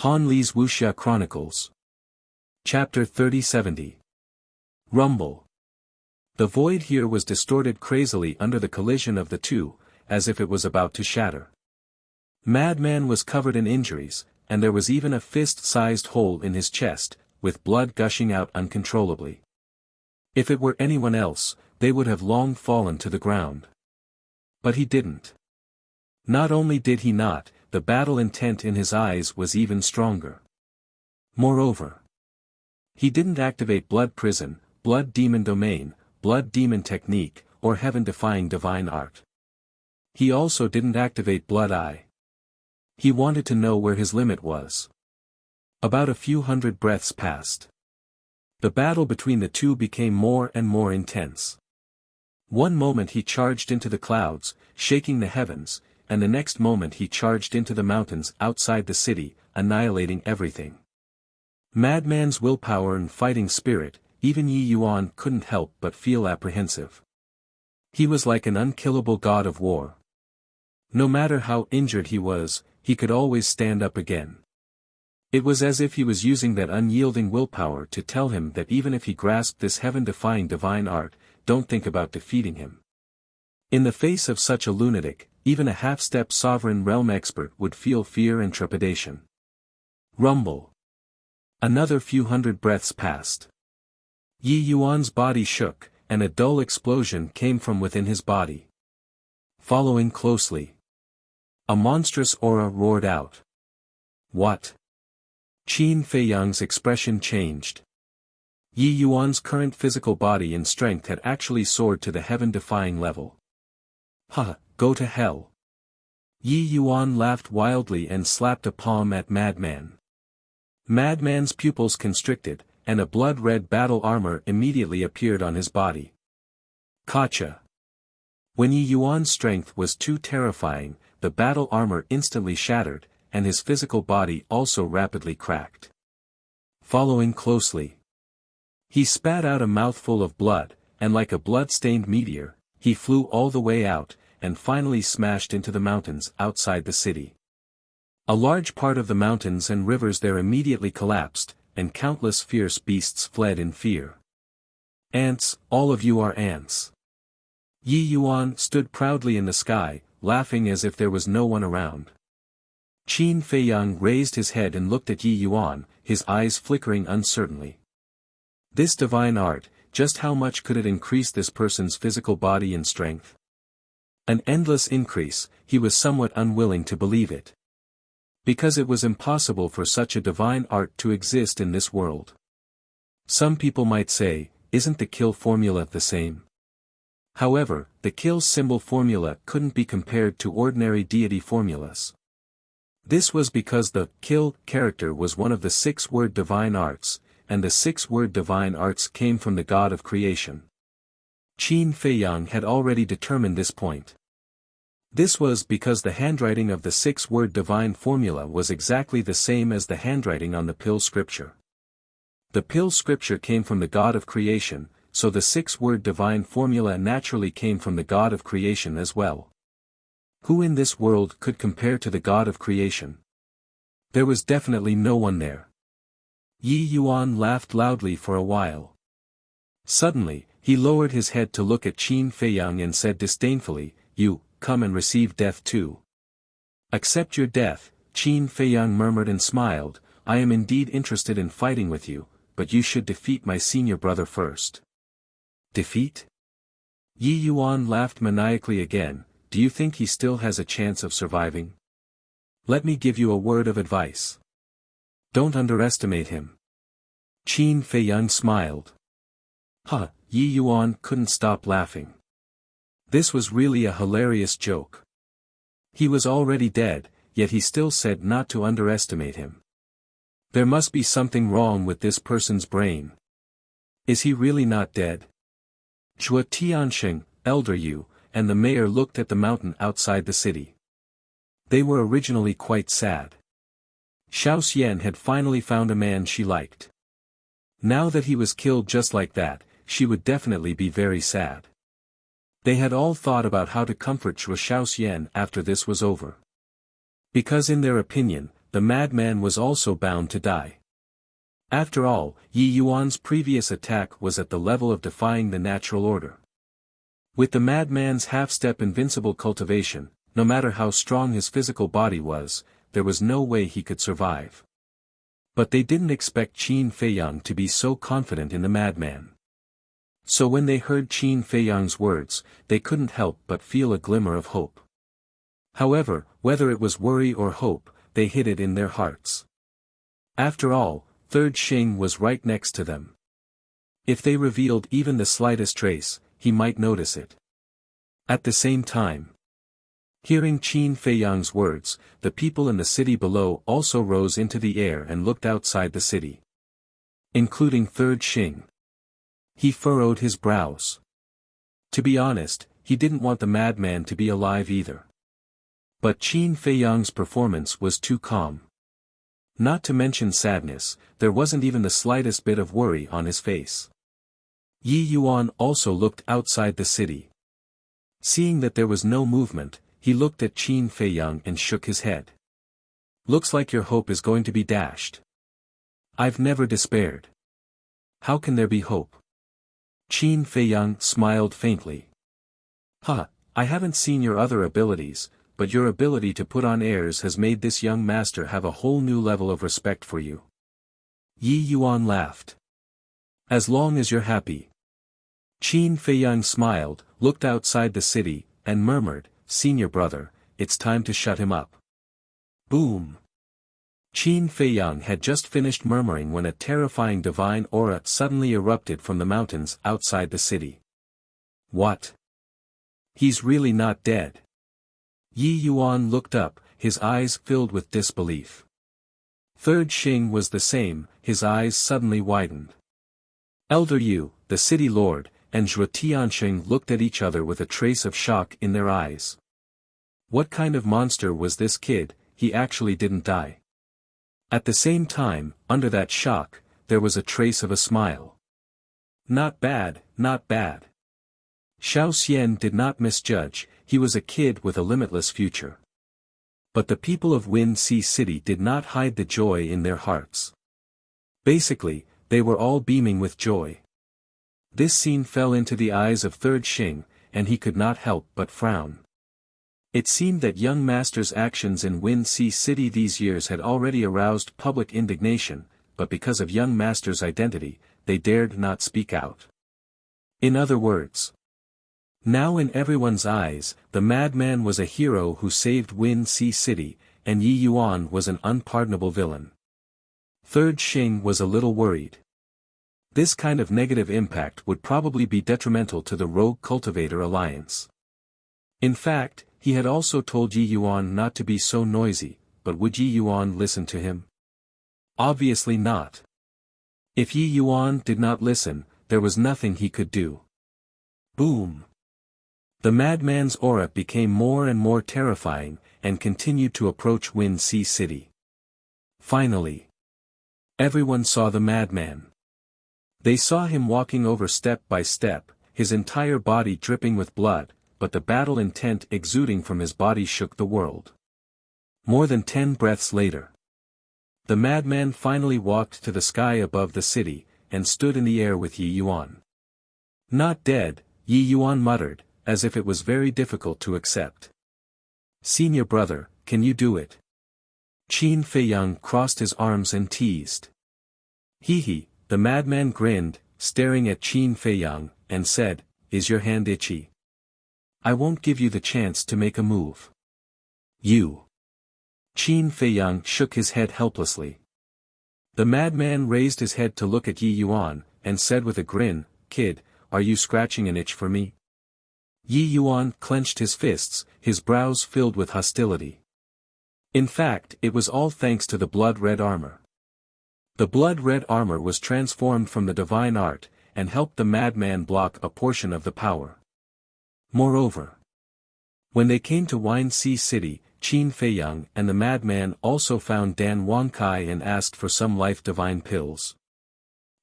Han Li's Wuxia Chronicles. Chapter 30-70. Rumble. The void here was distorted crazily under the collision of the two, as if it was about to shatter. Madman was covered in injuries, and there was even a fist-sized hole in his chest, with blood gushing out uncontrollably. If it were anyone else, they would have long fallen to the ground. But he didn't. Not only did he not, the battle intent in his eyes was even stronger. Moreover, he didn't activate Blood Prison, Blood Demon Domain, Blood Demon Technique, or Heaven-defying Divine Art. He also didn't activate Blood Eye. He wanted to know where his limit was. About a few hundred breaths passed. The battle between the two became more and more intense. One moment he charged into the clouds, shaking the heavens, and the next moment he charged into the mountains outside the city, annihilating everything. Madman's willpower and fighting spirit, even Yi Yuan couldn't help but feel apprehensive. He was like an unkillable god of war. No matter how injured he was, he could always stand up again. It was as if he was using that unyielding willpower to tell him that even if he grasped this heaven-defying divine art, don't think about defeating him. In the face of such a lunatic, even a half-step sovereign realm expert would feel fear and trepidation. Rumble. Another few hundred breaths passed. Yi Yuan's body shook, and a dull explosion came from within his body. Following closely, a monstrous aura roared out. What? Qin Feiyang's expression changed. Yi Yuan's current physical body and strength had actually soared to the heaven-defying level. Ha, go to hell. Yi Yuan laughed wildly and slapped a palm at Madman. Madman's pupils constricted, and a blood-red battle armor immediately appeared on his body. Gotcha. When Yi Yuan's strength was too terrifying, the battle armor instantly shattered, and his physical body also rapidly cracked. Following closely, he spat out a mouthful of blood, and like a blood-stained meteor, he flew all the way out, and finally smashed into the mountains outside the city. A large part of the mountains and rivers there immediately collapsed, and countless fierce beasts fled in fear. Ants, all of you are ants. Yi Yuan stood proudly in the sky, laughing as if there was no one around. Qin Feiyang raised his head and looked at Yi Yuan, his eyes flickering uncertainly. This divine art, just how much could it increase this person's physical body and strength? An endless increase, he was somewhat unwilling to believe it. Because it was impossible for such a divine art to exist in this world. Some people might say, isn't the kill formula the same? However, the kill symbol formula couldn't be compared to ordinary deity formulas. This was because the kill character was one of the 6-word divine arts, and the 6-word divine arts came from the god of creation. Qin Feiyang had already determined this point. This was because the handwriting of the 6-word divine formula was exactly the same as the handwriting on the pill scripture. The pill scripture came from the god of creation, so the 6-word divine formula naturally came from the god of creation as well. Who in this world could compare to the god of creation? There was definitely no one there. Yi Yuan laughed loudly for a while. Suddenly, he lowered his head to look at Qin Feiyang and said disdainfully, "You, come and receive death too." "Accept your death," Qin Feiyang murmured and smiled, "I am indeed interested in fighting with you, but you should defeat my senior brother first." Defeat? Yi Yuan laughed maniacally again. Do you think he still has a chance of surviving? Let me give you a word of advice. Don't underestimate him. Qin Feiyang smiled. Yi Yuan couldn't stop laughing. This was really a hilarious joke. He was already dead, yet he still said not to underestimate him. There must be something wrong with this person's brain. Is he really not dead? Zhuo Tianxing, Elder Yu, and the mayor looked at the mountain outside the city. They were originally quite sad. Xiao Xian had finally found a man she liked. Now that he was killed just like that, she would definitely be very sad. They had all thought about how to comfort Xiao Xian after this was over. Because in their opinion, the madman was also bound to die. After all, Yi Yuan's previous attack was at the level of defying the natural order. With the madman's half-step invincible cultivation, no matter how strong his physical body was, there was no way he could survive. But they didn't expect Qin Feiyang to be so confident in the madman. So when they heard Qin Feiyang's words, they couldn't help but feel a glimmer of hope. However, whether it was worry or hope, they hid it in their hearts. After all, Third Xing was right next to them. If they revealed even the slightest trace, he might notice it. At the same time, hearing Qin Feiyang's words, the people in the city below also rose into the air and looked outside the city. Including Third Xing. He furrowed his brows. To be honest, he didn't want the madman to be alive either. But Qin Feiyang's performance was too calm. Not to mention sadness, there wasn't even the slightest bit of worry on his face. Yi Yuan also looked outside the city. Seeing that there was no movement, he looked at Qin Feiyang and shook his head. Looks like your hope is going to be dashed. I've never despaired. How can there be hope? Qin Feiyang smiled faintly. I haven't seen your other abilities, but your ability to put on airs has made this young master have a whole new level of respect for you. Yi Yuan laughed. As long as you're happy. Qin Feiyang smiled, looked outside the city, and murmured, Senior brother, it's time to shut him up. Boom! Qin Feiyang had just finished murmuring when a terrifying divine aura suddenly erupted from the mountains outside the city. What? He's really not dead. Yi Yuan looked up, his eyes filled with disbelief. Third Xing was the same, his eyes suddenly widened. Elder Yu, the city lord, and Zhuo Tianxing looked at each other with a trace of shock in their eyes. What kind of monster was this kid? He actually didn't die. At the same time, under that shock, there was a trace of a smile. Not bad, not bad. Xiao Xian did not misjudge, he was a kid with a limitless future. But the people of Wind Sea City did not hide the joy in their hearts. Basically, they were all beaming with joy. This scene fell into the eyes of Third Xing, and he could not help but frown. It seemed that young master's actions in Wind Sea City these years had already aroused public indignation, but because of young master's identity, they dared not speak out. In other words, now in everyone's eyes, the madman was a hero who saved Wind Sea City, and Yi Yuan was an unpardonable villain. Third Xing was a little worried. This kind of negative impact would probably be detrimental to the Rogue Cultivator Alliance. In fact, he had also told Yi Yuan not to be so noisy, but would Yi Yuan listen to him? Obviously not. If Yi Yuan did not listen, there was nothing he could do. Boom! The madman's aura became more and more terrifying, and continued to approach Wind Sea City. Finally, everyone saw the madman. They saw him walking over step by step, his entire body dripping with blood, but the battle intent exuding from his body shook the world. More than 10 breaths later, the madman finally walked to the sky above the city, and stood in the air with Yi Yuan. Not dead, Yi Yuan muttered, as if it was very difficult to accept. Senior brother, can you do it? Qin Feiyang crossed his arms and teased. Hee, the madman grinned, staring at Qin Feiyang, and said, Is your hand itchy? I won't give you the chance to make a move. You. Qin Feiyang shook his head helplessly. The madman raised his head to look at Yi Yuan, and said with a grin, Kid, are you scratching an itch for me? Yi Yuan clenched his fists, his brows filled with hostility. In fact, it was all thanks to the blood-red armor. The blood-red armor was transformed from the divine art, and helped the madman block a portion of the power. Moreover, when they came to Wind Sea City, Qin Feiyang and the madman also found Dan Wangkai and asked for some life-divine pills.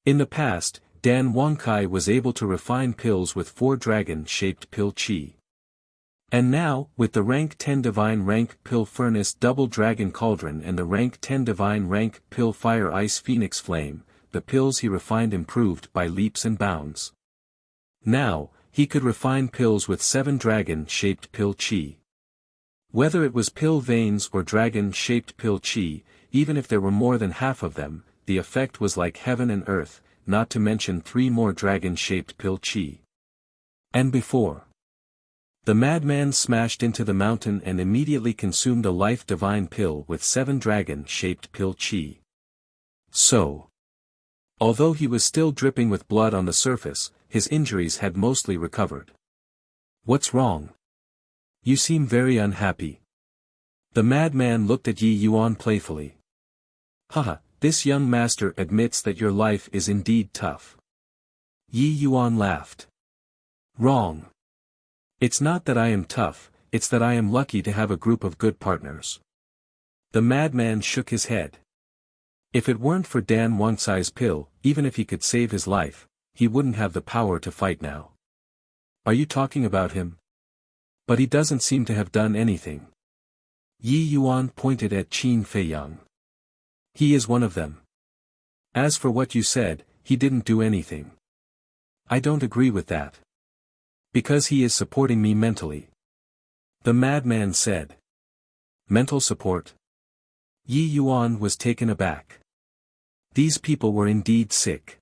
In the past, Dan Wangkai was able to refine pills with 4 dragon-shaped pill chi. And now, with the rank 10 divine rank pill furnace double dragon cauldron and the rank 10 divine rank pill fire ice phoenix flame, the pills he refined improved by leaps and bounds. Now, he could refine pills with 7 dragon-shaped pill chi. Whether it was pill veins or dragon-shaped pill chi, even if there were more than half of them, the effect was like heaven and earth, not to mention 3 more dragon-shaped pill chi. And before. The madman smashed into the mountain and immediately consumed a life divine pill with 7 dragon-shaped pill chi. So. Although he was still dripping with blood on the surface, his injuries had mostly recovered. What's wrong? You seem very unhappy. The madman looked at Yi Yuan playfully. Haha, this young master admits that your life is indeed tough. Yi Yuan laughed. Wrong. It's not that I am tough, it's that I am lucky to have a group of good partners. The madman shook his head. If it weren't for Dan Wangcai's pill, even if he could save his life, he wouldn't have the power to fight now. Are you talking about him? But he doesn't seem to have done anything. Yi Yuan pointed at Qin Feiyang. He is one of them. As for what you said, he didn't do anything. I don't agree with that. Because he is supporting me mentally. The madman said. Mental support? Yi Yuan was taken aback. These people were indeed sick.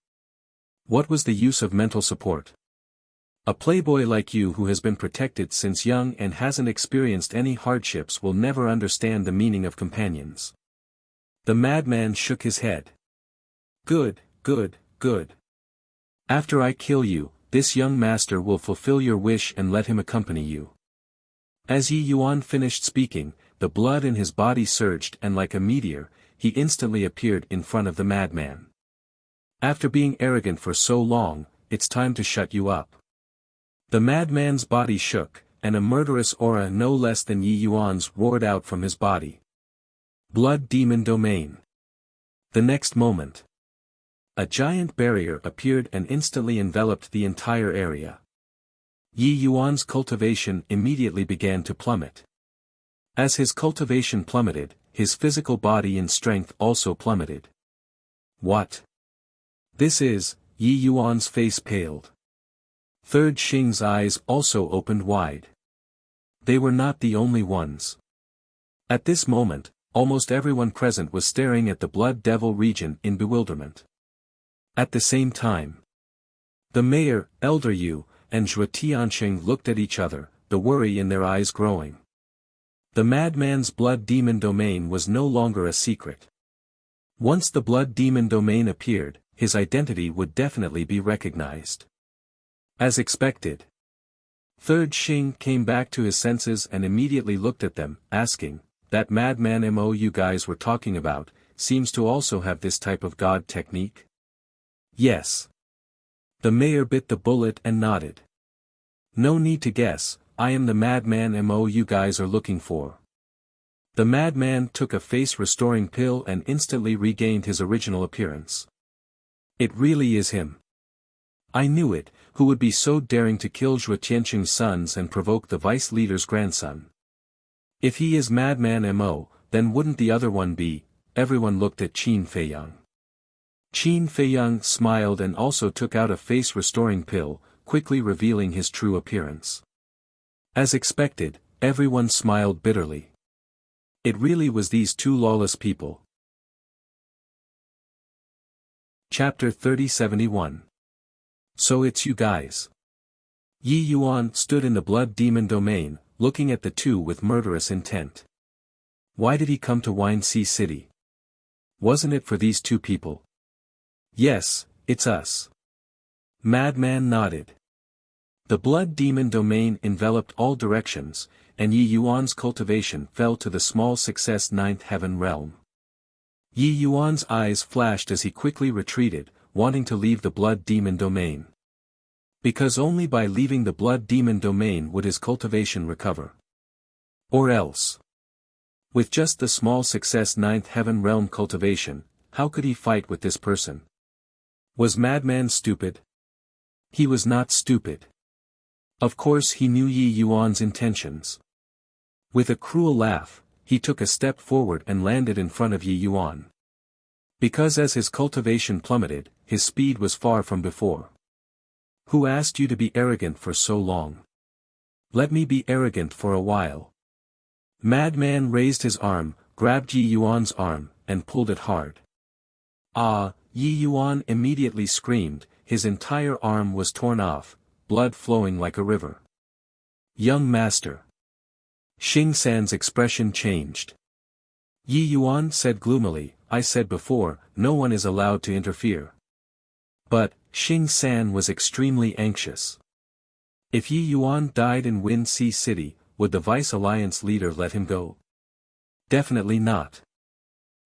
What was the use of mental support? A playboy like you who has been protected since young and hasn't experienced any hardships will never understand the meaning of companions. The madman shook his head. Good, good, good. After I kill you, this young master will fulfill your wish and let him accompany you. As Yi Yuan finished speaking, the blood in his body surged and like a meteor, he instantly appeared in front of the madman. After being arrogant for so long, it's time to shut you up. The madman's body shook, and a murderous aura no less than Yi Yuan's roared out from his body. Blood Demon Domain. The next moment. A giant barrier appeared and instantly enveloped the entire area. Yi Yuan's cultivation immediately began to plummet. As his cultivation plummeted, his physical body and strength also plummeted. What? This is, Yi Yuan's face paled. Third Xing's eyes also opened wide. They were not the only ones. At this moment, almost everyone present was staring at the Blood Devil region in bewilderment. At the same time, the mayor, Elder Yu, and Zhuo Tianxing looked at each other, the worry in their eyes growing. The madman's blood demon domain was no longer a secret. Once the blood demon domain appeared, his identity would definitely be recognized. As expected. Third Xing came back to his senses and immediately looked at them, asking, that madman Mo you guys were talking about, seems to also have this type of god technique? Yes. The mayor bit the bullet and nodded. No need to guess, I am the madman Mo you guys are looking for. The madman took a face-restoring pill and instantly regained his original appearance. It really is him. I knew it, who would be so daring to kill Zhuo Tianxing's sons and provoke the vice leader's grandson. If he is madman Mo, then wouldn't the other one be? Everyone looked at Qin Feiyang. Qin Feiyang smiled and also took out a face-restoring pill, quickly revealing his true appearance. As expected, everyone smiled bitterly. It really was these two lawless people. Chapter 3071. So it's you guys. Yi Yuan stood in the blood demon domain, looking at the two with murderous intent. Why did he come to Wine Sea City? Wasn't it for these two people? Yes, it's us. Madman nodded. The blood demon domain enveloped all directions, and Yi Yuan's cultivation fell to the small success 9th heaven realm. Yi Yuan's eyes flashed as he quickly retreated, wanting to leave the blood demon domain. Because only by leaving the blood demon domain would his cultivation recover. Or else. With just the small success 9th heaven realm cultivation, how could he fight with this person? Was madman stupid? He was not stupid. Of course he knew Yi Yuan's intentions. With a cruel laugh, he took a step forward and landed in front of Yi Yuan. Because as his cultivation plummeted, his speed was far from before. Who asked you to be arrogant for so long? Let me be arrogant for a while. Madman raised his arm, grabbed Yi Yuan's arm, and pulled it hard. Ah! Yi Yuan immediately screamed, his entire arm was torn off, blood flowing like a river. Young master. Xing San's expression changed. Yi Yuan said gloomily, I said before, no one is allowed to interfere. But, Xing San was extremely anxious. If Yi Yuan died in Wind Sea City, would the Vice Alliance leader let him go? Definitely not.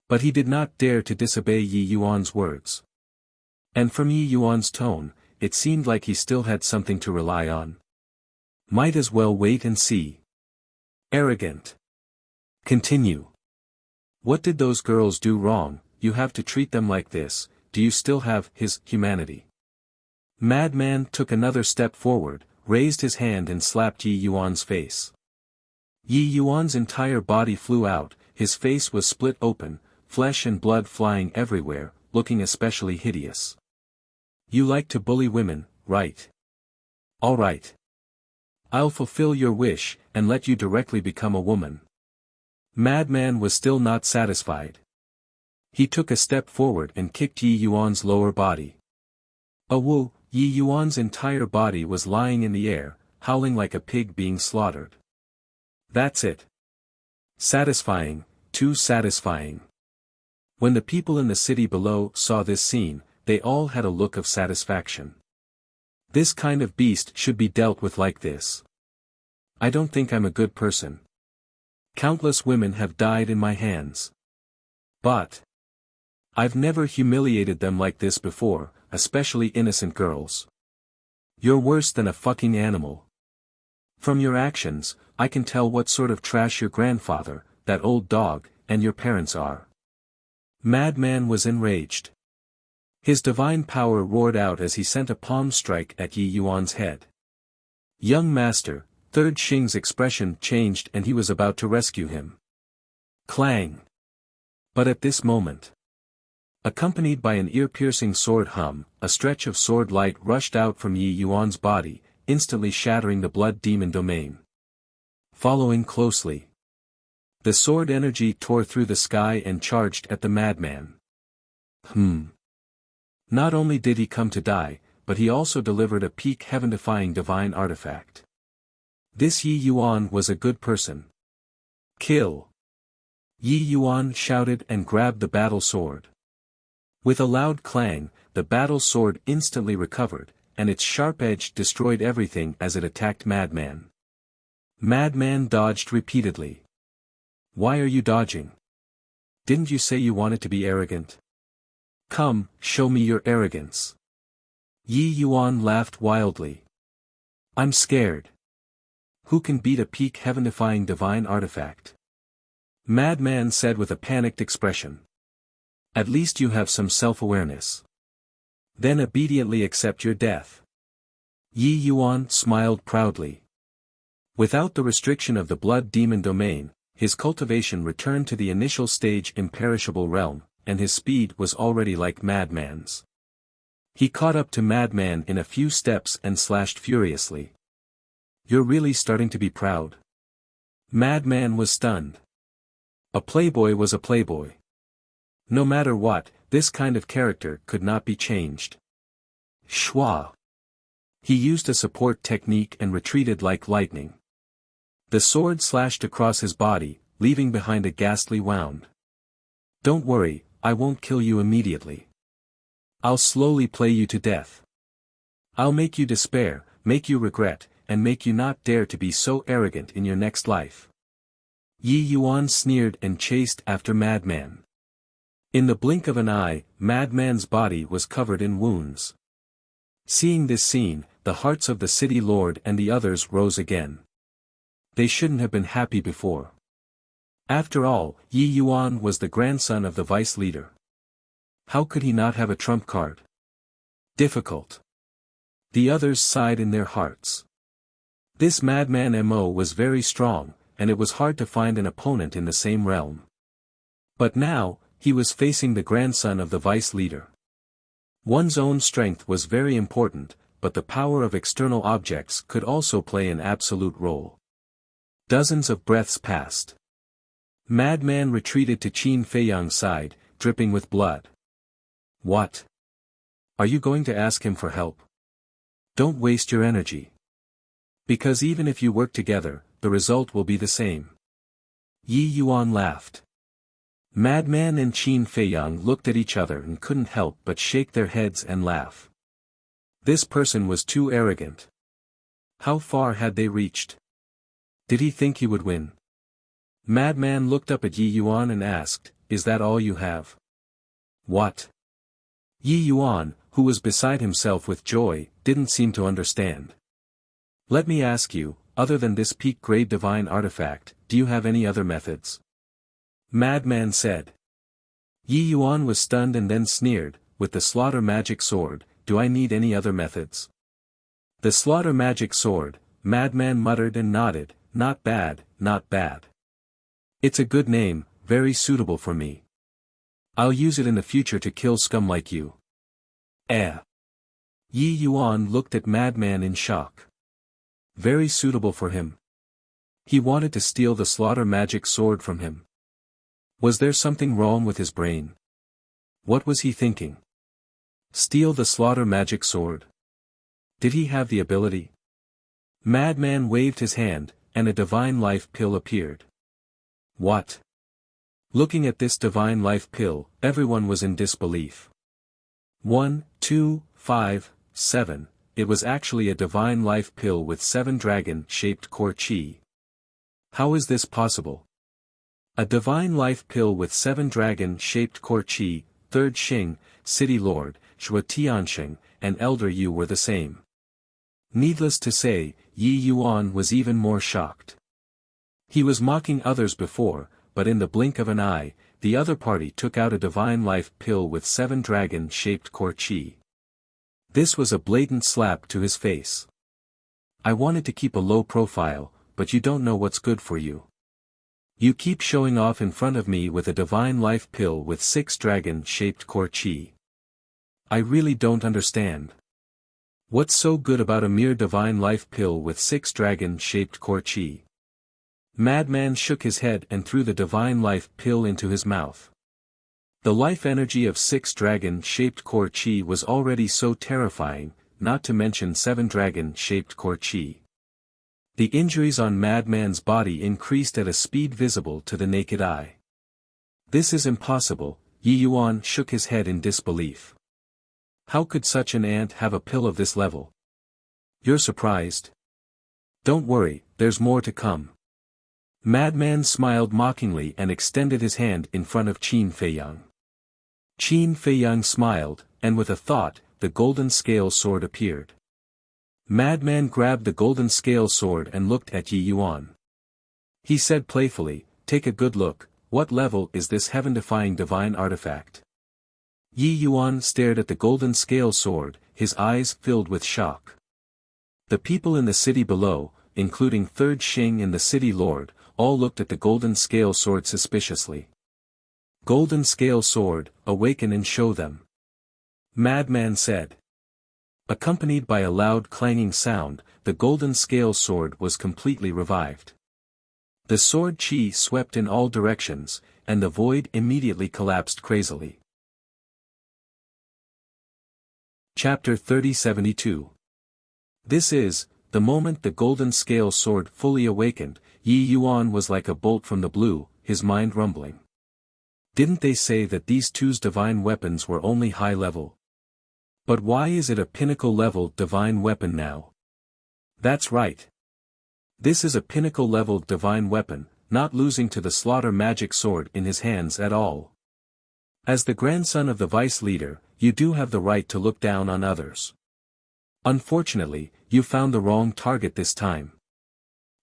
But he did not dare to disobey Yi Yuan's words. And from Yi Yuan's tone, it seemed like he still had something to rely on. Might as well wait and see. Arrogant. Continue. What did those girls do wrong? You have to treat them like this. Do you still have his humanity? Madman took another step forward, raised his hand and slapped Yi Yuan's face. Yi Yuan's entire body flew out, his face was split open, flesh and blood flying everywhere, looking especially hideous. You like to bully women, right? All right. I'll fulfill your wish, and let you directly become a woman. Madman was still not satisfied. He took a step forward and kicked Yi Yuan's lower body. Woo! Yi Yuan's entire body was lying in the air, howling like a pig being slaughtered. That's it. Satisfying, too satisfying. When the people in the city below saw this scene, they all had a look of satisfaction. This kind of beast should be dealt with like this. I don't think I'm a good person. Countless women have died in my hands. But I've never humiliated them like this before, especially innocent girls. You're worse than a fucking animal. From your actions, I can tell what sort of trash your grandfather, that old dog, and your parents are. Madman was enraged. His divine power roared out as he sent a palm strike at Yi Yuan's head. Young master, Third Xing's expression changed and he was about to rescue him. Clang! But at this moment, accompanied by an ear-piercing sword hum, a stretch of sword light rushed out from Yi Yuan's body, instantly shattering the blood demon domain. Following closely, the sword energy tore through the sky and charged at the madman. Not only did he come to die, but he also delivered a peak heaven-defying divine artifact. This Yi Yuan was a good person. Kill! Yi Yuan shouted and grabbed the battle sword. With a loud clang, the battle sword instantly recovered, and its sharp edge destroyed everything as it attacked Madman. Madman dodged repeatedly. Why are you dodging? Didn't you say you wanted to be arrogant? Come, show me your arrogance. Yi Yuan laughed wildly. I'm scared. Who can beat a peak heaven-defying divine artifact? Madman said with a panicked expression. At least you have some self-awareness. Then obediently accept your death. Yi Yuan smiled proudly. Without the restriction of the blood demon domain, his cultivation returned to the initial stage imperishable realm, and his speed was already like Madman's. He caught up to Madman in a few steps and slashed furiously. You're really starting to be proud. Madman was stunned. A playboy was a playboy. No matter what, this kind of character could not be changed. Shwa. He used a support technique and retreated like lightning. The sword slashed across his body, leaving behind a ghastly wound. Don't worry, I won't kill you immediately. I'll slowly play you to death. I'll make you despair, make you regret, and make you not dare to be so arrogant in your next life. Yi Yuan sneered and chased after Madman. In the blink of an eye, Madman's body was covered in wounds. Seeing this scene, the hearts of the city lord and the others rose again. They shouldn't have been happy before. After all, Yi Yuan was the grandson of the vice leader. How could he not have a trump card? Difficult. The others sighed in their hearts. This madman Mo was very strong, and it was hard to find an opponent in the same realm. But now, he was facing the grandson of the vice leader. One's own strength was very important, but the power of external objects could also play an absolute role. Dozens of breaths passed. Madman retreated to Qin Feiyang's side, dripping with blood. What? Are you going to ask him for help? Don't waste your energy. Because even if you work together, the result will be the same. Yi Yuan laughed. Madman and Qin Feiyang looked at each other and couldn't help but shake their heads and laugh. This person was too arrogant. How far had they reached? Did he think he would win? Madman looked up at Yi Yuan and asked, "Is that all you have?" What? Yi Yuan, who was beside himself with joy, didn't seem to understand. Let me ask you, other than this peak-grade divine artifact, do you have any other methods? Madman said. Yi Yuan was stunned and then sneered, with the slaughter magic sword, do I need any other methods? The slaughter magic sword, Madman muttered and nodded, not bad, not bad. It's a good name, very suitable for me. I'll use it in the future to kill scum like you. Eh. Yi Yuan looked at Madman in shock. Very suitable for him. He wanted to steal the slaughter magic sword from him. Was there something wrong with his brain? What was he thinking? Steal the slaughter magic sword? Did he have the ability? Madman waved his hand, and a divine life pill appeared. What? Looking at this divine life pill, everyone was in disbelief. 1, 2, 5, 7. It was actually a divine life pill with 7 dragon-shaped core qi. How is this possible? A divine life pill with 7 dragon-shaped core qi, 3rd Xing, City Lord, Shui Tianxing, and Elder Yu were the same. Needless to say, Yi Yuan was even more shocked. He was mocking others before, but in the blink of an eye, the other party took out a divine life pill with 7 dragon-shaped core qi. This was a blatant slap to his face. I wanted to keep a low profile, but you don't know what's good for you. You keep showing off in front of me with a divine life pill with 6 dragon-shaped core qi. I really don't understand. What's so good about a mere divine life pill with 6 dragon-shaped core qi? Madman shook his head and threw the divine life pill into his mouth. The life energy of 6 dragon-shaped core qi was already so terrifying, not to mention 7 dragon-shaped core qi. The injuries on Madman's body increased at a speed visible to the naked eye. This is impossible, Yi Yuan shook his head in disbelief. How could such an ant have a pill of this level? You're surprised? Don't worry, there's more to come. Madman smiled mockingly and extended his hand in front of Qin Feiyang. Qin Feiyang smiled, and with a thought, the golden scale sword appeared. Madman grabbed the golden scale sword and looked at Yi Yuan. He said playfully, "Take a good look, what level is this heaven-defying divine artifact?" Yi Yuan stared at the golden scale sword, his eyes filled with shock. The people in the city below, including 3rd Xing and the city lord, all looked at the golden scale sword suspiciously. Golden scale sword, awaken and show them. Madman said. Accompanied by a loud clanging sound, the golden scale sword was completely revived. The sword qi swept in all directions, and the void immediately collapsed crazily. Chapter 3072. This is, the moment the golden scale sword fully awakened, Yi Yuan was like a bolt from the blue, his mind rumbling. Didn't they say that these two's divine weapons were only high level? But why is it a pinnacle-level divine weapon now? That's right. This is a pinnacle-level divine weapon, not losing to the slaughter magic sword in his hands at all. As the grandson of the vice leader, you do have the right to look down on others. Unfortunately, you found the wrong target this time.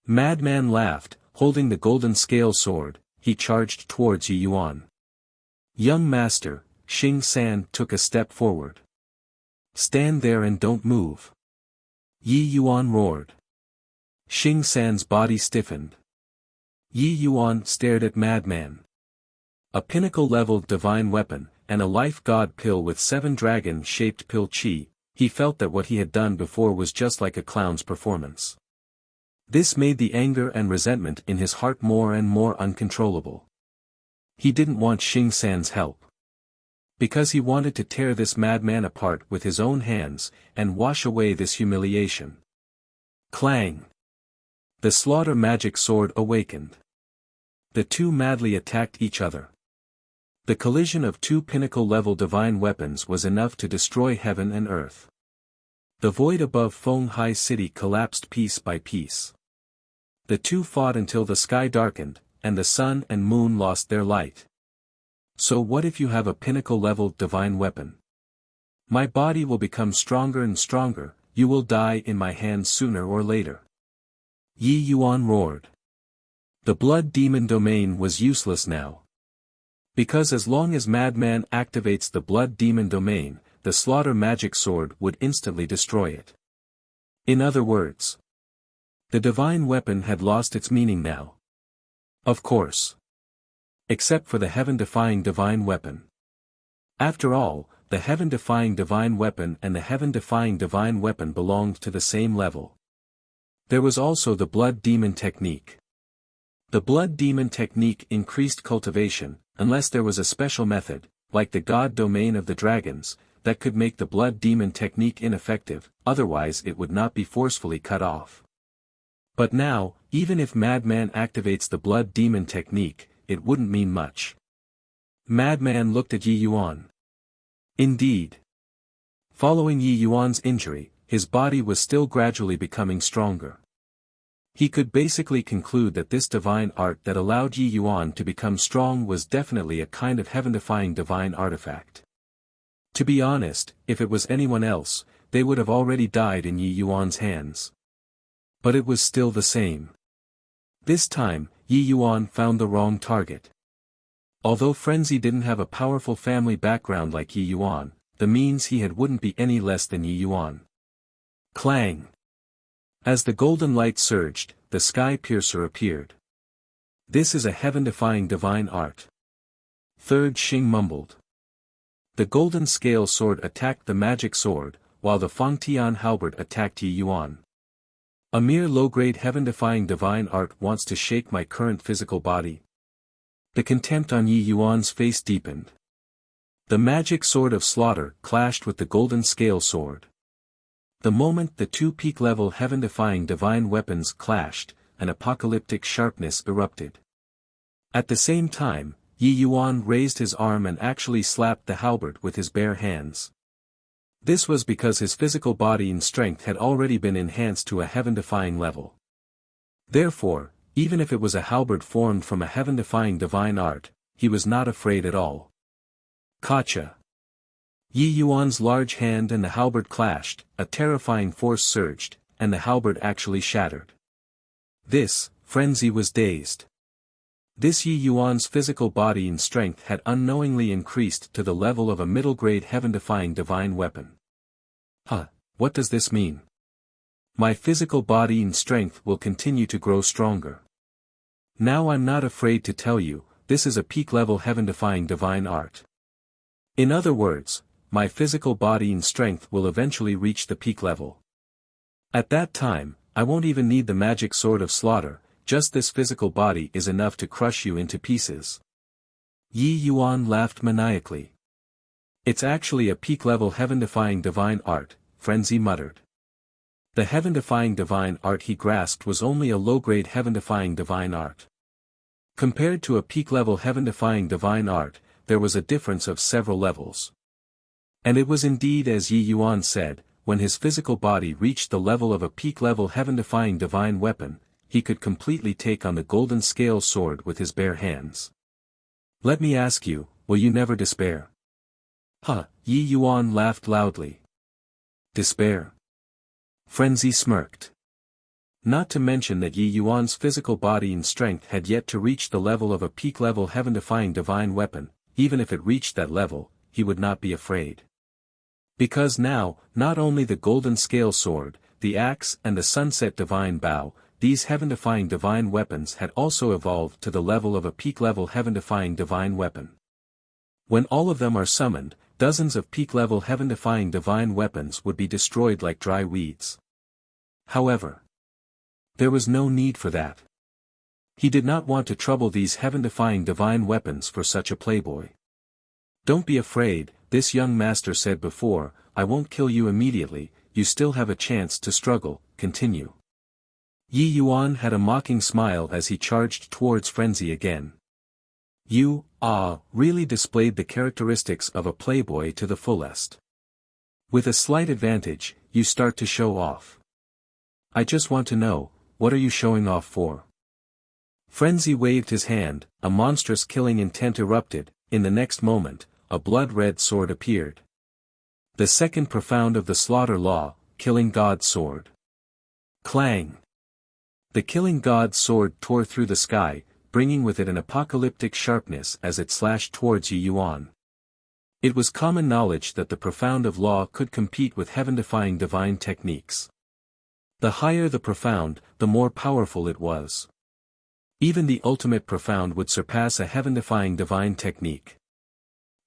Madman laughed, holding the golden scale sword, he charged towards Yi Yuan. Young master, Xing San took a step forward. Stand there and don't move. Yi Yuan roared. Xing San's body stiffened. Yi Yuan stared at Madman. A pinnacle-level divine weapon, and a life god pill with 7 dragon-shaped pill chi, he felt that what he had done before was just like a clown's performance. This made the anger and resentment in his heart more and more uncontrollable. He didn't want Xing San's help. Because he wanted to tear this madman apart with his own hands, and wash away this humiliation. Clang! The slaughter magic sword awakened. The two madly attacked each other. The collision of 2 pinnacle-level divine weapons was enough to destroy heaven and earth. The void above Feng Hai City collapsed piece by piece. The two fought until the sky darkened, and the sun and moon lost their light. So what if you have a pinnacle-level divine weapon? My body will become stronger and stronger, you will die in my hands sooner or later. Yi Yuan roared. The blood demon domain was useless now. Because as long as Madman activates the blood demon domain, the slaughter magic sword would instantly destroy it. In other words, the divine weapon had lost its meaning now. Of course. Except for the heaven-defying divine weapon. After all, the heaven-defying divine weapon and the heaven-defying divine weapon belonged to the same level. There was also the blood demon technique. The blood demon technique increased cultivation, unless there was a special method, like the god domain of the dragons, that could make the blood demon technique ineffective, otherwise it would not be forcefully cut off. But now, even if Madman activates the blood demon technique, it wouldn't mean much. Madman looked at Yi Yuan. Indeed. Following Yi Yuan's injury, his body was still gradually becoming stronger. He could basically conclude that this divine art that allowed Yi Yuan to become strong was definitely a kind of heaven-defying divine artifact. To be honest, if it was anyone else, they would have already died in Yi Yuan's hands. But it was still the same. This time, Yi Yuan found the wrong target. Although Frenzy didn't have a powerful family background like Yi Yuan, the means he had wouldn't be any less than Yi Yuan. Clang! As the golden light surged, the sky piercer appeared. This is a heaven-defying divine art. Third Xing mumbled. The golden scale sword attacked the magic sword, while the Fangtian halberd attacked Yi Yuan. A mere low-grade heaven-defying divine art wants to shake my current physical body. The contempt on Yi Yuan's face deepened. The magic sword of slaughter clashed with the golden scale sword. The moment the 2 peak-level heaven-defying divine weapons clashed, an apocalyptic sharpness erupted. At the same time, Yi Yuan raised his arm and actually slapped the halberd with his bare hands. This was because his physical body and strength had already been enhanced to a heaven-defying level. Therefore, even if it was a halberd formed from a heaven-defying divine art, he was not afraid at all. Gotcha! Yi Yuan's large hand and the halberd clashed, a terrifying force surged, and the halberd actually shattered. This, Frenzy was dazed. This Yi Yuan's physical body and strength had unknowingly increased to the level of a middle-grade heaven-defying divine weapon. What does this mean? My physical body and strength will continue to grow stronger. Now I'm not afraid to tell you, this is a peak-level heaven-defying divine art. In other words, my physical body and strength will eventually reach the peak level. At that time, I won't even need the magic sword of slaughter, just this physical body is enough to crush you into pieces. Yi Yuan laughed maniacally. It's actually a peak-level heaven-defying divine art, Frenzy muttered. The heaven-defying divine art he grasped was only a low-grade heaven-defying divine art. Compared to a peak-level heaven-defying divine art, there was a difference of several levels. And it was indeed as Yi Yuan said, when his physical body reached the level of a peak-level heaven-defying divine weapon, he could completely take on the golden scale sword with his bare hands. Let me ask you, will you never despair? Yi Yuan laughed loudly. Despair? Frenzy smirked. Not to mention that Yi Yuan's physical body and strength had yet to reach the level of a peak-level heaven-defying divine weapon, even if it reached that level, he would not be afraid. Because now, not only the golden scale sword, the axe and the sunset divine bow, these heaven-defying divine weapons had also evolved to the level of a peak-level heaven-defying divine weapon. When all of them are summoned, dozens of peak-level heaven-defying divine weapons would be destroyed like dry weeds. However, there was no need for that. He did not want to trouble these heaven-defying divine weapons for such a playboy. "Don't be afraid," this young master said before, "I won't kill you immediately, you still have a chance to struggle, continue." Yi Yuan had a mocking smile as he charged towards frenzy again. "You, really displayed the characteristics of a playboy to the fullest. With a slight advantage, you start to show off. I just want to know, what are you showing off for?" Frenzy waved his hand, a monstrous killing intent erupted, in the next moment, a blood-red sword appeared. The second profound of the slaughter law, Killing God's Sword. Clang! The Killing God's Sword tore through the sky, bringing with it an apocalyptic sharpness as it slashed towards Yi Yuan. It was common knowledge that the profound of law could compete with heaven-defying divine techniques. The higher the profound, the more powerful it was. Even the ultimate profound would surpass a heaven-defying divine technique.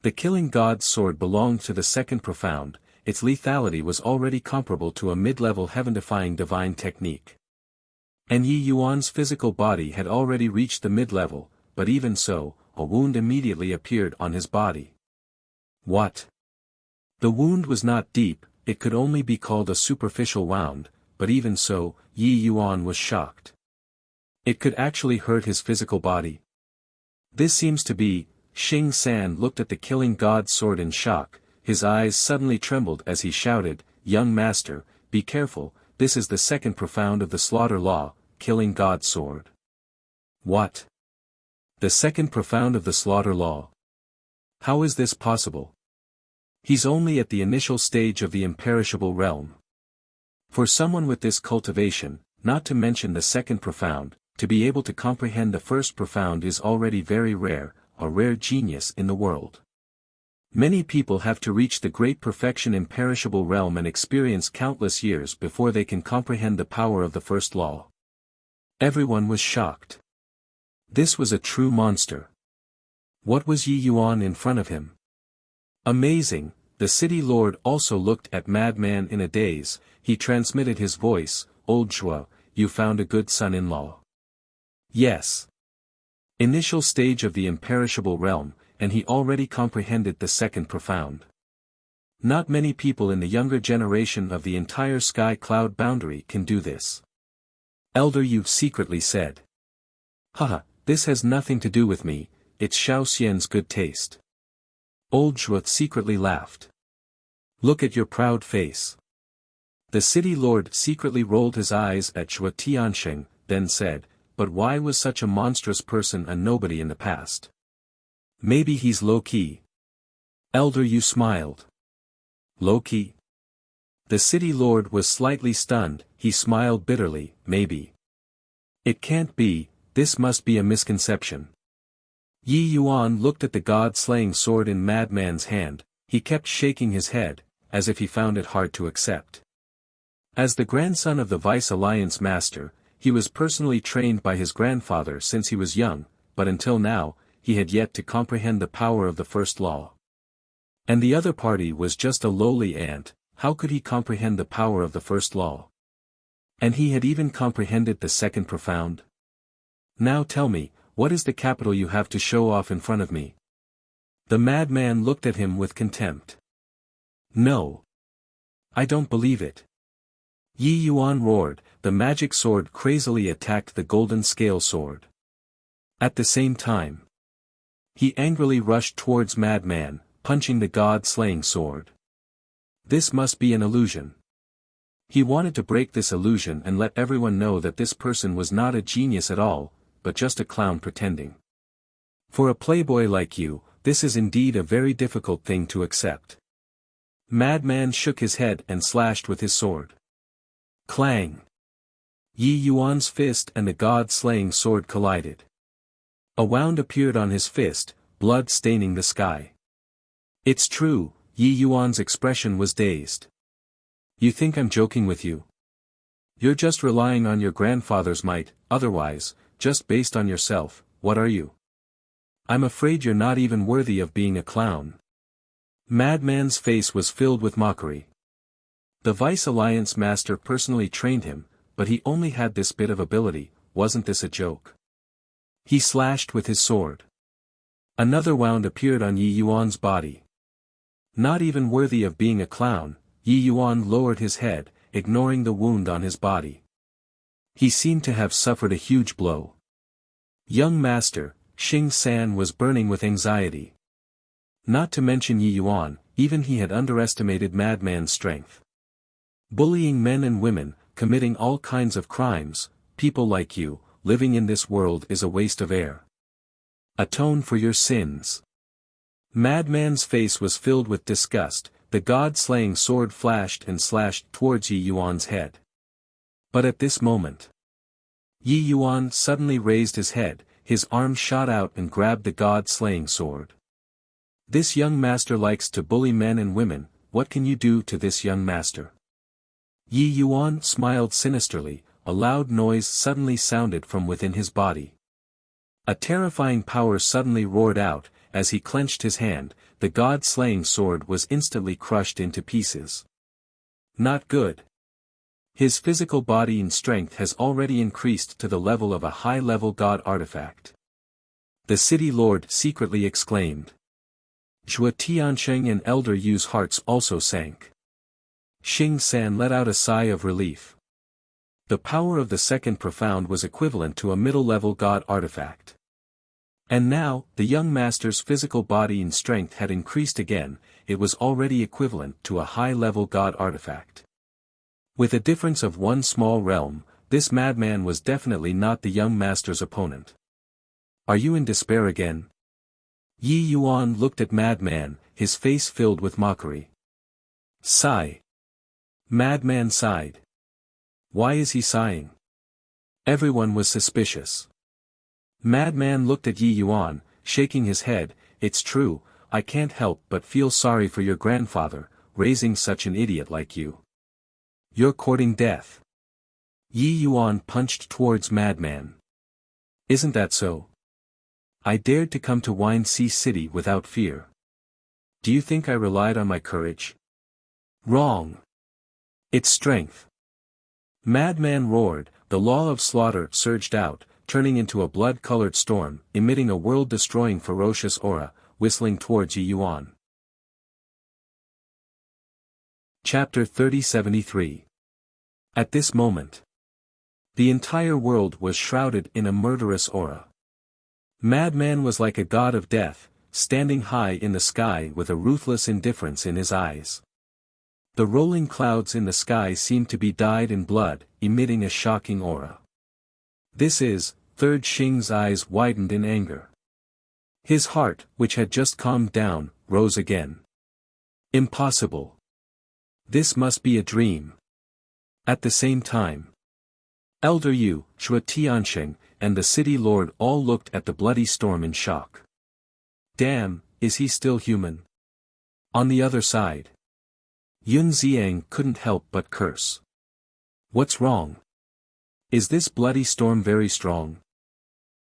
The Killing God's Sword belonged to the second profound, its lethality was already comparable to a mid-level heaven-defying divine technique. And Yi Yuan's physical body had already reached the mid-level, but even so, a wound immediately appeared on his body. What? The wound was not deep, it could only be called a superficial wound, but even so, Yi Yuan was shocked. It could actually hurt his physical body. This seems to be. Xing San looked at the Killing God's Sword in shock, his eyes suddenly trembled as he shouted, "Young master, be careful, this is the second profound of the slaughter law, Killing God's Sword." What? The second profound of the slaughter law? How is this possible? He's only at the initial stage of the imperishable realm. For someone with this cultivation, not to mention the second profound, to be able to comprehend the first profound is already very rare, a rare genius in the world. Many people have to reach the great perfection imperishable realm and experience countless years before they can comprehend the power of the first law. Everyone was shocked. This was a true monster. What was Yi Yuan in front of him? Amazing, the city lord also looked at Madman in a daze, he transmitted his voice, "Old Zhuo, you found a good son-in-law." Yes. Initial stage of the imperishable realm, and he already comprehended the second profound. Not many people in the younger generation of the entire sky cloud boundary can do this. Elder Yu secretly said. "Haha, this has nothing to do with me, it's Xiao Xian's good taste." Old Zhuo secretly laughed. "Look at your proud face." The city lord secretly rolled his eyes at Zhuo Tiansheng, then said, "But why was such a monstrous person a nobody in the past? Maybe he's low-key." Elder Yu smiled. Low-key? The city lord was slightly stunned, he smiled bitterly, "Maybe. It can't be, this must be a misconception." Yi Yuan looked at the god-slaying sword in Madman's hand, he kept shaking his head, as if he found it hard to accept. As the grandson of the Vice Alliance Master, he was personally trained by his grandfather since he was young, but until now, he had yet to comprehend the power of the first law. And the other party was just a lowly ant, how could he comprehend the power of the first law? And he had even comprehended the second profound? Now tell me, what is the capital you have to show off in front of me? The madman looked at him with contempt. No. I don't believe it. Yi Yuan roared, the magic sword crazily attacked the golden scale sword. At the same time, he angrily rushed towards Madman, punching the god-slaying sword. This must be an illusion. He wanted to break this illusion and let everyone know that this person was not a genius at all, but just a clown pretending. For a playboy like you, this is indeed a very difficult thing to accept. Madman shook his head and slashed with his sword. Clang! Yi Yuan's fist and the god-slaying sword collided. A wound appeared on his fist, blood staining the sky. It's true, Yi Yuan's expression was dazed. You think I'm joking with you? You're just relying on your grandfather's might, otherwise, just based on yourself, what are you? I'm afraid you're not even worthy of being a clown. Madman's face was filled with mockery. The Vice Alliance Master personally trained him, but he only had this bit of ability, wasn't this a joke? He slashed with his sword. Another wound appeared on Yi Yuan's body. Not even worthy of being a clown, Yi Yuan lowered his head, ignoring the wound on his body. He seemed to have suffered a huge blow. Young Master, Xing San was burning with anxiety. Not to mention Yi Yuan, even he had underestimated Madman's strength. Bullying men and women, committing all kinds of crimes, people like you, living in this world is a waste of air. Atone for your sins. Madman's face was filled with disgust, the god-slaying sword flashed and slashed towards Yi Yuan's head. But at this moment, Yi Yuan suddenly raised his head, his arm shot out and grabbed the god-slaying sword. This young master likes to bully men and women, what can you do to this young master? Yi Yuan smiled sinisterly, a loud noise suddenly sounded from within his body. A terrifying power suddenly roared out, as he clenched his hand, the god-slaying sword was instantly crushed into pieces. Not good. His physical body and strength has already increased to the level of a high-level god artifact. The city lord secretly exclaimed. Zhua Tiansheng and Elder Yu's hearts also sank. Xing San let out a sigh of relief. The power of the second profound was equivalent to a middle-level god artifact. And now, the young master's physical body and strength had increased again, it was already equivalent to a high-level god artifact. With a difference of one small realm, this madman was definitely not the young master's opponent. Are you in despair again? Yi Yuan looked at Madman, his face filled with mockery. Sigh. Madman sighed. Why is he sighing? Everyone was suspicious. Madman looked at Yi Yuan, shaking his head, it's true, I can't help but feel sorry for your grandfather, raising such an idiot like you. You're courting death. Yi Yuan punched towards Madman. Isn't that so? I dared to come to Wine Sea City without fear. Do you think I relied on my courage? Wrong. It's strength. Madman roared, the law of slaughter surged out, turning into a blood-colored storm, emitting a world-destroying ferocious aura, whistling towards Yi Yuan. Chapter 3073. At this moment, the entire world was shrouded in a murderous aura. Madman was like a god of death, standing high in the sky with a ruthless indifference in his eyes. The rolling clouds in the sky seemed to be dyed in blood, emitting a shocking aura. This is, Third Xing's eyes widened in anger. His heart, which had just calmed down, rose again. Impossible. This must be a dream. At the same time, Elder Yu, Zhua Tiansheng, and the city lord all looked at the bloody storm in shock. Damn, is he still human? On the other side, Yun Xiang couldn't help but curse. What's wrong? Is this bloody storm very strong?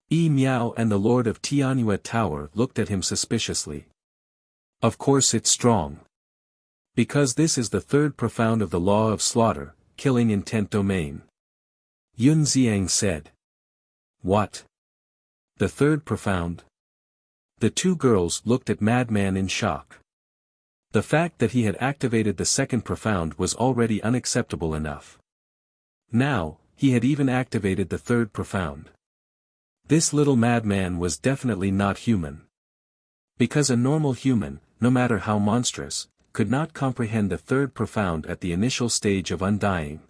Yi Miao and the lord of Tianyue Tower looked at him suspiciously. Of course it's strong. Because this is the third profound of the law of slaughter, killing intent domain. Yun Xiang said. What? The third profound? The two girls looked at Madman in shock. The fact that he had activated the second profound was already unacceptable enough. Now, he had even activated the third profound. This little madman was definitely not human. Because a normal human, no matter how monstrous, could not comprehend the third profound at the initial stage of undying.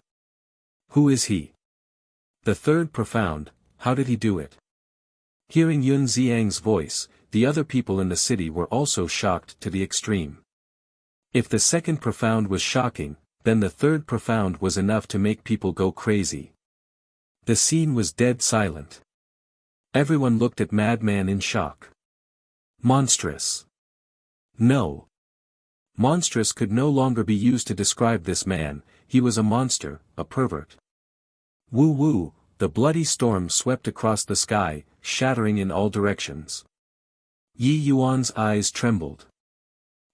Who is he? The third profound, how did he do it? Hearing Yun Xiang's voice, the other people in the city were also shocked to the extreme. If the second profound was shocking, then the third profound was enough to make people go crazy. The scene was dead silent. Everyone looked at Madman in shock. Monstrous. No. Monstrous could no longer be used to describe this man, he was a monster, a pervert. Woo woo, the bloody storm swept across the sky, shattering in all directions. Yi Yuan's eyes trembled.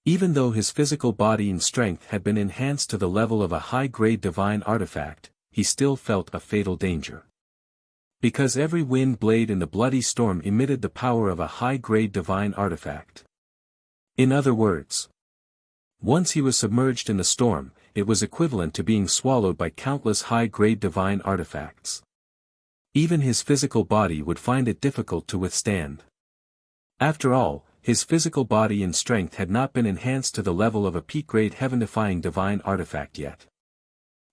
Even though his physical body and strength had been enhanced to the level of a high-grade divine artifact, he still felt a fatal danger. Because every wind blade in the bloody storm emitted the power of a high-grade divine artifact. In other words, once he was submerged in the storm, it was equivalent to being swallowed by countless high-grade divine artifacts. Even his physical body would find it difficult to withstand. After all, his physical body and strength had not been enhanced to the level of a peak-grade heaven-defying divine artifact yet.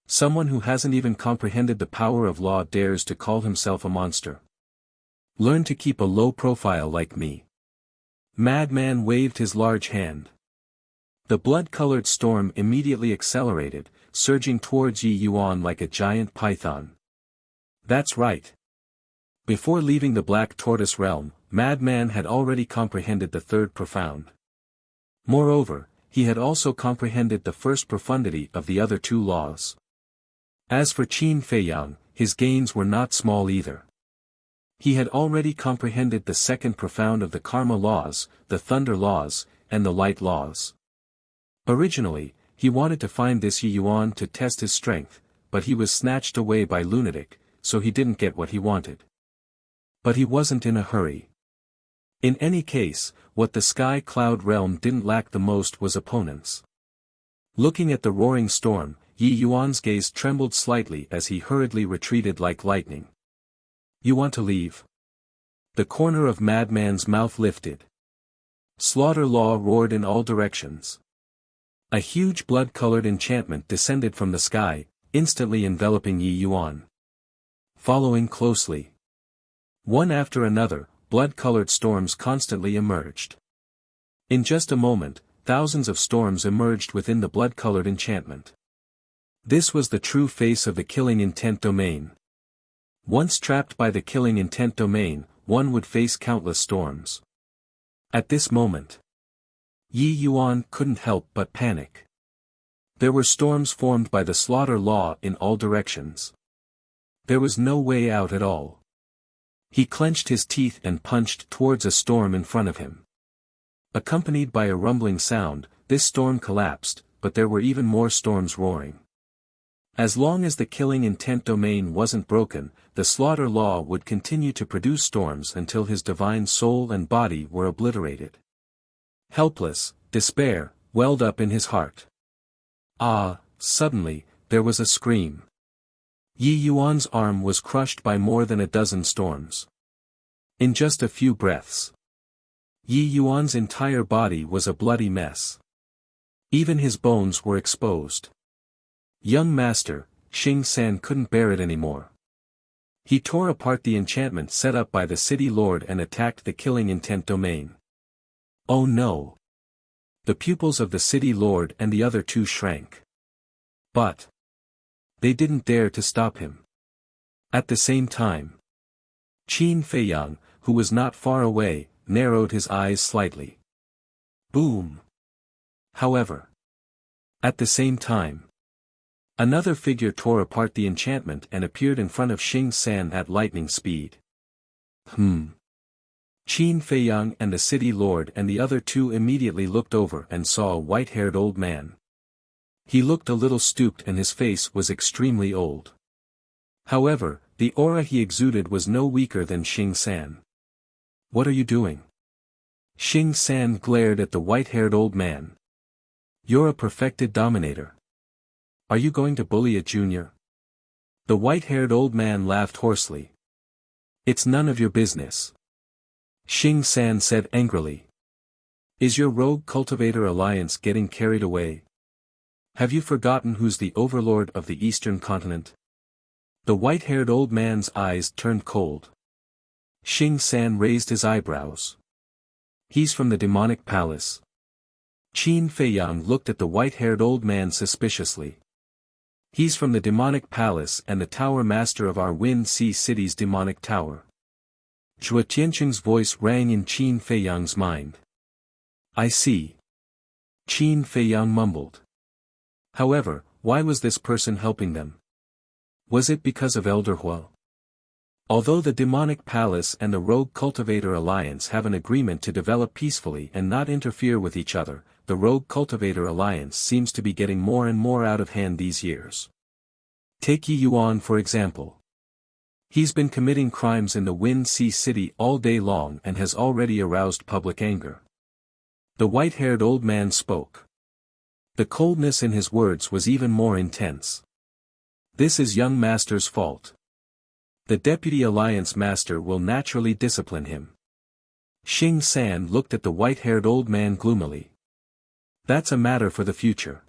Someone who hasn't even comprehended the power of law dares to call himself a monster. Learn to keep a low profile like me. Madman waved his large hand. The blood-colored storm immediately accelerated, surging towards Yi Yuan like a giant python. That's right. Before leaving the Black Tortoise realm, Madman had already comprehended the third profound. Moreover, he had also comprehended the first profundity of the other two laws. As for Qin Feiyang, his gains were not small either. He had already comprehended the second profound of the karma laws, the thunder laws, and the light laws. Originally, he wanted to find this Yi Yuan to test his strength, but he was snatched away by lunatic, so he didn't get what he wanted. But he wasn't in a hurry. In any case, what the Sky Cloud realm didn't lack the most was opponents. Looking at the roaring storm, Yi Yuan's gaze trembled slightly as he hurriedly retreated like lightning. You want to leave? The corner of Madman's mouth lifted. Slaughter Law roared in all directions. A huge blood-colored enchantment descended from the sky, instantly enveloping Yi Yuan. Following closely. One after another, blood-colored storms constantly emerged. In just a moment, thousands of storms emerged within the blood-colored enchantment. This was the true face of the killing intent domain. Once trapped by the killing intent domain, one would face countless storms. At this moment, Yi Yuan couldn't help but panic. There were storms formed by the slaughter law in all directions. There was no way out at all. He clenched his teeth and punched towards a storm in front of him. Accompanied by a rumbling sound, this storm collapsed, but there were even more storms roaring. As long as the killing intent domain wasn't broken, the slaughter law would continue to produce storms until his divine soul and body were obliterated. Helpless, despair welled up in his heart. Suddenly, there was a scream. Yi Yuan's arm was crushed by more than a dozen storms. In just a few breaths, Yi Yuan's entire body was a bloody mess. Even his bones were exposed. Young master, Xing San couldn't bear it anymore. He tore apart the enchantment set up by the city lord and attacked the killing intent domain. Oh no! The pupils of the city lord and the other two shrank. But they didn't dare to stop him. At the same time, Qin Feiyang, who was not far away, narrowed his eyes slightly. Boom! However, at the same time, another figure tore apart the enchantment and appeared in front of Xing San at lightning speed. Qin Feiyang and the city lord and the other two immediately looked over and saw a white-haired old man. He looked a little stooped and his face was extremely old. However, the aura he exuded was no weaker than Xing San. What are you doing? Xing San glared at the white-haired old man. You're a perfected dominator. Are you going to bully a junior? The white-haired old man laughed hoarsely. It's none of your business. Xing San said angrily. Is your rogue cultivator alliance getting carried away? Have you forgotten who's the overlord of the eastern continent? The white-haired old man's eyes turned cold. Xing San raised his eyebrows. He's from the demonic palace. Qin Feiyang looked at the white-haired old man suspiciously. He's from the demonic palace and the tower master of our Wind Sea City's demonic tower. Zhua Tianqing's voice rang in Qin Feiyang's mind. I see. Qin Feiyang mumbled. However, why was this person helping them? Was it because of Elder Hua? Although the demonic palace and the rogue cultivator alliance have an agreement to develop peacefully and not interfere with each other, the rogue cultivator alliance seems to be getting more and more out of hand these years. Take Yi Yuan for example. He's been committing crimes in the Wind Sea City all day long and has already aroused public anger. The white-haired old man spoke. The coldness in his words was even more intense. This is young master's fault. The deputy alliance master will naturally discipline him. Xing San looked at the white-haired old man gloomily. That's a matter for the future.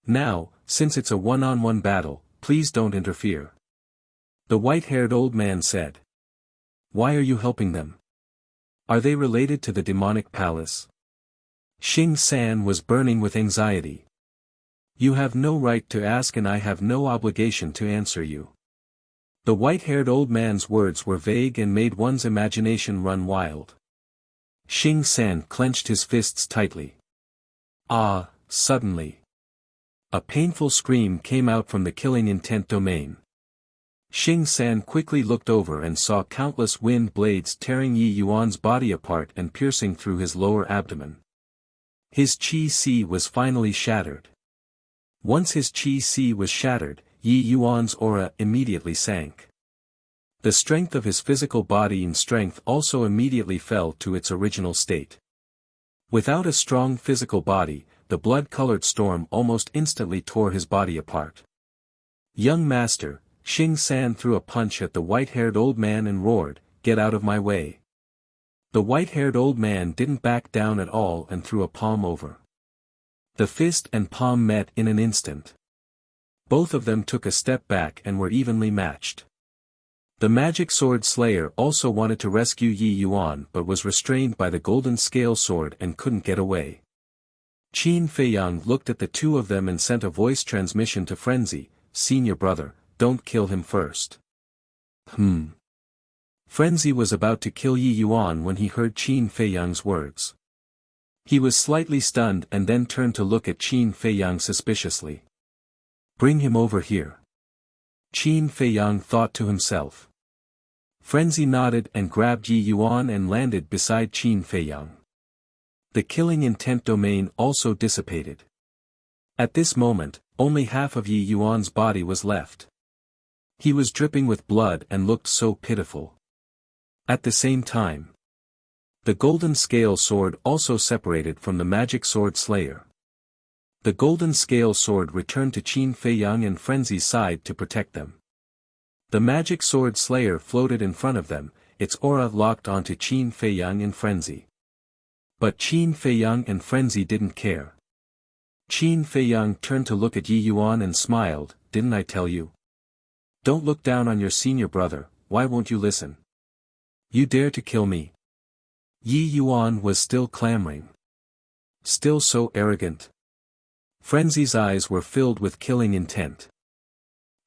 Now, since it's a one-on-one battle, please don't interfere. The white-haired old man said. Why are you helping them? Are they related to the demonic palace? Xing San was burning with anxiety. You have no right to ask and I have no obligation to answer you. The white-haired old man's words were vague and made one's imagination run wild. Xing San clenched his fists tightly. Suddenly. A painful scream came out from the killing intent domain. Xing San quickly looked over and saw countless wind blades tearing Yi Yuan's body apart and piercing through his lower abdomen. His Qi was finally shattered. Once his Qi was shattered, Yi Yuan's aura immediately sank. The strength of his physical body and strength also immediately fell to its original state. Without a strong physical body, the blood-colored storm almost instantly tore his body apart. Young master, Xing San threw a punch at the white-haired old man and roared, "Get out of my way." The white-haired old man didn't back down at all and threw a palm over. The fist and palm met in an instant. Both of them took a step back and were evenly matched. The magic sword slayer also wanted to rescue Yi Yuan but was restrained by the golden scale sword and couldn't get away. Qin Feiyang looked at the two of them and sent a voice transmission to Frenzy, "Senior brother, don't kill him first." Frenzy was about to kill Yi Yuan when he heard Qin Feiyang's words. He was slightly stunned and then turned to look at Qin Feiyang suspiciously. Bring him over here. Qin Feiyang thought to himself. Frenzy nodded and grabbed Yi Yuan and landed beside Qin Feiyang. The killing intent domain also dissipated. At this moment, only half of Yi Yuan's body was left. He was dripping with blood and looked so pitiful. At the same time, the golden scale sword also separated from the magic sword slayer. The golden scale sword returned to Qin Feiyang and Frenzy's side to protect them. The magic sword slayer floated in front of them, its aura locked onto Qin Feiyang and Frenzy. But Qin Feiyang and Frenzy didn't care. Qin Feiyang turned to look at Yi Yuan and smiled, "Didn't I tell you? Don't look down on your senior brother, why won't you listen? You dare to kill me?" Yi Yuan was still clamoring. Still so arrogant. Frenzy's eyes were filled with killing intent.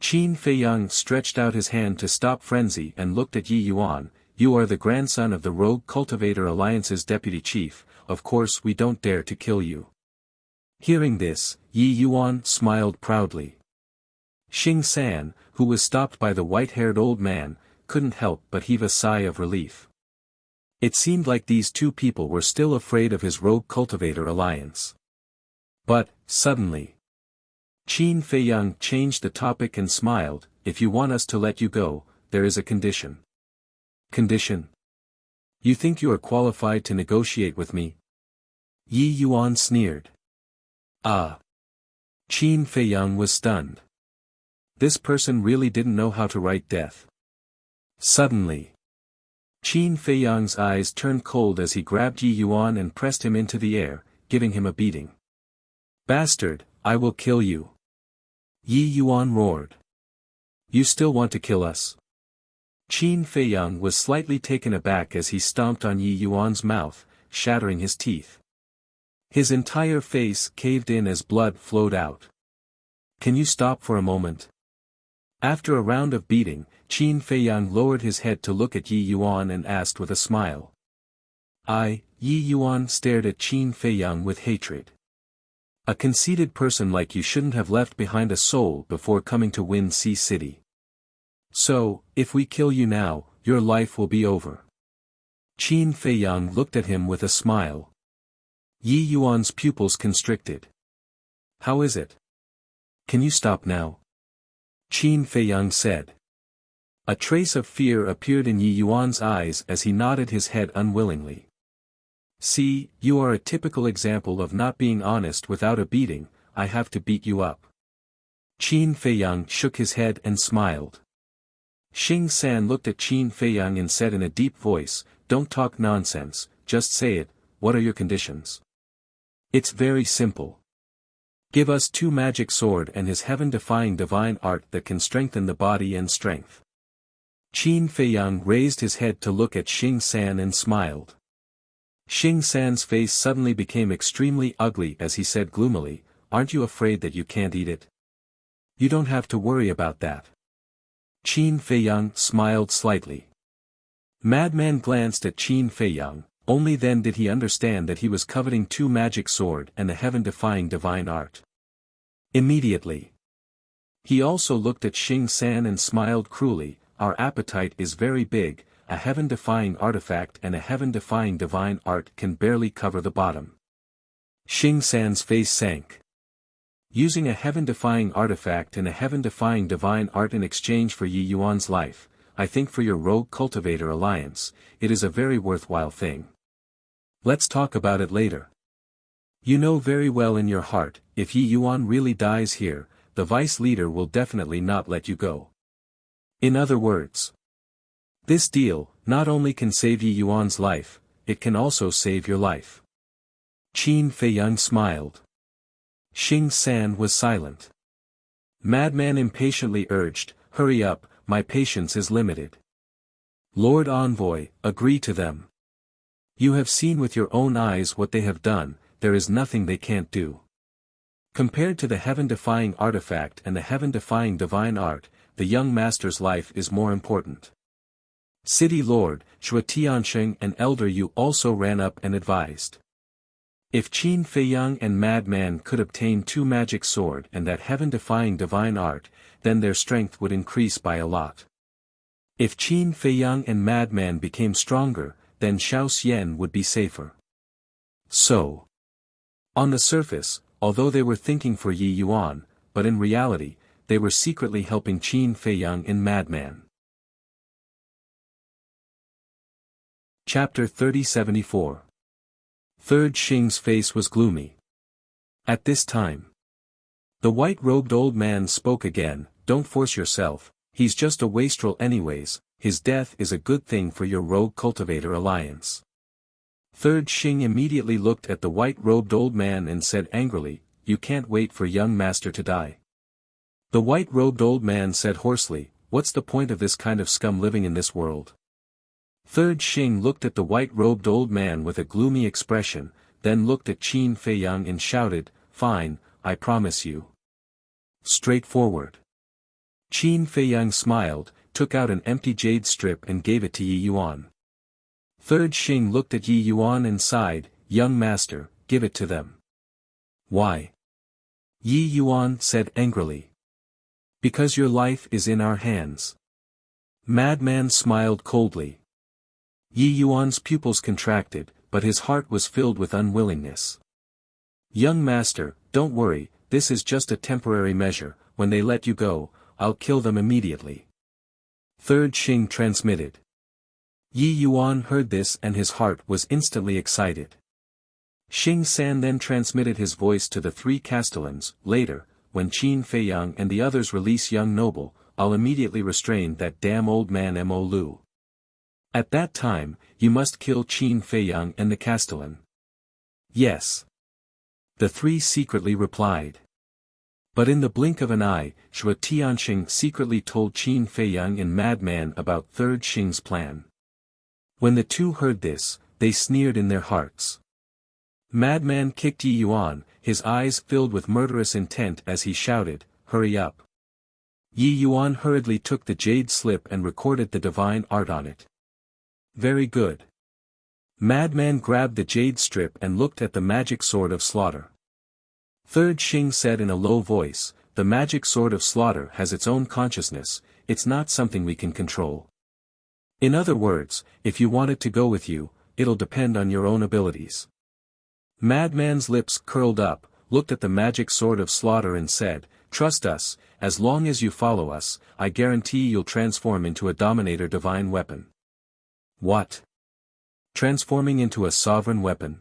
Qin Feiyang stretched out his hand to stop Frenzy and looked at Yi Yuan, "You are the grandson of the Rogue Cultivator Alliance's deputy chief, of course we don't dare to kill you." Hearing this, Yi Yuan smiled proudly. Xing San, who was stopped by the white-haired old man, couldn't help but heave a sigh of relief. It seemed like these two people were still afraid of his Rogue Cultivator Alliance. But, suddenly, Qin Feiyang changed the topic and smiled, "If you want us to let you go, there is a condition." "Condition? You think you are qualified to negotiate with me?" Yi Yuan sneered. Qin Feiyang was stunned. This person really didn't know how to write death. Suddenly, Qin Feiyang's eyes turned cold as he grabbed Yi Yuan and pressed him into the air, giving him a beating. "Bastard, I will kill you!" Yi Yuan roared. "You still want to kill us?" Qin Feiyang was slightly taken aback as he stomped on Yi Yuan's mouth, shattering his teeth. His entire face caved in as blood flowed out. "Can you stop for a moment?" After a round of beating, Qin Feiyang lowered his head to look at Yi Yuan and asked with a smile. Yi Yuan stared at Qin Feiyang with hatred. A conceited person like you shouldn't have left behind a soul before coming to Wind Sea City. So, if we kill you now, your life will be over. Qin Feiyang looked at him with a smile. Yi Yuan's pupils constricted. How is it? Can you stop now? Qin Feiyang said. A trace of fear appeared in Yi Yuan's eyes as he nodded his head unwillingly. See, you are a typical example of not being honest without a beating. I have to beat you up. Qin Feiyang shook his head and smiled. Xing San looked at Qin Feiyang and said in a deep voice, Don't talk nonsense, just say it. What are your conditions? It's very simple. Give us 2 magic sword and his heaven-defying divine art that can strengthen the body and strength. Qin Feiyang raised his head to look at Xing San and smiled. Xing San's face suddenly became extremely ugly as he said gloomily, Aren't you afraid that you can't eat it? You don't have to worry about that. Qin Feiyang smiled slightly. Madman glanced at Qin Feiyang, only then did he understand that he was coveting 2 magic sword and a heaven-defying divine art. Immediately. He also looked at Xing San and smiled cruelly, Our appetite is very big, a heaven-defying artifact and a heaven-defying divine art can barely cover the bottom. Xing San's face sank. Using a heaven-defying artifact and a heaven-defying divine art in exchange for Yi Yuan's life, I think for your rogue cultivator alliance, it is a very worthwhile thing. Let's talk about it later. You know very well in your heart, if Yi Yuan really dies here, the vice leader will definitely not let you go. In other words, this deal, not only can save Yi Yuan's life, it can also save your life. Qin Feiyang smiled. Xing San was silent. Madman impatiently urged, Hurry up, my patience is limited. Lord Envoy, agree to them. You have seen with your own eyes what they have done, there is nothing they can't do. Compared to the heaven-defying artifact and the heaven-defying divine art, the young master's life is more important. City Lord, Shui Tiansheng and Elder Yu also ran up and advised. If Qin Feiyang and Madman could obtain 2 magic sword and that heaven-defying divine art, then their strength would increase by a lot. If Qin Feiyang and Madman became stronger, then Xiao Xian would be safer. So, on the surface, although they were thinking for Yi Yuan, but in reality, they were secretly helping Qin Feiyang and Madman. Chapter 3074. Third Xing's face was gloomy. At this time, the white-robed old man spoke again, Don't force yourself, he's just a wastrel anyways, his death is a good thing for your rogue cultivator alliance. Third Xing immediately looked at the white-robed old man and said angrily, You can't wait for young master to die. The white-robed old man said hoarsely, What's the point of this kind of scum living in this world? Third Xing looked at the white-robed old man with a gloomy expression, then looked at Qin Feiyang and shouted, Fine, I promise you. Straightforward. Qin Feiyang smiled, took out an empty jade strip and gave it to Yi Yuan. Third Xing looked at Yi Yuan and sighed, Young master, give it to them. Why? Yi Yuan said angrily. Because your life is in our hands. Madman smiled coldly. Yi Yuan's pupils contracted, but his heart was filled with unwillingness. Young master, don't worry, this is just a temporary measure, when they let you go, I'll kill them immediately. Third Xing transmitted. Yi Yuan heard this and his heart was instantly excited. Xing San then transmitted his voice to the 3 castellans, later, when Qin Feiyang and the others release young noble, I'll immediately restrain that damn old man Mo Lu. At that time, you must kill Qin Feiyang and the castellan. Yes. The 3 secretly replied. But in the blink of an eye, Shui Tianxing secretly told Qin Feiyang and Madman about Third Xing's plan. When the 2 heard this, they sneered in their hearts. Madman kicked Yi Yuan, his eyes filled with murderous intent as he shouted, Hurry up. Yi Yuan hurriedly took the jade slip and recorded the divine art on it. Very good. Madman grabbed the jade strip and looked at the magic sword of slaughter. Third Xing said in a low voice, the magic sword of slaughter has its own consciousness, it's not something we can control. In other words, if you want it to go with you, it'll depend on your own abilities. Madman's lips curled up, looked at the magic sword of slaughter and said, trust us, as long as you follow us, I guarantee you'll transform into a dominator divine weapon. What? Transforming into a sovereign weapon?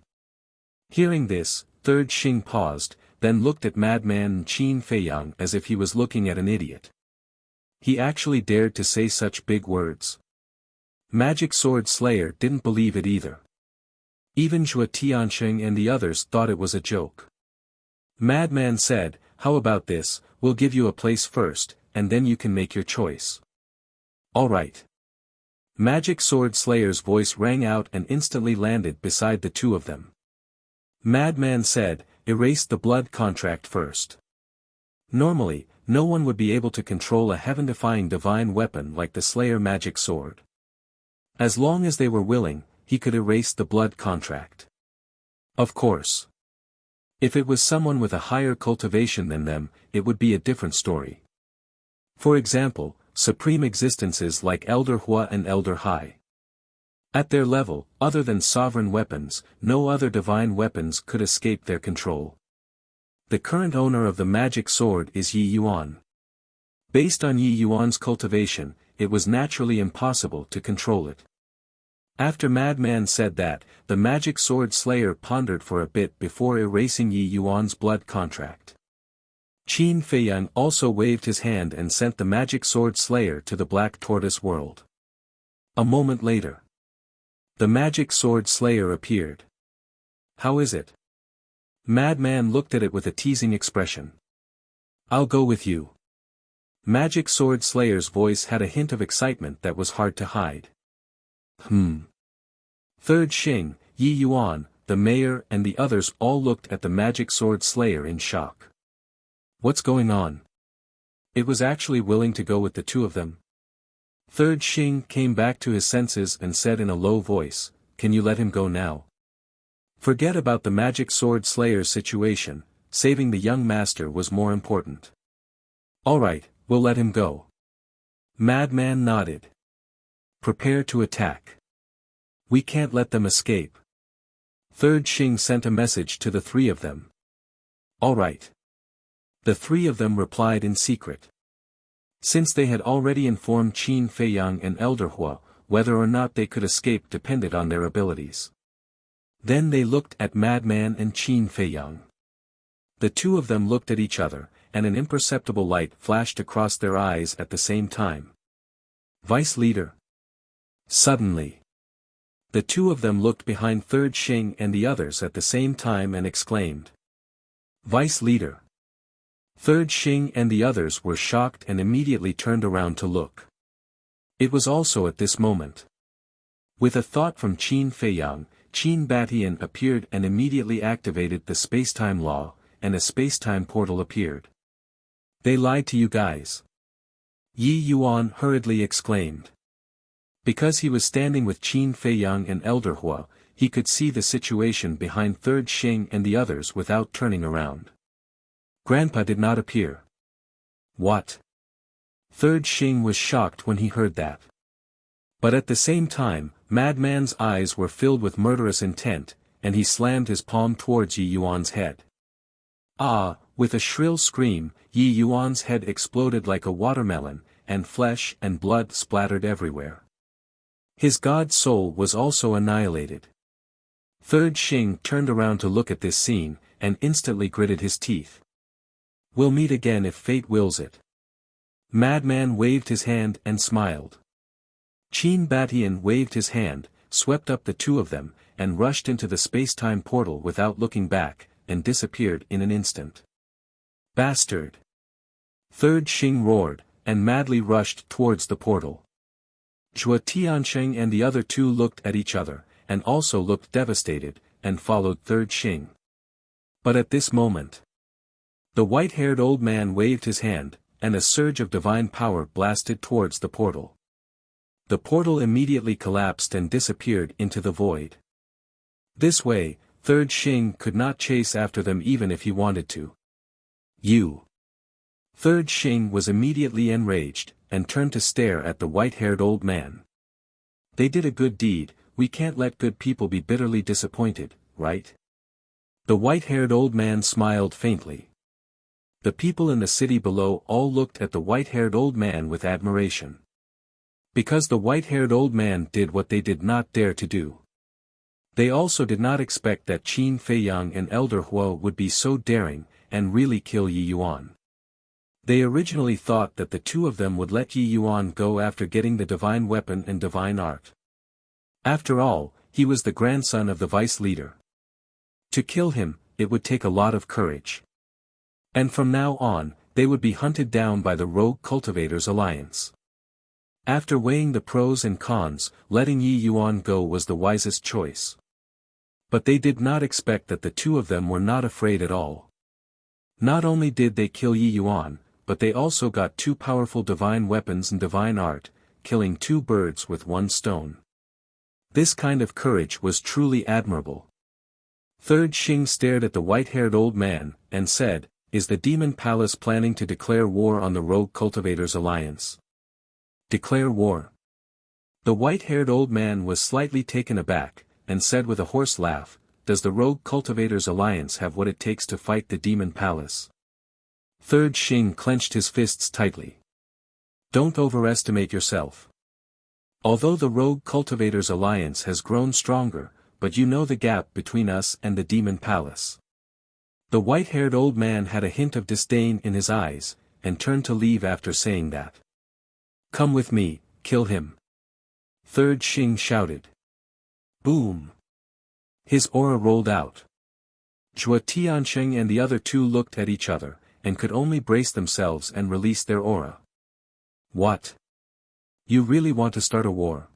Hearing this, Third Xing paused, then looked at Madman Qin Feiyang as if he was looking at an idiot. He actually dared to say such big words. Magic Sword Slayer didn't believe it either. Even Zhuo Tiansheng and the others thought it was a joke. Madman said, how about this, we'll give you a place first, and then you can make your choice. All right. Magic Sword Slayer's voice rang out and instantly landed beside the two of them. Madman said, erase the blood contract first. Normally, no one would be able to control a heaven-defying divine weapon like the Slayer magic sword. As long as they were willing, he could erase the blood contract. Of course. If it was someone with a higher cultivation than them, it would be a different story. For example, supreme existences like Elder Hua and Elder Hai. At their level, other than sovereign weapons, no other divine weapons could escape their control. The current owner of the magic sword is Yi Yuan. Based on Yi Yuan's cultivation, it was naturally impossible to control it. After Madman said that, the magic sword slayer pondered for a bit before erasing Yi Yuan's blood contract. Qin Feiyang also waved his hand and sent the magic sword slayer to the Black Tortoise world. A moment later, the magic sword slayer appeared. How is it? Madman looked at it with a teasing expression. I'll go with you. Magic sword slayer's voice had a hint of excitement that was hard to hide. Third Xing, Yi Yuan, the mayor and the others all looked at the magic sword slayer in shock. What's going on? It was actually willing to go with the two of them. Third Xing came back to his senses and said in a low voice, can you let him go now? Forget about the magic sword slayer's situation, saving the young master was more important. All right, we'll let him go. Madman nodded. Prepare to attack. We can't let them escape. Third Xing sent a message to the three of them. All right. The three of them replied in secret. Since they had already informed Qin Feiyang and Elder Hua, whether or not they could escape depended on their abilities. Then they looked at Madman and Qin Feiyang. The two of them looked at each other, and an imperceptible light flashed across their eyes at the same time. Vice Leader. Suddenly, the two of them looked behind Third Xing and the others at the same time and exclaimed. Vice Leader. Third Xing and the others were shocked and immediately turned around to look. It was also at this moment. With a thought from Qin Feiyang, Qin Batian appeared and immediately activated the spacetime law, and a spacetime portal appeared. They lied to you guys. Yi Yuan hurriedly exclaimed. Because he was standing with Qin Feiyang and Elder Hua, he could see the situation behind Third Xing and the others without turning around. Grandpa did not appear. What? Third Xing was shocked when he heard that. But at the same time, Madman's eyes were filled with murderous intent, and he slammed his palm towards Yi Yuan's head. Ah! With a shrill scream, Yi Yuan's head exploded like a watermelon, and flesh and blood splattered everywhere. His god soul was also annihilated. Third Xing turned around to look at this scene, and instantly gritted his teeth. We'll meet again if fate wills it. Madman waved his hand and smiled. Qin Batian waved his hand, swept up the two of them, and rushed into the spacetime portal without looking back, and disappeared in an instant. Bastard! Third Xing roared, and madly rushed towards the portal. Zhuo Tiansheng and the other two looked at each other, and also looked devastated, and followed Third Xing. But at this moment, the white-haired old man waved his hand, and a surge of divine power blasted towards the portal. The portal immediately collapsed and disappeared into the void. This way, Third Xing could not chase after them even if he wanted to. You. Third Xing was immediately enraged, and turned to stare at the white-haired old man. They did a good deed, we can't let good people be bitterly disappointed, right? The white-haired old man smiled faintly. The people in the city below all looked at the white-haired old man with admiration. Because the white-haired old man did what they did not dare to do. They also did not expect that Qin Feiyang and Elder Hua would be so daring, and really kill Yi Yuan. They originally thought that the two of them would let Yi Yuan go after getting the divine weapon and divine art. After all, he was the grandson of the vice leader. To kill him, it would take a lot of courage. And from now on, they would be hunted down by the Rogue Cultivators Alliance. After weighing the pros and cons, letting Yi Yuan go was the wisest choice. But they did not expect that the two of them were not afraid at all. Not only did they kill Yi Yuan, but they also got two powerful divine weapons and divine art, killing two birds with one stone. This kind of courage was truly admirable. Third Xing stared at the white-haired old man, and said, "Is the Demon Palace planning to declare war on the Rogue Cultivators Alliance?" Declare war? The white-haired old man was slightly taken aback, and said with a hoarse laugh, "Does the Rogue Cultivators Alliance have what it takes to fight the Demon Palace?" Third Xing clenched his fists tightly. Don't overestimate yourself. Although the Rogue Cultivators Alliance has grown stronger, but you know the gap between us and the Demon Palace. The white-haired old man had a hint of disdain in his eyes, and turned to leave after saying that. Come with me, kill him. Third Xing shouted. Boom! His aura rolled out. Zhuo Tiansheng and the other two looked at each other, and could only brace themselves and release their aura. What? You really want to start a war?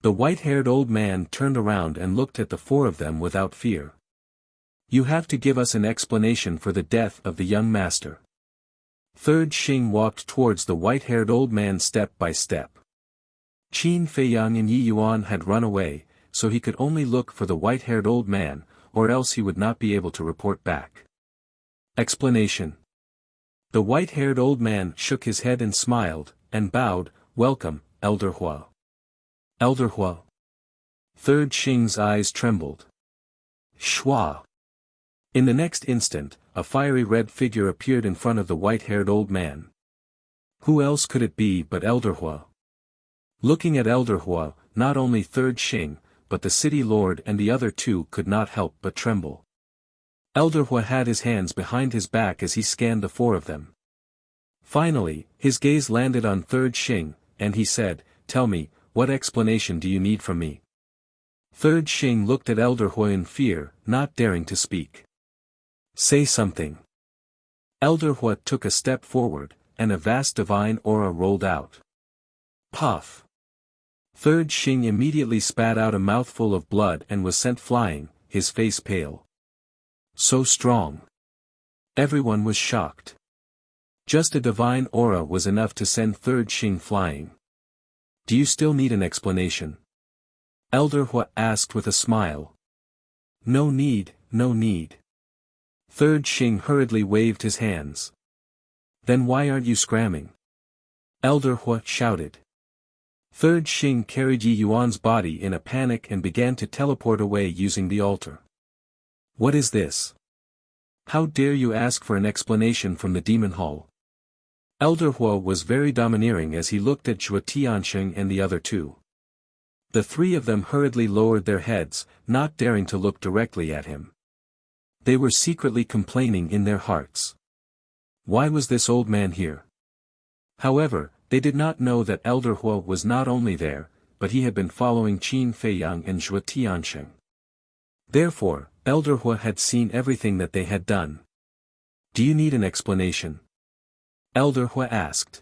The white-haired old man turned around and looked at the four of them without fear. You have to give us an explanation for the death of the young master. Third Xing walked towards the white-haired old man step by step. Qin Feiyang and Yi Yuan had run away, so he could only look for the white-haired old man, or else he would not be able to report back. Explanation. The white-haired old man shook his head and smiled, and bowed, "Welcome, Elder Hua." Elder Hua. Third Xing's eyes trembled. Shua. In the next instant, a fiery red figure appeared in front of the white-haired old man. Who else could it be but Elder Hua? Looking at Elder Hua, not only Third Xing, but the city lord and the other two could not help but tremble. Elder Hua had his hands behind his back as he scanned the four of them. Finally, his gaze landed on Third Xing, and he said, "Tell me, what explanation do you need from me?" Third Xing looked at Elder Hua in fear, not daring to speak. Say something. Elder Hua took a step forward, and a vast divine aura rolled out. Puff! Third Xing immediately spat out a mouthful of blood and was sent flying, his face pale. So strong. Everyone was shocked. Just a divine aura was enough to send Third Xing flying. Do you still need an explanation? Elder Hua asked with a smile. No need, no need. Third Xing hurriedly waved his hands. Then why aren't you scramming? Elder Hua shouted. Third Xing carried Yi Yuan's body in a panic and began to teleport away using the altar. What is this? How dare you ask for an explanation from the demon hall? Elder Hua was very domineering as he looked at Zhuo Tiansheng and the other two. The three of them hurriedly lowered their heads, not daring to look directly at him. They were secretly complaining in their hearts. Why was this old man here? However, they did not know that Elder Hua was not only there, but he had been following Qin Feiyang and Zhuo Tiansheng. Therefore, Elder Hua had seen everything that they had done. Do you need an explanation? Elder Hua asked.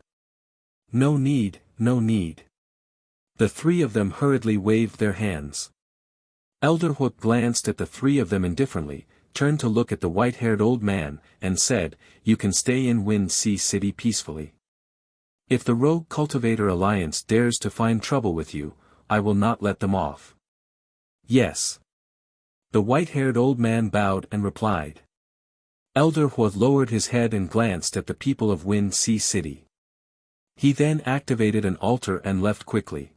No need, no need. The three of them hurriedly waved their hands. Elder Hua glanced at the three of them indifferently, turned to look at the white-haired old man, and said, You can stay in Wind Sea City peacefully. If the Rogue Cultivator Alliance dares to find trouble with you, I will not let them off. Yes. The white-haired old man bowed and replied. Elder Hua lowered his head and glanced at the people of Wind Sea City. He then activated an altar and left quickly.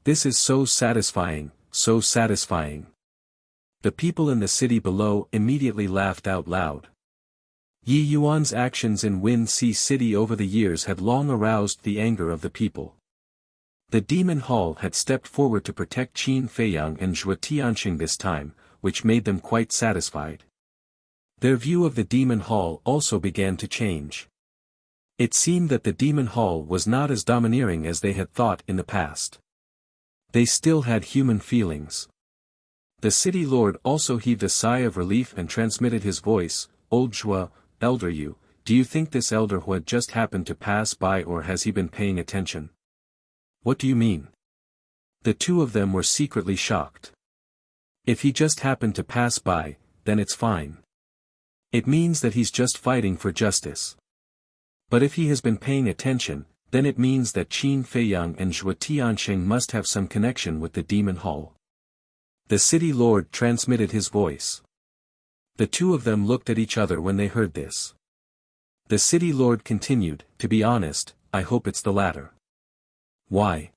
This is so satisfying, so satisfying. The people in the city below immediately laughed out loud. Yi Yuan's actions in Wind Sea City over the years had long aroused the anger of the people. The Demon Hall had stepped forward to protect Qin Feiyang and Zhuo Tianxing this time, which made them quite satisfied. Their view of the Demon Hall also began to change. It seemed that the Demon Hall was not as domineering as they had thought in the past. They still had human feelings. The city lord also heaved a sigh of relief and transmitted his voice, "Old Zhuo, Elder Yu, do you think this Elder Hua just happened to pass by or has he been paying attention?" "What do you mean?" The two of them were secretly shocked. "If he just happened to pass by, then it's fine. It means that he's just fighting for justice. But if he has been paying attention, then it means that Qin Feiyang and Zhuo Tianxing must have some connection with the Demon Hall." The city lord transmitted his voice. The two of them looked at each other when they heard this. The city lord continued, "To be honest, I hope it's the latter." "Why?"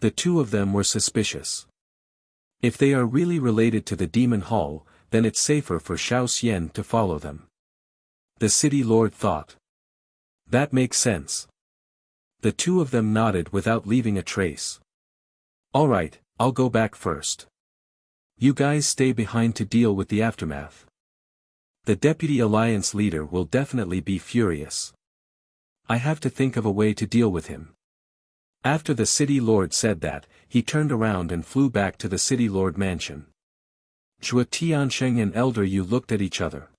The two of them were suspicious. If they are really related to the Demon Hall, then it's safer for Xiao Xian to follow them. The city lord thought. That makes sense. The two of them nodded without leaving a trace. "All right, I'll go back first. You guys stay behind to deal with the aftermath. The Deputy Alliance leader will definitely be furious. I have to think of a way to deal with him." After the city lord said that, he turned around and flew back to the city lord mansion. Zhuo Tianxing and Elder Yu looked at each other.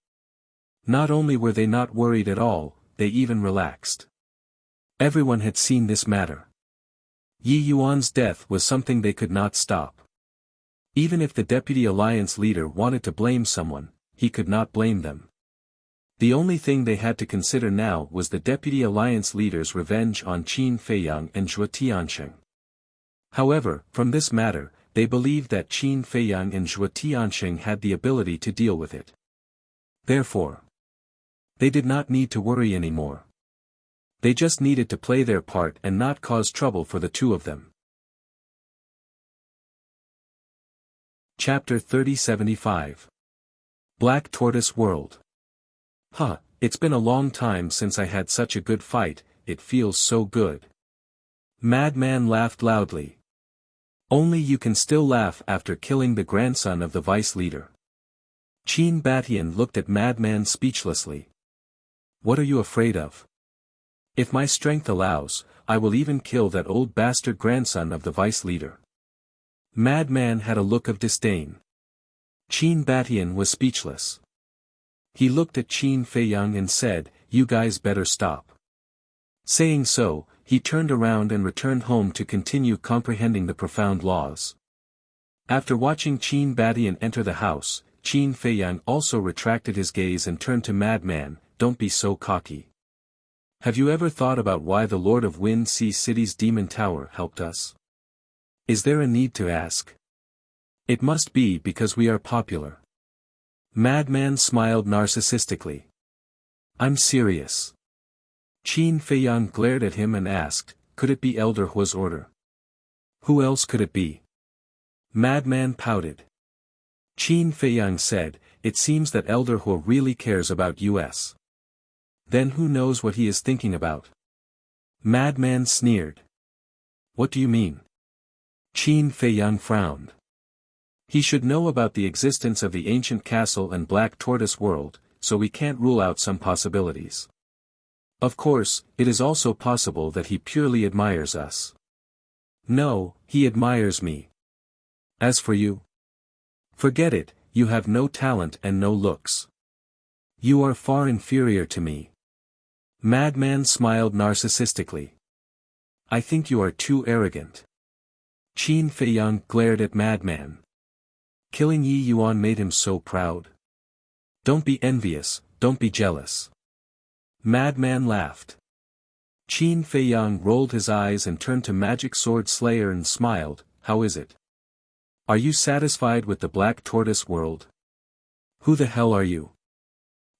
Not only were they not worried at all, they even relaxed. Everyone had seen this matter. Yi Yuan's death was something they could not stop. Even if the Deputy Alliance leader wanted to blame someone, he could not blame them. The only thing they had to consider now was the Deputy Alliance leader's revenge on Qin Feiyang and Zhuo Tianxing. However, from this matter, they believed that Qin Feiyang and Zhuo Tianxing had the ability to deal with it. Therefore, they did not need to worry anymore. They just needed to play their part and not cause trouble for the two of them. Chapter 3075. Black Tortoise World. It's been a long time since I had such a good fight, it feels so good. Madman laughed loudly. Only you can still laugh after killing the grandson of the vice leader. Qin Batian looked at Madman speechlessly. What are you afraid of? If my strength allows, I will even kill that old bastard grandson of the vice leader. Madman had a look of disdain. Qin Batian was speechless. He looked at Qin Feiyang and said, "You guys better stop." Saying so, he turned around and returned home to continue comprehending the profound laws. After watching Qin Batian enter the house, Qin Feiyang also retracted his gaze and turned to Madman, "Don't be so cocky. Have you ever thought about why the Lord of Wind Sea City's Demon Tower helped us? Is there a need to ask? It must be because we are popular." Madman smiled narcissistically. "I'm serious." Qin Feiyang glared at him and asked, "Could it be Elder Hua's order?" "Who else could it be?" Madman pouted. Qin Feiyang said, "It seems that Elder Hua really cares about us. Then who knows what he is thinking about?" Madman sneered. "What do you mean?" Qin Feiyang frowned. He should know about the existence of the ancient castle and Black Tortoise World, so we can't rule out some possibilities. Of course, it is also possible that he purely admires us. No, he admires me. As for you, forget it, you have no talent and no looks. You are far inferior to me. Madman smiled narcissistically. I think you are too arrogant. Qin Feiyang glared at Madman. Killing Yi Yuan made him so proud. Don't be envious, don't be jealous. Madman laughed. Qin Feiyang rolled his eyes and turned to Magic Sword Slayer and smiled, "How is it? Are you satisfied with the Black Tortoise World? Who the hell are you?"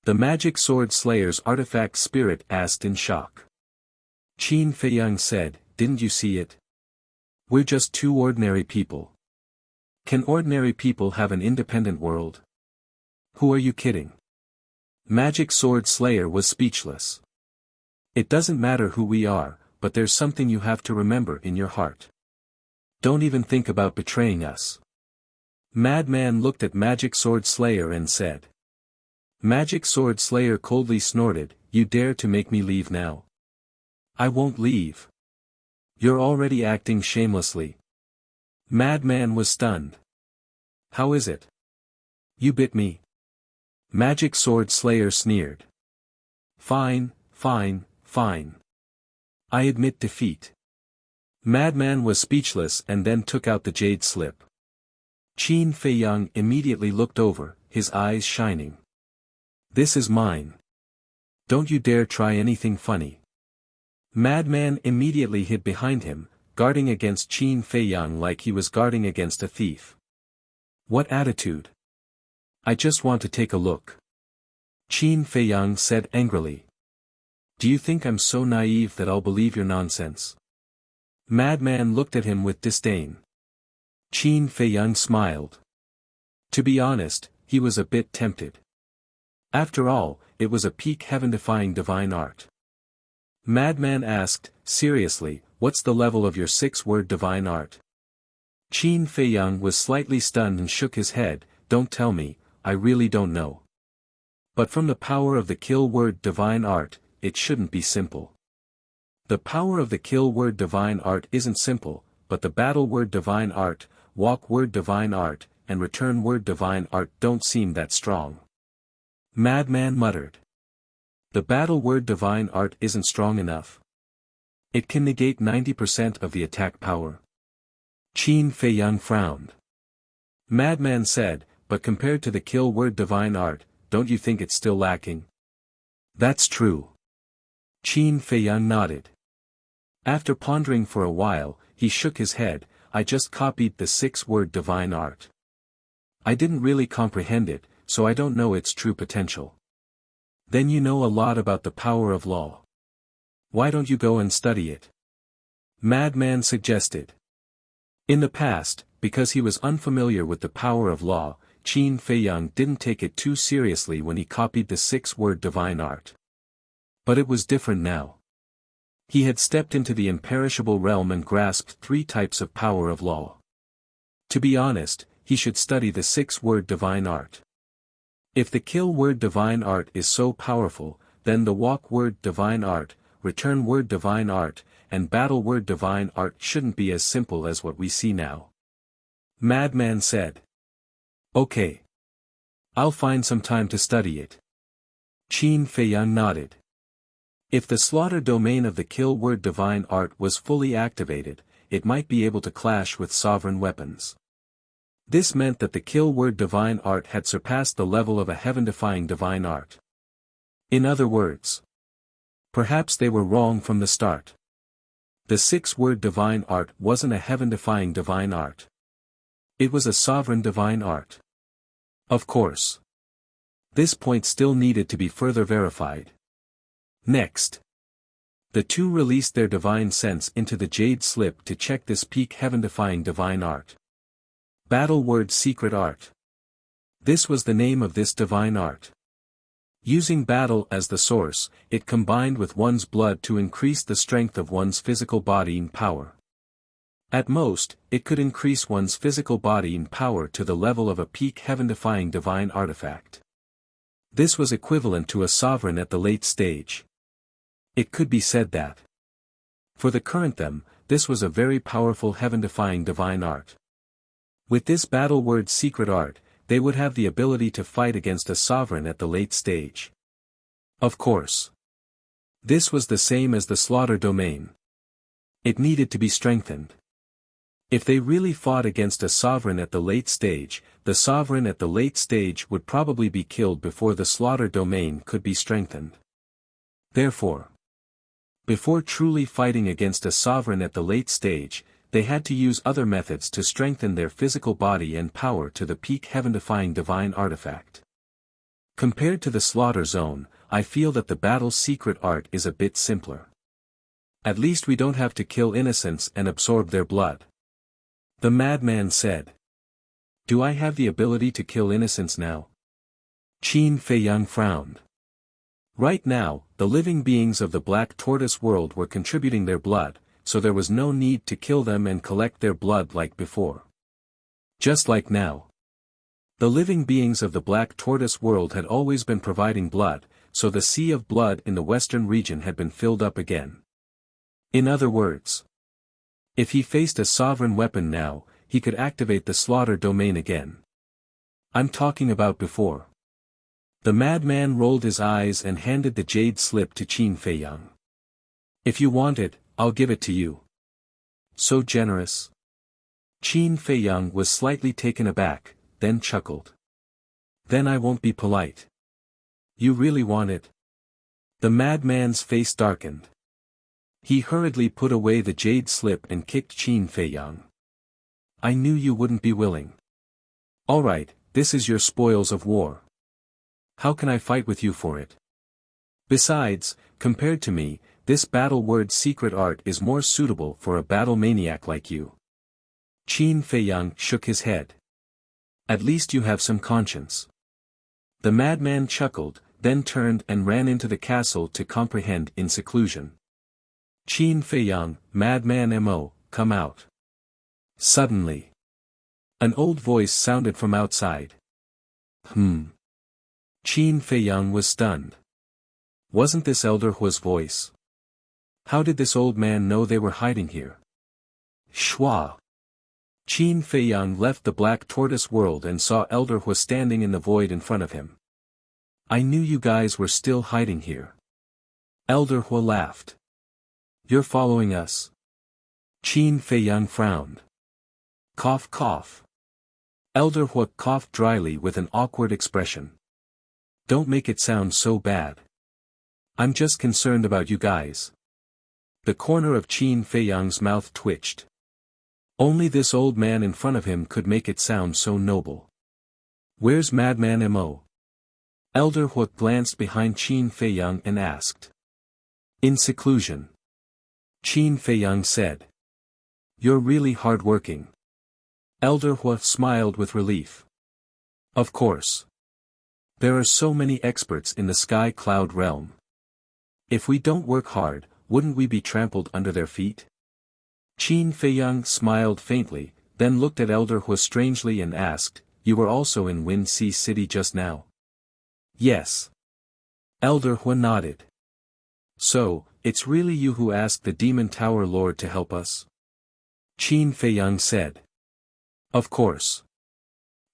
The magic sword slayer's artifact spirit asked in shock. Qin Feiyang said, "Didn't you see it? We're just two ordinary people. Can ordinary people have an independent world? Who are you kidding?" Magic sword slayer was speechless. "It doesn't matter who we are, but there's something you have to remember in your heart. Don't even think about betraying us." Madman looked at Magic Sword Slayer and said. Magic Sword Slayer coldly snorted, "You dare to make me leave now? I won't leave. You're already acting shamelessly." Madman was stunned. "How is it? You bit me?" Magic Sword Slayer sneered. Fine, fine, fine. I admit defeat." Madman was speechless and then took out the jade slip. Qin Feiyang immediately looked over, his eyes shining. "This is mine. Don't you dare try anything funny." Madman immediately hid behind him, guarding against Qin Feiyang like he was guarding against a thief. "What attitude? I just want to take a look." Qin Feiyang said angrily. "Do you think I'm so naive that I'll believe your nonsense?" Madman looked at him with disdain. Qin Feiyang smiled. To be honest, he was a bit tempted. After all, it was a peak heaven-defying divine art. Madman asked, seriously, "What's the level of your 6-word divine art?" Qin Feiyang was slightly stunned and shook his head, "Don't tell me, I really don't know. But from the power of the kill word divine art, it shouldn't be simple." The power of the kill word divine art isn't simple, but the battle word divine art, walk word divine art, and return word divine art don't seem that strong. Madman muttered. The battle word divine art isn't strong enough. It can negate 90% of the attack power. Qin Feiyang frowned. Madman said, "But compared to the kill word divine art, don't you think it's still lacking?" "That's true." Qin Feiyang nodded. After pondering for a while, he shook his head, "I just copied the 6-word divine art. I didn't really comprehend it, so I don't know its true potential." "Then you know a lot about the power of law. Why don't you go and study it?" Madman suggested. In the past, because he was unfamiliar with the power of law, Qin Feiyang didn't take it too seriously when he copied the 6-word divine art. But it was different now. He had stepped into the imperishable realm and grasped 3 types of power of law. To be honest, he should study the 6-word divine art. If the kill word divine art is so powerful, then the walk word divine art, return word divine art, and battle word divine art shouldn't be as simple as what we see now. Madman said. "Okay. I'll find some time to study it." Qin Feiyang nodded. If the slaughter domain of the kill word divine art was fully activated, it might be able to clash with sovereign weapons. This meant that the kill word divine art had surpassed the level of a heaven-defying divine art. In other words, perhaps they were wrong from the start. The 6-word divine art wasn't a heaven-defying divine art. It was a sovereign divine art. Of course. This point still needed to be further verified. Next, the two released their divine sense into the jade slip to check this peak heaven-defying divine art. Battle word secret art. This was the name of this divine art. Using battle as the source, it combined with one's blood to increase the strength of one's physical body in power. At most, it could increase one's physical body in power to the level of a peak heaven-defying divine artifact. This was equivalent to a sovereign at the late stage. It could be said that, for the current them, this was a very powerful heaven-defying divine art. With this battle word secret art, they would have the ability to fight against a sovereign at the late stage. Of course. This was the same as the slaughter domain. It needed to be strengthened. If they really fought against a sovereign at the late stage, the sovereign at the late stage would probably be killed before the slaughter domain could be strengthened. Therefore, before truly fighting against a sovereign at the late stage, they had to use other methods to strengthen their physical body and power to the peak heaven-defying divine artifact. Compared to the slaughter zone, I feel that the battle's secret art is a bit simpler. At least we don't have to kill innocents and absorb their blood. The madman said. Do I have the ability to kill innocents now? Qin Feiyang frowned. Right now, the living beings of the Black Tortoise world were contributing their blood, so there was no need to kill them and collect their blood like before. Just like now. The living beings of the Black Tortoise world had always been providing blood, so the sea of blood in the western region had been filled up again. In other words, if he faced a sovereign weapon now, he could activate the slaughter domain again. I'm talking about before. The madman rolled his eyes and handed the jade slip to Qin Feiyang. If you want it, I'll give it to you. So generous. Qin Feiyang was slightly taken aback, then chuckled. Then I won't be polite. You really want it? The madman's face darkened. He hurriedly put away the jade slip and kicked Qin Feiyang. I knew you wouldn't be willing. All right, this is your spoils of war. How can I fight with you for it? Besides, compared to me, this battle word's secret art is more suitable for a battle maniac like you. Qin Feiyang shook his head. At least you have some conscience. The madman chuckled, then turned and ran into the castle to comprehend in seclusion. Qin Feiyang, madman mo, come out. Suddenly, an old voice sounded from outside. Qin Feiyang was stunned. Wasn't this Elder Hua's voice? How did this old man know they were hiding here? Shua. Qin Feiyang left the Black Tortoise world and saw Elder Hua standing in the void in front of him. I knew you guys were still hiding here. Elder Hua laughed. You're following us? Qin Feiyang frowned. Cough cough. Elder Hua coughed dryly with an awkward expression. Don't make it sound so bad. I'm just concerned about you guys. The corner of Qin Feiyang's mouth twitched. Only this old man in front of him could make it sound so noble. Where's Madman Mo? Elder Hua glanced behind Qin Feiyang and asked. In seclusion. Qin Feiyang said. You're really hard-working. Elder Hua smiled with relief. Of course. There are so many experts in the Sky Cloud realm. If we don't work hard, wouldn't we be trampled under their feet? Qin Feiyang smiled faintly, then looked at Elder Hua strangely and asked, You were also in Wind Sea City just now? Yes. Elder Hua nodded. So, it's really you who asked the Demon Tower Lord to help us? Qin Feiyang said. Of course.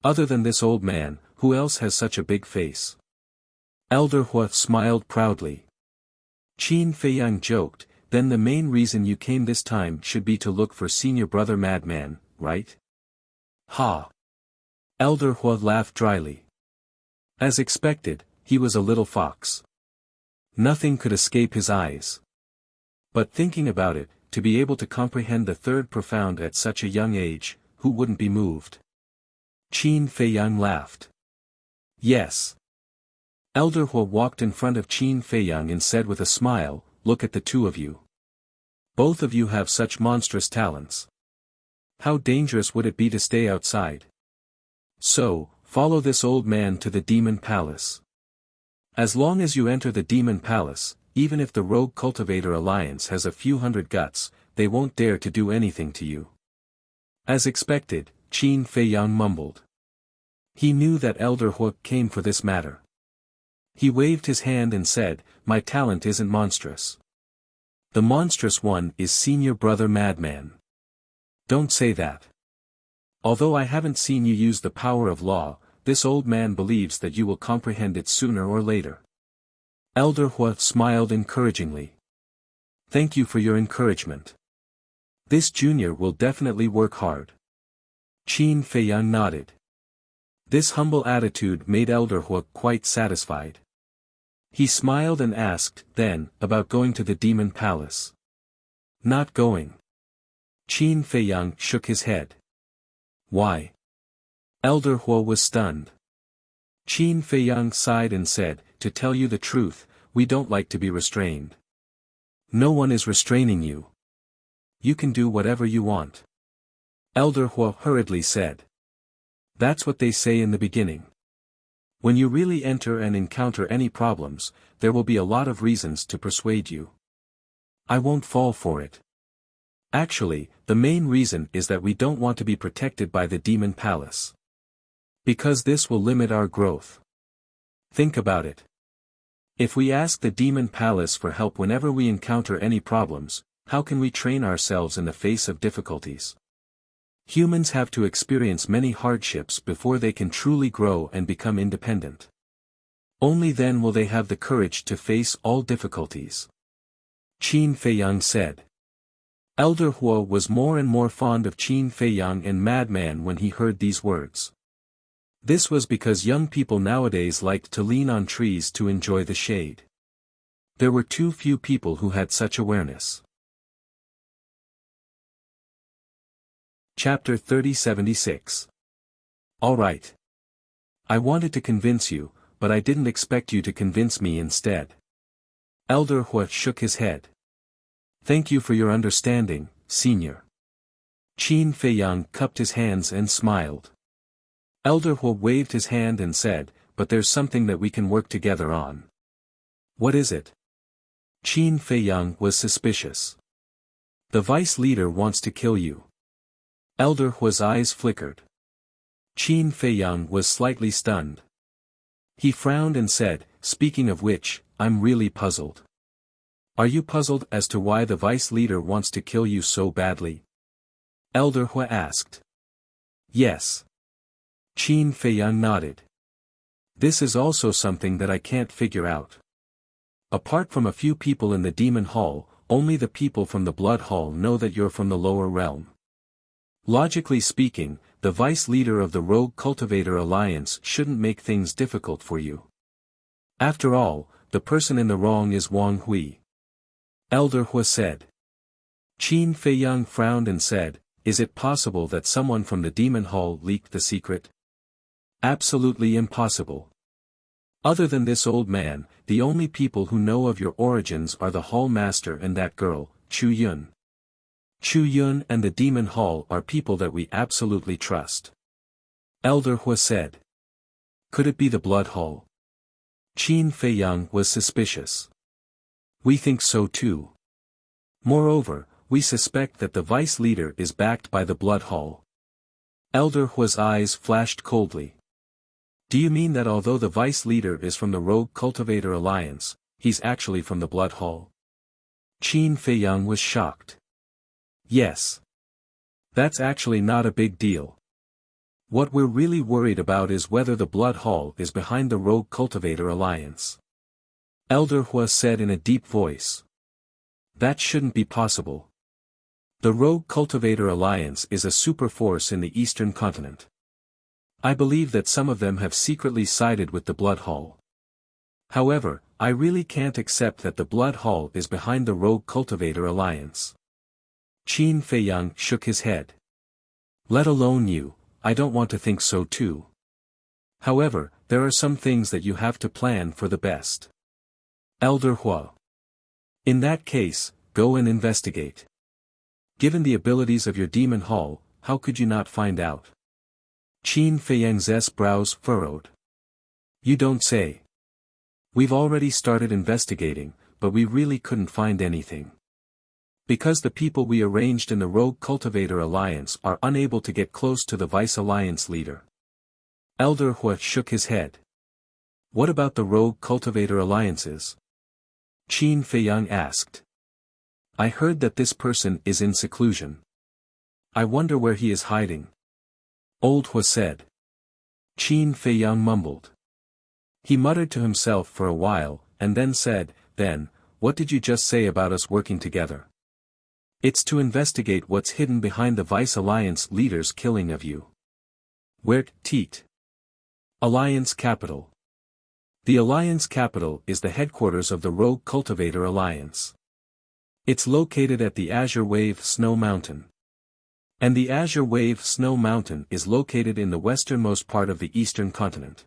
Other than this old man, who else has such a big face? Elder Hua smiled proudly. Qin Feiyang joked, then the main reason you came this time should be to look for senior brother Madman, right? Ha! Elder Hua laughed dryly. As expected, he was a little fox. Nothing could escape his eyes. But thinking about it, to be able to comprehend the third profound at such a young age, who wouldn't be moved? Qin Feiyang laughed. Yes. Elder Hua walked in front of Qin Feiyang and said with a smile, Look at the two of you. Both of you have such monstrous talents. How dangerous would it be to stay outside? So, follow this old man to the Demon Palace. As long as you enter the Demon Palace, even if the Rogue Cultivator Alliance has a few hundred guts, they won't dare to do anything to you. As expected, Qin Feiyang mumbled. He knew that Elder Hua came for this matter. He waved his hand and said, My talent isn't monstrous. The monstrous one is Senior Brother Madman. Don't say that. Although I haven't seen you use the power of law, this old man believes that you will comprehend it sooner or later. Elder Hua smiled encouragingly. Thank you for your encouragement. This junior will definitely work hard. Qin Feiyang nodded. This humble attitude made Elder Hua quite satisfied. He smiled and asked, then, about going to the Demon Palace. Not going. Qin Feiyang shook his head. Why? Elder Hua was stunned. Qin Feiyang sighed and said, to tell you the truth, we don't like to be restrained. No one is restraining you. You can do whatever you want. Elder Hua hurriedly said. That's what they say in the beginning. When you really enter and encounter any problems, there will be a lot of reasons to persuade you. I won't fall for it. Actually, the main reason is that we don't want to be protected by the demon palace. Because this will limit our growth. Think about it. If we ask the demon palace for help whenever we encounter any problems, how can we train ourselves in the face of difficulties? Humans have to experience many hardships before they can truly grow and become independent. Only then will they have the courage to face all difficulties. Qin Feiyang said. Elder Hua was more and more fond of Qin Feiyang and Madman when he heard these words. This was because young people nowadays liked to lean on trees to enjoy the shade. There were too few people who had such awareness. Chapter 3076. All right. I wanted to convince you, but I didn't expect you to convince me instead. Elder Hua shook his head. Thank you for your understanding, senior. Qin Feiyang cupped his hands and smiled. Elder Hua waved his hand and said, but there's something that we can work together on. What is it? Qin Feiyang was suspicious. The vice leader wants to kill you. Elder Hua's eyes flickered. Qin Feiyang was slightly stunned. He frowned and said, speaking of which, I'm really puzzled. Are you puzzled as to why the vice leader wants to kill you so badly? Elder Hua asked. Yes. Qin Feiyang nodded. This is also something that I can't figure out. Apart from a few people in the Demon Hall, only the people from the Blood Hall know that you're from the lower realm. Logically speaking, the vice leader of the Rogue Cultivator Alliance shouldn't make things difficult for you. After all, the person in the wrong is Wang Hui. Elder Hua said. Qin Feiyang frowned and said, is it possible that someone from the Demon Hall leaked the secret? Absolutely impossible. Other than this old man, the only people who know of your origins are the Hall Master and that girl, Chu Yun. Chu Yun and the Demon Hall are people that we absolutely trust. Elder Hua said. Could it be the Blood Hall? Qin Feiyang was suspicious. We think so too. Moreover, we suspect that the vice leader is backed by the Blood Hall. Elder Hua's eyes flashed coldly. Do you mean that although the vice leader is from the Rogue Cultivator Alliance, he's actually from the Blood Hall? Qin Feiyang was shocked. Yes. That's actually not a big deal. What we're really worried about is whether the Blood Hall is behind the Rogue Cultivator Alliance. Elder Hua said in a deep voice. That shouldn't be possible. The Rogue Cultivator Alliance is a super force in the Eastern Continent. I believe that some of them have secretly sided with the Blood Hall. However, I really can't accept that the Blood Hall is behind the Rogue Cultivator Alliance. Qin Feiyang shook his head. Let alone you, I don't want to think so too. However, there are some things that you have to plan for the best. Elder Hua. In that case, go and investigate. Given the abilities of your Demon Hall, how could you not find out? Qin Feiyang's brows furrowed. You don't say. We've already started investigating, but we really couldn't find anything. Because the people we arranged in the Rogue Cultivator Alliance are unable to get close to the Vice Alliance leader. Elder Hua shook his head. What about the Rogue Cultivator Alliances? Qin Feiyang asked. I heard that this person is in seclusion. I wonder where he is hiding. Old Hua said. Qin Feiyang mumbled. He muttered to himself for a while, and then said, then, what did you just say about us working together? It's to investigate what's hidden behind the Vice Alliance leader's killing of you. Where, Teat? Alliance Capital. The Alliance Capital is the headquarters of the Rogue Cultivator Alliance. It's located at the Azure Wave Snow Mountain. And the Azure Wave Snow Mountain is located in the westernmost part of the Eastern Continent.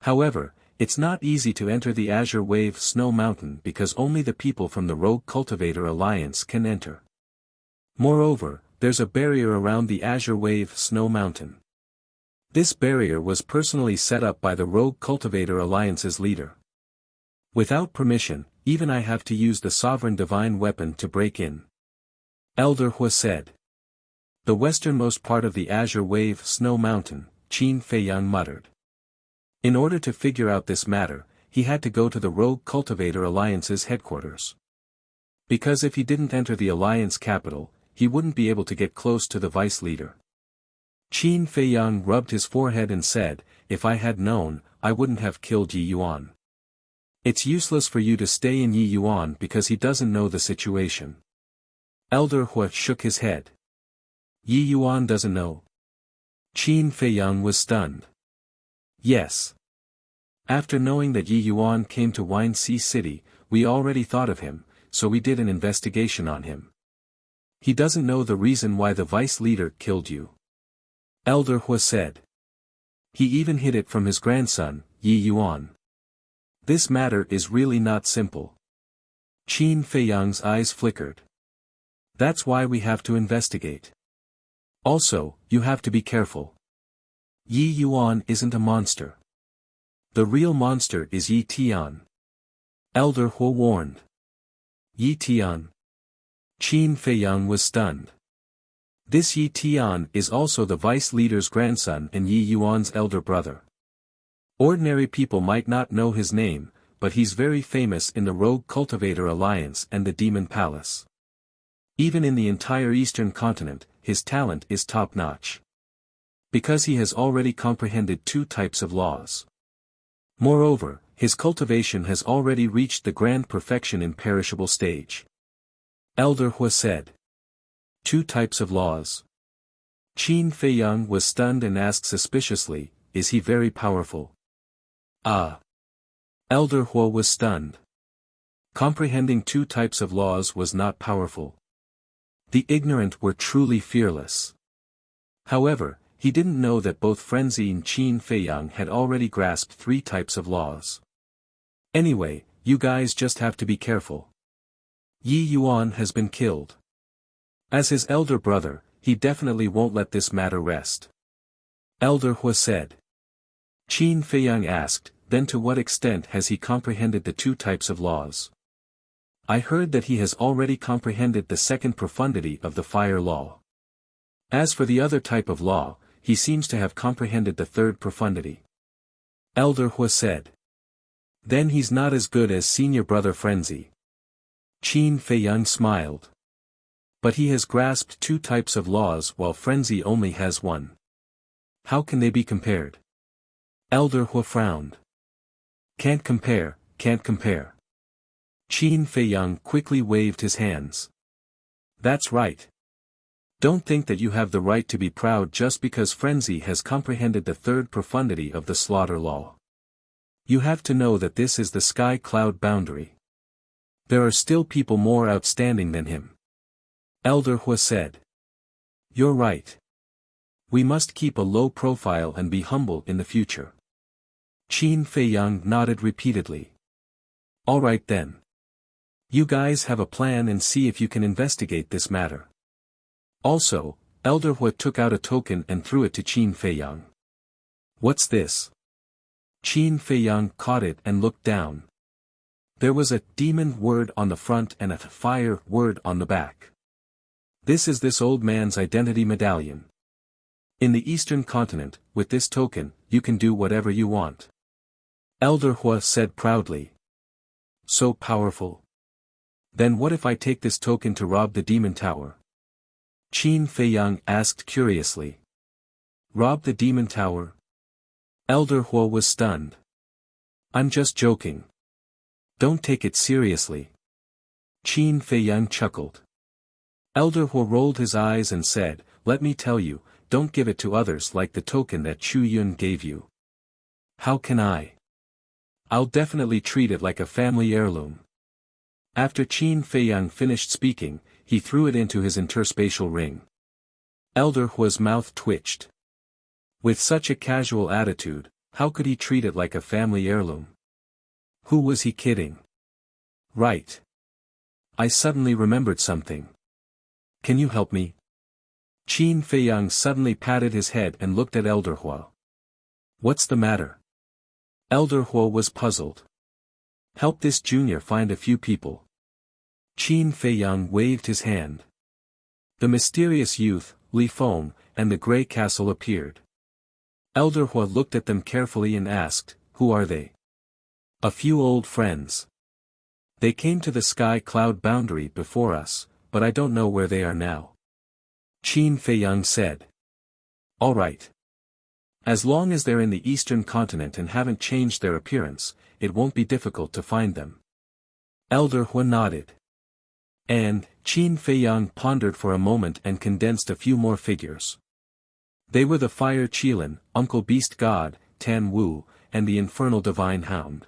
However, it's not easy to enter the Azure Wave Snow Mountain because only the people from the Rogue Cultivator Alliance can enter. Moreover, there's a barrier around the Azure Wave Snow Mountain. This barrier was personally set up by the Rogue Cultivator Alliance's leader. Without permission, even I have to use the Sovereign Divine Weapon to break in. Elder Hua said. The westernmost part of the Azure Wave Snow Mountain, Qin Feiyang muttered. In order to figure out this matter, he had to go to the Rogue Cultivator Alliance's headquarters. Because if he didn't enter the Alliance capital, he wouldn't be able to get close to the vice leader. Qin Feiyang rubbed his forehead and said, if I had known, I wouldn't have killed Yi Yuan. It's useless for you to stay in Yi Yuan because he doesn't know the situation. Elder Hua shook his head. Yi Yuan doesn't know. Qin Feiyang was stunned. Yes. After knowing that Yi Yuan came to Wine Sea City, we already thought of him, so we did an investigation on him. He doesn't know the reason why the vice leader killed you. Elder Hua said. He even hid it from his grandson, Yi Yuan. This matter is really not simple. Qin Feiyang's eyes flickered. That's why we have to investigate. Also, you have to be careful. Yi Yuan isn't a monster. The real monster is Yi Tian. Elder Hua warned. Yi Tian. Qin Feiyang was stunned. This Yi Tian is also the vice leader's grandson and Yi Yuan's elder brother. Ordinary people might not know his name, but he's very famous in the Rogue Cultivator Alliance and the Demon Palace. Even in the entire Eastern continent, his talent is top-notch. Because he has already comprehended 2 types of laws. Moreover, his cultivation has already reached the grand perfection imperishable stage. Elder Hua said. 2 types of laws. Qin Feiyang was stunned and asked suspiciously, is he very powerful? Ah. Elder Hua was stunned. Comprehending 2 types of laws was not powerful. The ignorant were truly fearless. However, he didn't know that both Frenzy and Qin Feiyang had already grasped 3 types of laws. Anyway, you guys just have to be careful. Yi Yuan has been killed. As his elder brother, he definitely won't let this matter rest. Elder Hua said. Qin Feiyang asked, then to what extent has he comprehended the 2 types of laws? I heard that he has already comprehended the 2nd profundity of the fire law. As for the other type of law, he seems to have comprehended the 3rd profundity. Elder Hua said. Then he's not as good as senior brother Frenzy. Qin Feiyang smiled. But he has grasped 2 types of laws while Frenzy only has 1. How can they be compared? Elder Hua frowned. Can't compare, can't compare. Qin Feiyang quickly waved his hands. That's right. Don't think that you have the right to be proud just because Frenzy has comprehended the 3rd profundity of the slaughter law. You have to know that this is the sky-cloud boundary. There are still people more outstanding than him. Elder Hua said. You're right. We must keep a low profile and be humble in the future. Qin Feiyang nodded repeatedly. All right then. You guys have a plan and see if you can investigate this matter. Also, Elder Hua took out a token and threw it to Qin Feiyang. What's this? Qin Feiyang caught it and looked down. There was a demon word on the front and a fire word on the back. This is this old man's identity medallion. In the Eastern continent, with this token, you can do whatever you want. Elder Hua said proudly. So powerful. Then what if I take this token to rob the demon tower? Qin Feiyang asked curiously. Rob the demon tower? Elder Hua was stunned. I'm just joking. Don't take it seriously. Qin Feiyang chuckled. Elder Hua rolled his eyes and said, let me tell you, don't give it to others like the token that Chu Yun gave you. How can I? I'll definitely treat it like a family heirloom. After Qin Feiyang finished speaking, he threw it into his interspatial ring. Elder Hua's mouth twitched. With such a casual attitude, How could he treat it like a family heirloom? Who was he kidding? Right. I suddenly remembered something. Can you help me? Qin Feiyang suddenly patted his head and looked at Elder Hua. What's the matter? Elder Hua was puzzled. Help this junior find a few people. Qin Feiyang waved his hand. The mysterious youth, Li Feng, and the grey castle appeared. Elder Hua looked at them carefully and asked, who are they? A few old friends. They came to the sky cloud boundary before us, but I don't know where they are now. Qin Feiyang said. All right. As long as they're in the eastern continent and haven't changed their appearance, it won't be difficult to find them. Elder Hua nodded. And, Qin Feiyang pondered for a moment and condensed a few more figures. They were the Fire Qilin, Uncle Beast God, Tan Wu, and the Infernal Divine Hound.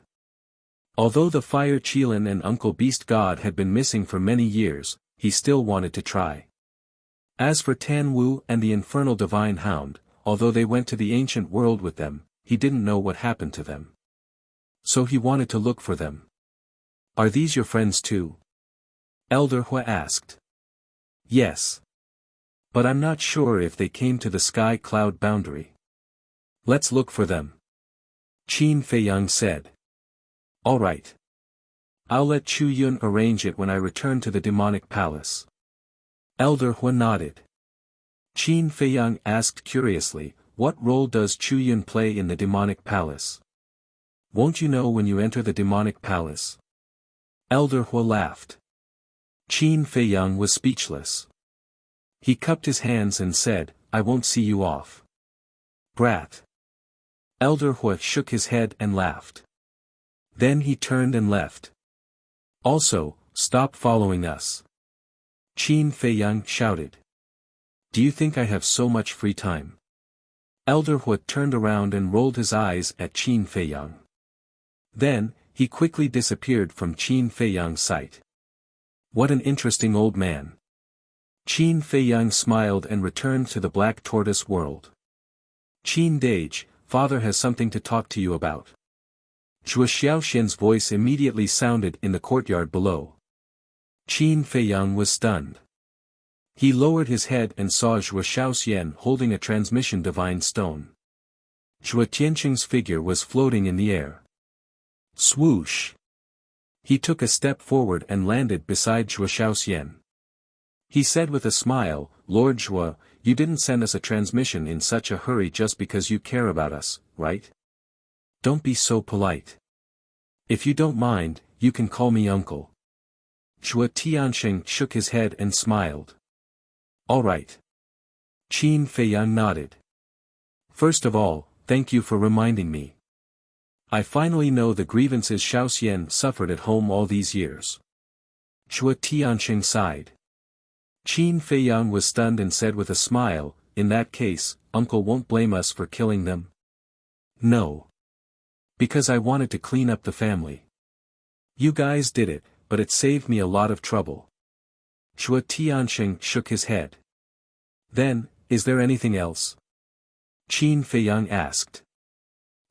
Although the Fire Qilin and Uncle Beast God had been missing for many years, he still wanted to try. As for Tan Wu and the Infernal Divine Hound, although they went to the ancient world with them, he didn't know what happened to them. So he wanted to look for them. Are these your friends too? Elder Hua asked. Yes. But I'm not sure if they came to the sky cloud boundary. Let's look for them. Qin Feiyang said. All right. I'll let Chu Yun arrange it when I return to the demonic palace. Elder Hua nodded. Qin Feiyang asked curiously, what role does Chu Yun play in the demonic palace? Won't you know when you enter the demonic palace? Elder Hua laughed. Qin Feiyang was speechless. He cupped his hands and said, I won't see you off. Brat. Elder Hua shook his head and laughed. Then he turned and left. Also, stop following us. Qin Feiyang shouted. Do you think I have so much free time? Elder Hua turned around and rolled his eyes at Qin Feiyang. Then, he quickly disappeared from Qin Feiyang's sight. What an interesting old man. Qin Feiyang smiled and returned to the Black Tortoise world. Qin Dage, father has something to talk to you about. Zhuo Xiaoxian's voice immediately sounded in the courtyard below. Qin Feiyang was stunned. He lowered his head and saw Zhuo Xiaoxian holding a transmission divine stone. Zhuo Tianqing's figure was floating in the air. Swoosh! He took a step forward and landed beside Zhuo Xiaoxian. He said with a smile, Lord Zhuo, you didn't send us a transmission in such a hurry just because you care about us, right? Don't be so polite. If you don't mind, you can call me uncle. Zhuo Tianqing shook his head and smiled. All right. Qin Feiyang nodded. First of all, thank you for reminding me. I finally know the grievances Xiaoxian suffered at home all these years. Zhuo Tianqing sighed. Qin Feiyang was stunned and said with a smile, in that case, uncle won't blame us for killing them? No. Because I wanted to clean up the family. You guys did it, but it saved me a lot of trouble. Zhuo Tianqing shook his head. Then, is there anything else? Qin Feiyang asked.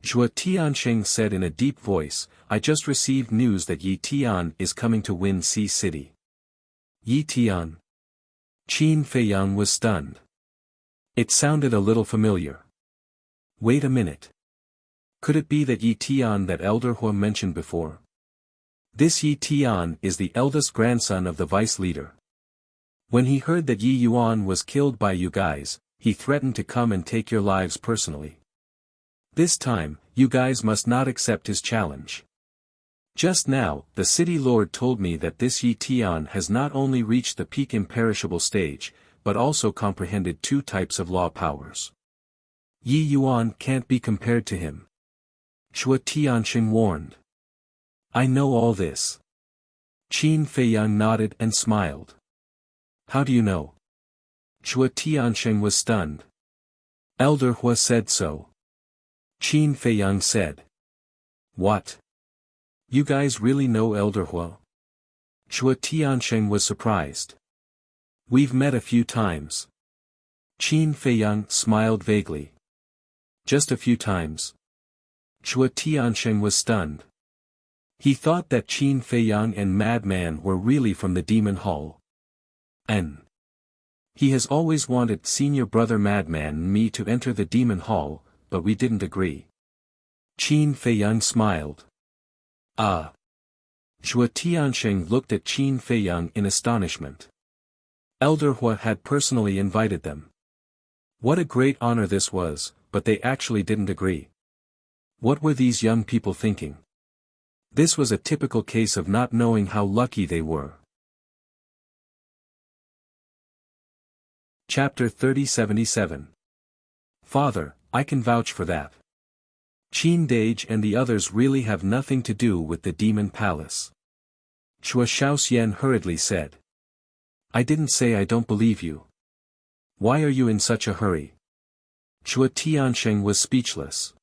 Zhuo Tianqing said in a deep voice, I just received news that Yi Tian is coming to Wind Sea City. Yi Tian. Qin Feiyang was stunned. It sounded a little familiar. Wait a minute. Could it be that Yi Tian that Elder Hua mentioned before? This Yi Tian is the eldest grandson of the vice leader. When he heard that Yi Yuan was killed by you guys, he threatened to come and take your lives personally. This time, you guys must not accept his challenge. Just now, the city lord told me that this Yi Tian has not only reached the peak imperishable stage, but also comprehended 2 types of law powers. Yi Yuan can't be compared to him. Zhuo Tianqing warned. I know all this. Qin Feiyang nodded and smiled. How do you know? Zhuo Tianqing was stunned. Elder Hua said so. Qin Feiyang said. What? You guys really know Elder Hua? Zhuo Tianqing was surprised. We've met a few times. Qin Feiyang smiled vaguely. Just a few times. Chua Tiansheng was stunned. He thought that Qin Feiyang and Madman were really from the Demon Hall. And he has always wanted senior brother Madman and me to enter the Demon Hall, but we didn't agree. Qin Feiyang smiled. Ah. Chua Tiansheng looked at Qin Feiyang in astonishment. Elder Hua had personally invited them. What a great honor this was, but they actually didn't agree. What were these young people thinking? This was a typical case of not knowing how lucky they were. Chapter 3077. Father, I can vouch for that. Qin Dage and the others really have nothing to do with the Demon Palace. Chua Shaoxian hurriedly said. I didn't say I don't believe you. Why are you in such a hurry? Chua Tiansheng was speechless.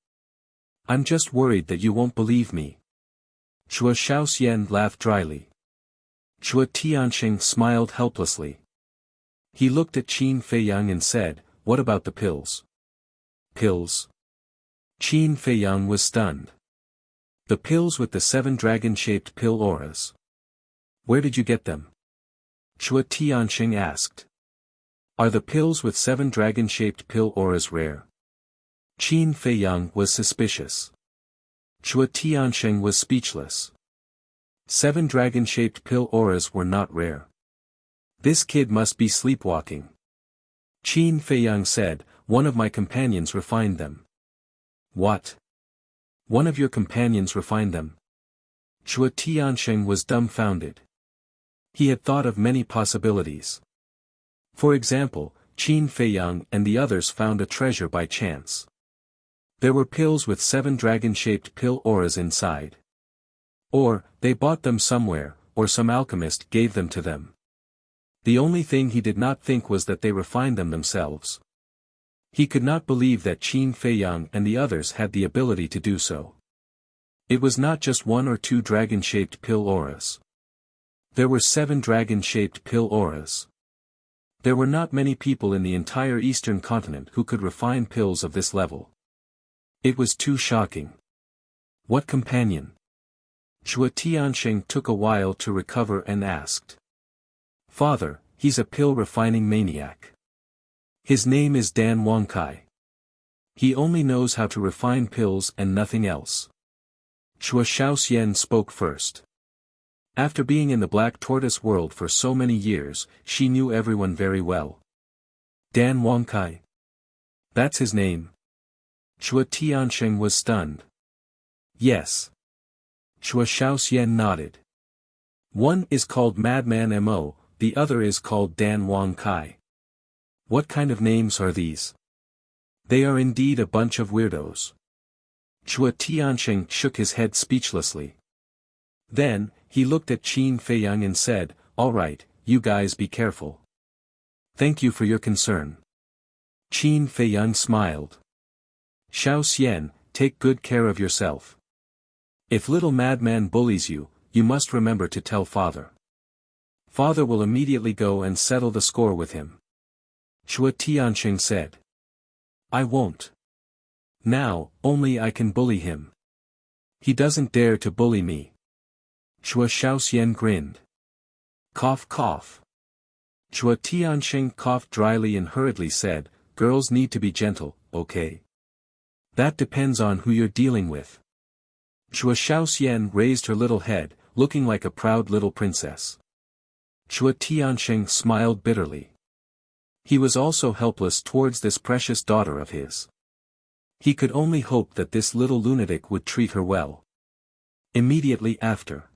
I'm just worried that you won't believe me. Chua Shaoxian laughed dryly. Chua Tiansheng smiled helplessly. He looked at Qin Feiyang and said, what about the pills? Pills? Qin Feiyang was stunned. The pills with the 7 dragon-shaped pill auras. Where did you get them? Chua Tiansheng asked. Are the pills with 7 dragon-shaped pill auras rare? Qin Feiyang was suspicious. Chua Tiansheng was speechless. 7 dragon-shaped pill auras were not rare. This kid must be sleepwalking. Qin Feiyang said, one of my companions refined them. What? One of your companions refined them? Chua Tiansheng was dumbfounded. He had thought of many possibilities. For example, Qin Feiyang and the others found a treasure by chance. There were pills with 7 dragon-shaped pill auras inside. Or, they bought them somewhere, or some alchemist gave them to them. The only thing he did not think was that they refined them themselves. He could not believe that Qin Feiyang and the others had the ability to do so. It was not just 1 or 2 dragon-shaped pill auras. There were 7 dragon-shaped pill auras. There were not many people in the entire eastern continent who could refine pills of this level. It was too shocking. What companion? Chua Tiansheng took a while to recover and asked. Father, he's a pill-refining maniac. His name is Dan Wangkai. He only knows how to refine pills and nothing else. Chua Shaoxian spoke first. After being in the Black Tortoise world for so many years, she knew everyone very well. Dan Wangkai. That's his name. Chua Tiansheng was stunned. Yes. Chua Shaoxian nodded. One is called Madman Mo, the other is called Dan Wangkai. What kind of names are these? They are indeed a bunch of weirdos. Chua Tiansheng shook his head speechlessly. Then, he looked at Qin Feiyang and said, all right, you guys be careful. Thank you for your concern. Qin Feiyang smiled. Shaoxian, take good care of yourself. If little Madman bullies you, you must remember to tell father. Father will immediately go and settle the score with him. Chua Tiansheng said. I won't. Now, only I can bully him. He doesn't dare to bully me. Chua Shaoxian grinned. Cough cough. Chua Tiansheng coughed dryly and hurriedly said, girls need to be gentle, okay? That depends on who you're dealing with. Chua Shaoxian raised her little head, looking like a proud little princess. Chua Tiansheng smiled bitterly. He was also helpless towards this precious daughter of his. He could only hope that this little lunatic would treat her well. Immediately after,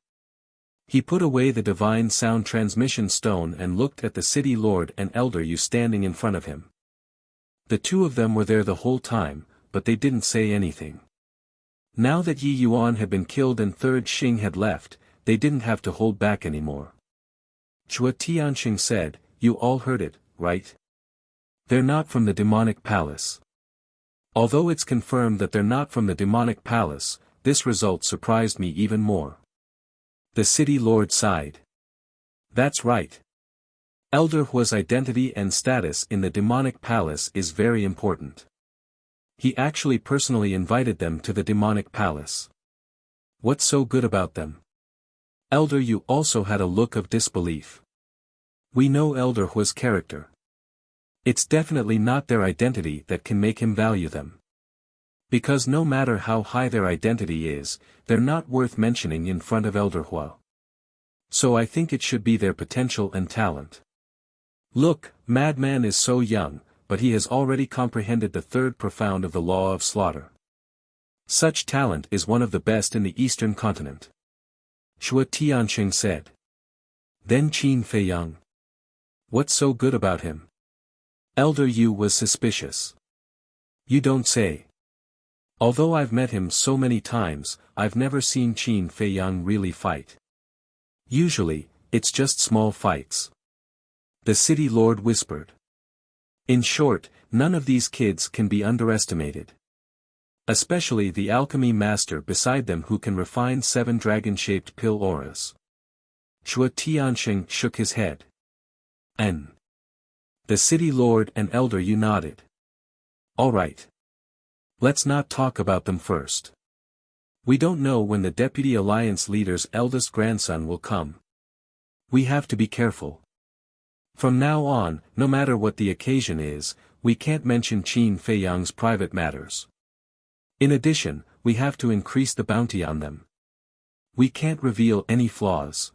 he put away the divine sound transmission stone and looked at the city lord and elder Yu standing in front of him. The two of them were there the whole time, but they didn't say anything. Now that Yi Yuan had been killed and Third Xing had left, they didn't have to hold back anymore. Chua Tiansheng said, you all heard it, right? They're not from the demonic palace. Although it's confirmed that they're not from the demonic palace, this result surprised me even more. The city lord sighed. That's right. Elder Hua's identity and status in the demonic palace is very important. He actually personally invited them to the demonic palace. What's so good about them? Elder Yu also had a look of disbelief. We know Elder Hua's character. It's definitely not their identity that can make him value them. Because no matter how high their identity is, they're not worth mentioning in front of Elder Hua. So I think it should be their potential and talent. Look, Madman is so young, but he has already comprehended the third profound of the law of slaughter. Such talent is one of the best in the Eastern continent. Shuo Tianqing said. Then Qin Feiyang. What's so good about him? Elder Yu was suspicious. You don't say. Although I've met him so many times, I've never seen Qin Feiyang really fight. Usually, it's just small fights. The city lord whispered. In short, none of these kids can be underestimated. Especially the alchemy master beside them who can refine 7 dragon-shaped pill auras. Shuo Tianqing shook his head. The city lord and Elder Yu nodded. All right. Let's not talk about them first. We don't know when the Deputy Alliance leader's eldest grandson will come. We have to be careful. From now on, no matter what the occasion is, we can't mention Qin Feiyang's private matters. In addition, we have to increase the bounty on them. We can't reveal any flaws.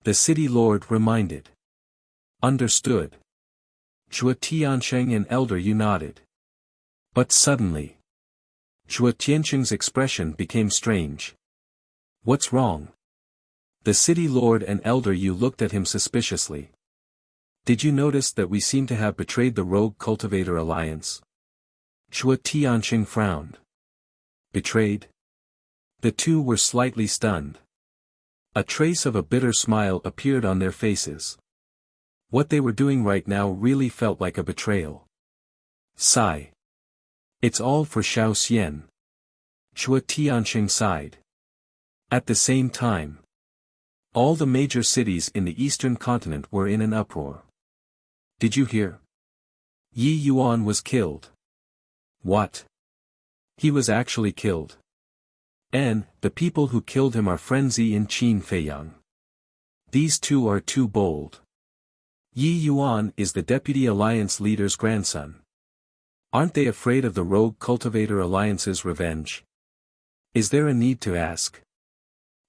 The city lord reminded. Understood. Shuo Tianqing and Elder Yu nodded. But suddenly, Shuo Tianqing's expression became strange. What's wrong? The city lord and Elder Yu looked at him suspiciously. Did you notice that we seem to have betrayed the rogue cultivator alliance? Shuo Tianqing frowned. Betrayed? The two were slightly stunned. A trace of a bitter smile appeared on their faces. What they were doing right now really felt like a betrayal. Sigh. It's all for Xiao Xian. Shuo Tianqing sighed. At the same time, all the major cities in the eastern continent were in an uproar. Did you hear? Yi Yuan was killed. What? He was actually killed. And, the people who killed him are Frenzy and Qin Feiyang. These two are too bold. Yi Yuan is the Deputy Alliance leader's grandson. Aren't they afraid of the Rogue Cultivator Alliance's revenge? Is there a need to ask?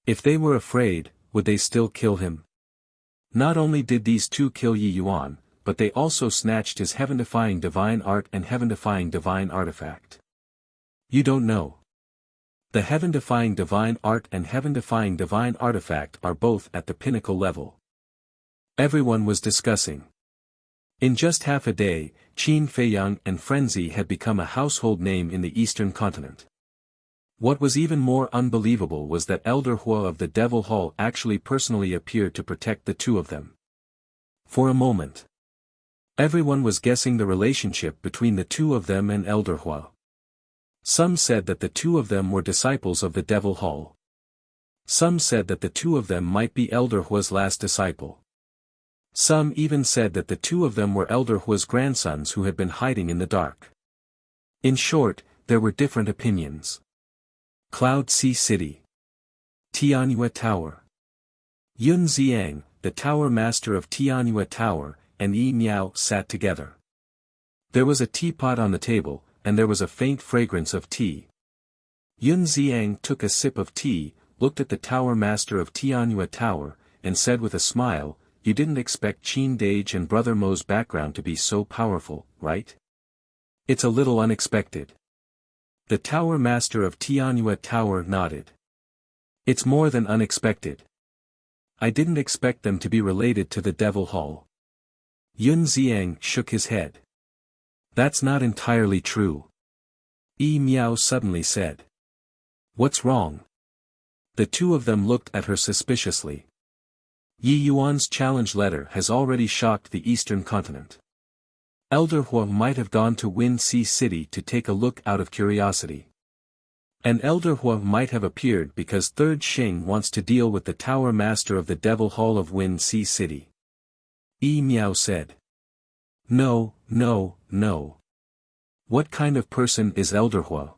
If they were afraid, would they still kill him? Not only did these two kill Yi Yuan, but they also snatched his heaven-defying divine art and heaven-defying divine artifact. You don't know. The heaven-defying divine art and heaven-defying divine artifact are both at the pinnacle level. Everyone was discussing. In just half a day, Qin Feiyang and Frenzy had become a household name in the eastern continent. What was even more unbelievable was that Elder Hua of the Devil Hall actually personally appeared to protect the two of them. For a moment, everyone was guessing the relationship between the two of them and Elder Hua. Some said that the two of them were disciples of the Devil Hall. Some said that the two of them might be Elder Hua's last disciple. Some even said that the two of them were Elder Hua's grandsons who had been hiding in the dark. In short, there were different opinions. Cloud Sea City. Tianyue Tower. Yun Xiang, the tower master of Tianyue Tower, and Yi Miao sat together. There was a teapot on the table, and there was a faint fragrance of tea. Yun Xiang took a sip of tea, looked at the tower master of Tianyue Tower, and said with a smile, "You didn't expect Qin Dage and Brother Mo's background to be so powerful, right? It's a little unexpected." The tower master of Tianyue Tower nodded. "It's more than unexpected. I didn't expect them to be related to the Devil Hall." Yun Xiang shook his head. "That's not entirely true." Yi Miao suddenly said. "What's wrong?" The two of them looked at her suspiciously. Yi Yuan's challenge letter has already shocked the eastern continent. Elder Hua might have gone to Wind Sea City to take a look out of curiosity. And Elder Hua might have appeared because Third Xing wants to deal with the tower master of the Devil Hall of Wind Sea City. Yi Miao said. No. What kind of person is Elder Hua?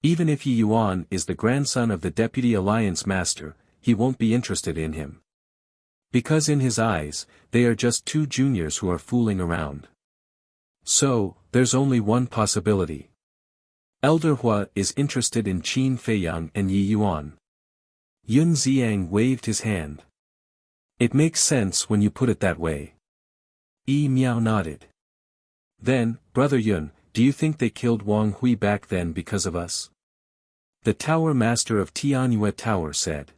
Even if Yi Yuan is the grandson of the Deputy Alliance Master, he won't be interested in him. Because in his eyes, they are just two juniors who are fooling around. So, there's only one possibility. Elder Hua is interested in Qin Feiyang and Yi Yuan. Yun Xiang waved his hand. It makes sense when you put it that way. Yi Miao nodded. Then, Brother Yun, do you think they killed Wang Hui back then because of us? The Tower Master of Tianyue Tower said.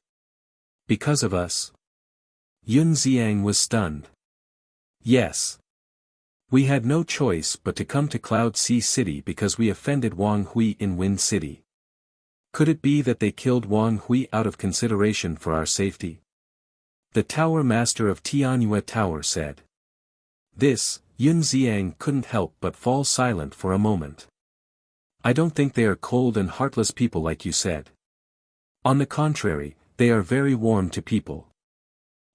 Because of us? Yun Xiang was stunned. Yes. We had no choice but to come to Cloud Sea City because we offended Wang Hui in Wind City. Could it be that they killed Wang Hui out of consideration for our safety? The Tower Master of Tianyue Tower said. This, Yun Xiang couldn't help but fall silent for a moment. I don't think they are cold and heartless people like you said. On the contrary, they are very warm to people.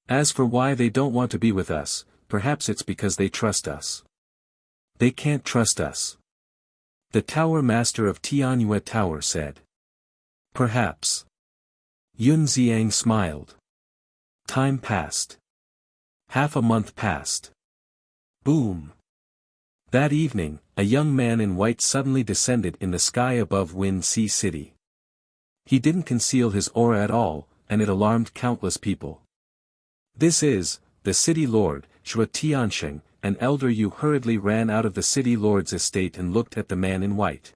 As for why they don't want to be with us, perhaps it's because they trust us. They can't trust us. The Tower Master of Tianyue Tower said. Perhaps. Yun Xiang smiled. Time passed. Half a month passed. Boom. That evening, a young man in white suddenly descended in the sky above Wind Sea City. He didn't conceal his aura at all, and it alarmed countless people. This is, the city lord, Shui Tiansheng. An elder Yu hurriedly ran out of the city lord's estate and looked at the man in white.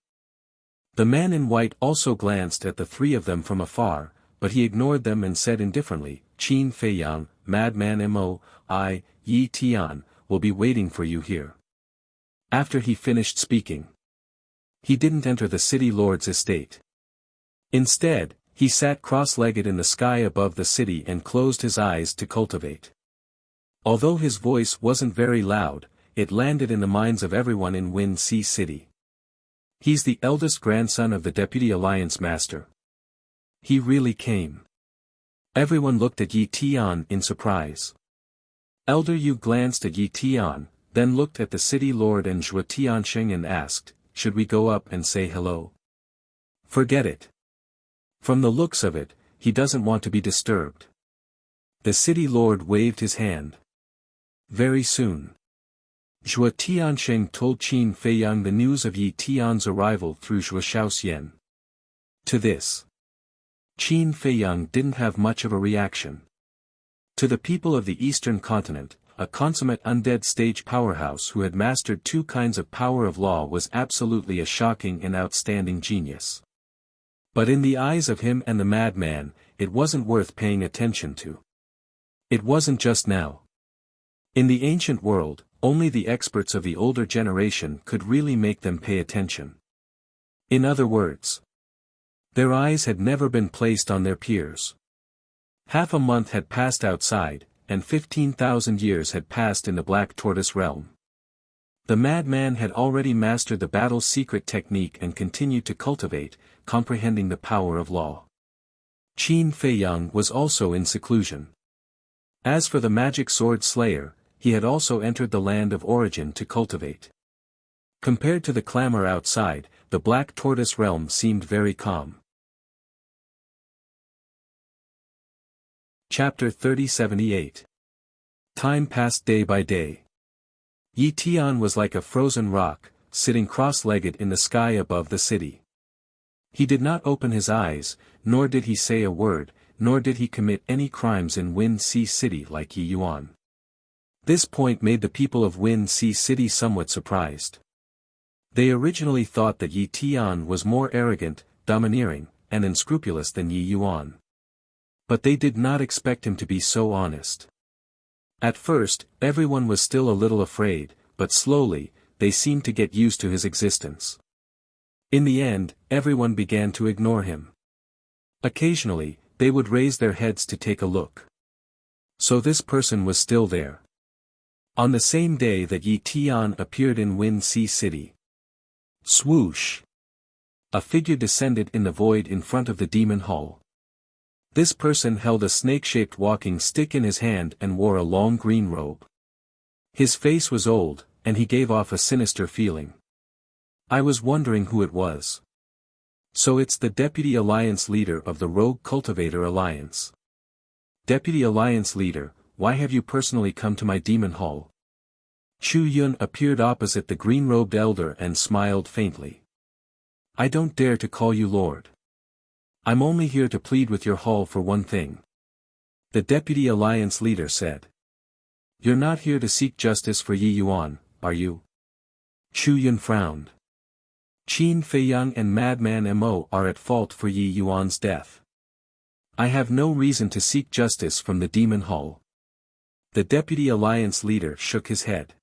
The man in white also glanced at the three of them from afar, but he ignored them and said indifferently, Qin Feiyang, Madman Mo, I, Yi Tian, will be waiting for you here. After he finished speaking, he didn't enter the city lord's estate. Instead, he sat cross-legged in the sky above the city and closed his eyes to cultivate. Although his voice wasn't very loud, it landed in the minds of everyone in Wind Sea City. He's the eldest grandson of the Deputy Alliance Master. He really came. Everyone looked at Yi Tian in surprise. Elder Yu glanced at Yi Tian, then looked at the city lord and Shui Tiansheng and asked, should we go up and say hello? Forget it. From the looks of it, he doesn't want to be disturbed. The city lord waved his hand. Very soon. Shui Tiansheng told Qin Feiyang the news of Yi Tian's arrival through Shui Shaoxian. To this, Qin Feiyang didn't have much of a reaction. To the people of the Eastern continent, a consummate undead stage powerhouse who had mastered two kinds of power of law was absolutely a shocking and outstanding genius. But in the eyes of him and the madman, it wasn't worth paying attention to. It wasn't just now. In the ancient world, only the experts of the older generation could really make them pay attention. In other words, their eyes had never been placed on their peers. Half a month had passed outside, and 15,000 years had passed in the Black Tortoise realm. The madman had already mastered the battle's secret technique and continued to cultivate, comprehending the power of law. Qin Feiyang was also in seclusion. As for the magic sword slayer, he had also entered the land of origin to cultivate. Compared to the clamor outside, the Black Tortoise realm seemed very calm. Chapter 3078. Time passed day by day. Yi Tian was like a frozen rock, sitting cross-legged in the sky above the city. He did not open his eyes, nor did he say a word, nor did he commit any crimes in Wind Sea City like Yi Yuan. This point made the people of Wind Sea City somewhat surprised. They originally thought that Yi Tian was more arrogant, domineering, and unscrupulous than Yi Yuan. But they did not expect him to be so honest. At first, everyone was still a little afraid, but slowly, they seemed to get used to his existence. In the end, everyone began to ignore him. Occasionally, they would raise their heads to take a look. So this person was still there. On the same day that Yi Tian appeared in Wind Sea City. Swoosh! A figure descended in the void in front of the demon hall. This person held a snake-shaped walking stick in his hand and wore a long green robe. His face was old, and he gave off a sinister feeling. I was wondering who it was. So it's the Deputy Alliance Leader of the Rogue Cultivator Alliance. Deputy Alliance Leader, why have you personally come to my demon hall? Chu Yun appeared opposite the green-robed elder and smiled faintly. I don't dare to call you Lord. I'm only here to plead with your hall for one thing. The Deputy Alliance Leader said. You're not here to seek justice for Yi Yuan, are you? Chu Yun frowned. Qin Feiyang and Madman Mo are at fault for Yi Yuan's death. I have no reason to seek justice from the Demon Hall. The Deputy Alliance Leader shook his head.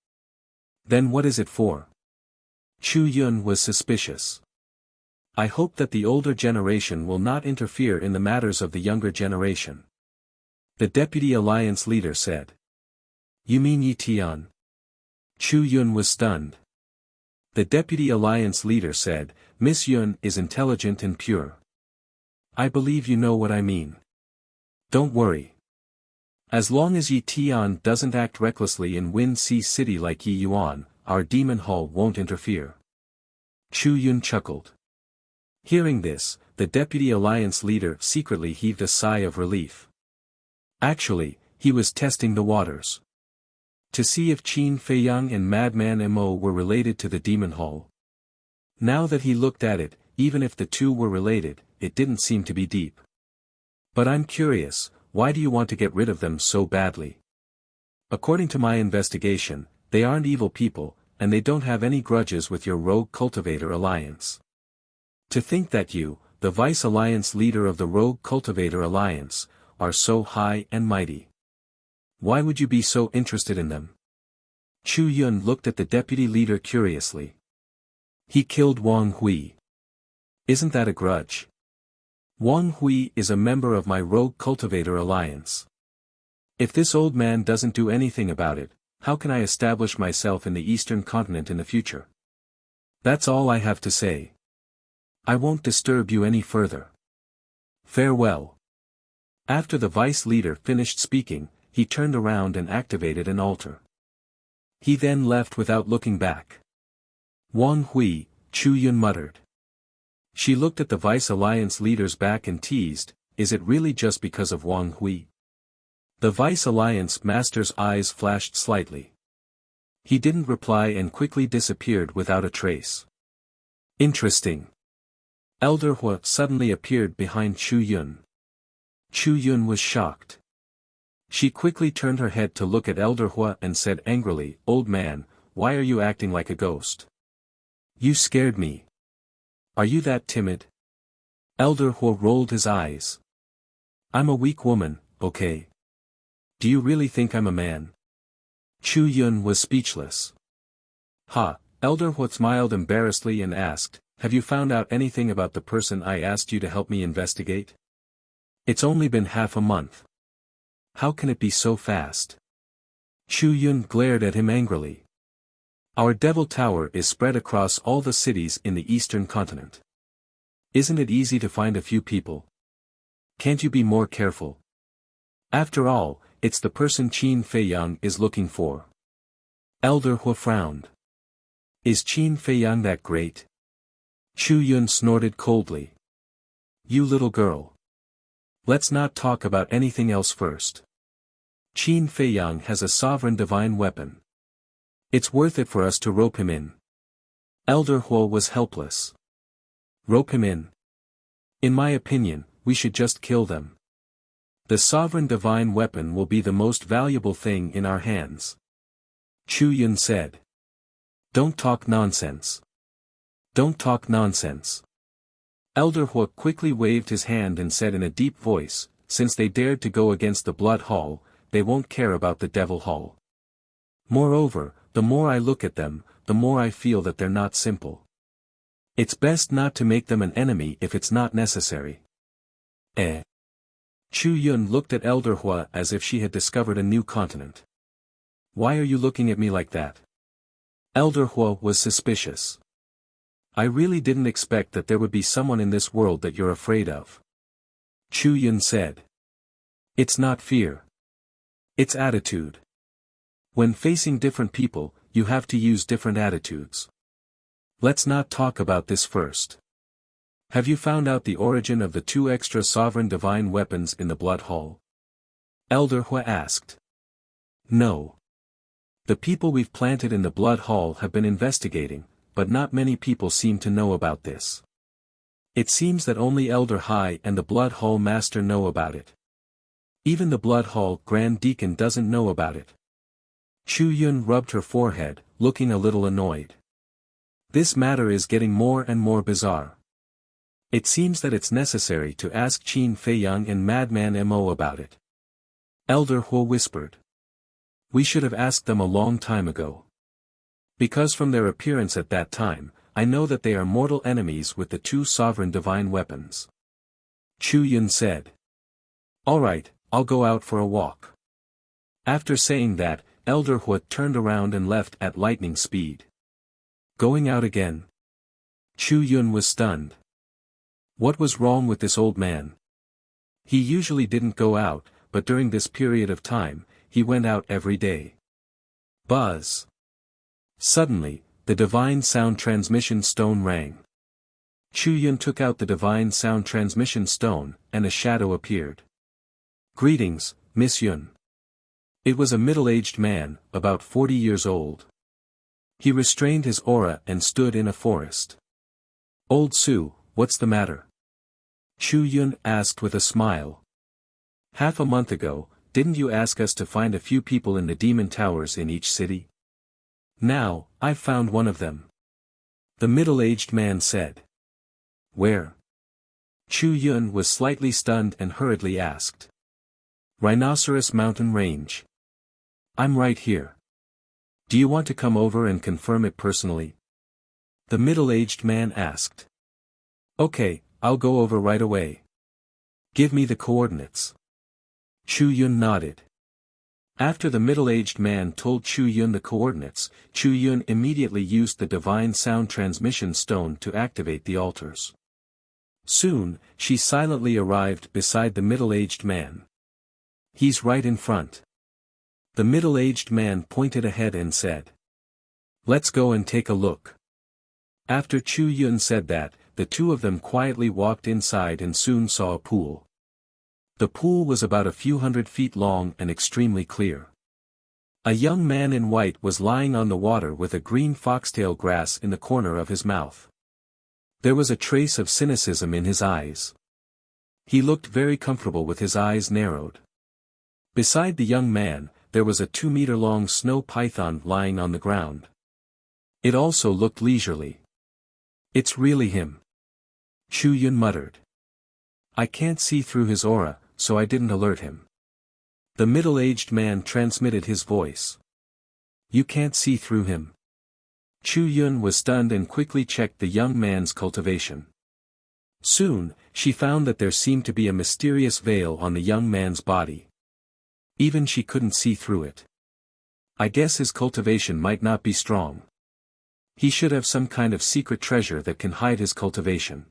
Then what is it for? Chu Yun was suspicious. I hope that the older generation will not interfere in the matters of the younger generation. The Deputy Alliance Leader said. You mean Yi Tian? Chu Yun was stunned. The Deputy Alliance Leader said, Miss Yun is intelligent and pure. I believe you know what I mean. Don't worry. As long as Yi Tian doesn't act recklessly in Wind Sea City like Yi Yuan, our demon hall won't interfere. Chu Yun chuckled. Hearing this, the Deputy Alliance Leader secretly heaved a sigh of relief. Actually, he was testing the waters. To see if Qin Feiyang and Madman Mo were related to the Demon Hall. Now that he looked at it, even if the two were related, it didn't seem to be deep. But I'm curious, why do you want to get rid of them so badly? According to my investigation, they aren't evil people, and they don't have any grudges with your Rogue Cultivator Alliance. To think that you, the Vice Alliance Leader of the Rogue Cultivator Alliance, are so high and mighty. Why would you be so interested in them? Chu Yun looked at the deputy leader curiously. He killed Wang Hui. Isn't that a grudge? Wang Hui is a member of my Rogue Cultivator Alliance. If this old man doesn't do anything about it, how can I establish myself in the Eastern Continent in the future? That's all I have to say. I won't disturb you any further. Farewell. After the vice leader finished speaking, he turned around and activated an altar. He then left without looking back. Wang Hui, Chu Yun muttered. She looked at the Vice Alliance leader's back and teased, is it really just because of Wang Hui? The Vice Alliance master's eyes flashed slightly. He didn't reply and quickly disappeared without a trace. Interesting. Elder Hua suddenly appeared behind Chu Yun. Chu Yun was shocked. She quickly turned her head to look at Elder Hua and said angrily, Old man, why are you acting like a ghost? You scared me. Are you that timid? Elder Hua rolled his eyes. I'm a weak woman, okay? Do you really think I'm a man? Chu Yun was speechless. Ha, Elder Hua smiled embarrassedly and asked, have you found out anything about the person I asked you to help me investigate? It's only been half a month. How can it be so fast? Chu Yun glared at him angrily. Our Devil Tower is spread across all the cities in the Eastern Continent. Isn't it easy to find a few people? Can't you be more careful? After all, it's the person Qin Feiyang is looking for. Elder Hua frowned. Is Qin Feiyang that great? Chu Yun snorted coldly. You little girl. Let's not talk about anything else first. Qin Feiyang has a sovereign divine weapon. It's worth it for us to rope him in. Elder Hua was helpless. Rope him in? In my opinion, we should just kill them. The sovereign divine weapon will be the most valuable thing in our hands. Chu Yun said. Don't talk nonsense. Don't talk nonsense. Elder Hua quickly waved his hand and said in a deep voice, since they dared to go against the Blood Hall, they won't care about the Devil Hall. Moreover, the more I look at them, the more I feel that they're not simple. It's best not to make them an enemy if it's not necessary. Chu Yun looked at Elder Hua as if she had discovered a new continent. Why are you looking at me like that? Elder Hua was suspicious. I really didn't expect that there would be someone in this world that you're afraid of. Chu Yun said. It's not fear. It's attitude. When facing different people, you have to use different attitudes. Let's not talk about this first. Have you found out the origin of the 2 extra sovereign divine weapons in the Blood Hall? Elder Hua asked. No. The people we've planted in the Blood Hall have been investigating, but not many people seem to know about this. It seems that only Elder Hai and the Blood Hall Master know about it. Even the Blood Hall Grand Deacon doesn't know about it. Chu Yun rubbed her forehead, looking a little annoyed. This matter is getting more and more bizarre. It seems that it's necessary to ask Qin Feiyang and Madman Mo about it. Elder Hua whispered. We should have asked them a long time ago. Because from their appearance at that time, I know that they are mortal enemies with the 2 sovereign divine weapons. Chu Yun said. Alright, I'll go out for a walk. After saying that, Elder Hua turned around and left at lightning speed. Going out again? Chu Yun was stunned. What was wrong with this old man? He usually didn't go out, but during this period of time, he went out every day. Buzz. Suddenly, the divine sound transmission stone rang. Chu Yun took out the divine sound transmission stone, and a shadow appeared. Greetings, Miss Yun. It was a middle-aged man, about 40 years old. He restrained his aura and stood in a forest. Old Su, what's the matter? Chu Yun asked with a smile. Half a month ago, didn't you ask us to find a few people in the demon towers in each city? Now, I've found one of them. The middle-aged man said. Where? Chu Yun was slightly stunned and hurriedly asked. Rhinoceros Mountain Range. I'm right here. Do you want to come over and confirm it personally? The middle-aged man asked. Okay, I'll go over right away. Give me the coordinates. Chu Yun nodded. After the middle-aged man told Chu Yun the coordinates, Chu Yun immediately used the divine sound transmission stone to activate the altars. Soon, she silently arrived beside the middle-aged man. He's right in front. The middle-aged man pointed ahead and said. Let's go and take a look. After Chu Yun said that, the 2 of them quietly walked inside and soon saw a pool. The pool was about a few hundred feet long and extremely clear. A young man in white was lying on the water with a green foxtail grass in the corner of his mouth. There was a trace of cynicism in his eyes. He looked very comfortable with his eyes narrowed. Beside the young man, there was a 2-meter-long snow python lying on the ground. It also looked leisurely. It's really him. Chu Yun muttered. I can't see through his aura, so I didn't alert him. The middle-aged man transmitted his voice. You can't see through him. Chu Yun was stunned and quickly checked the young man's cultivation. Soon, she found that there seemed to be a mysterious veil on the young man's body. Even she couldn't see through it. I guess his cultivation might not be strong. He should have some kind of secret treasure that can hide his cultivation.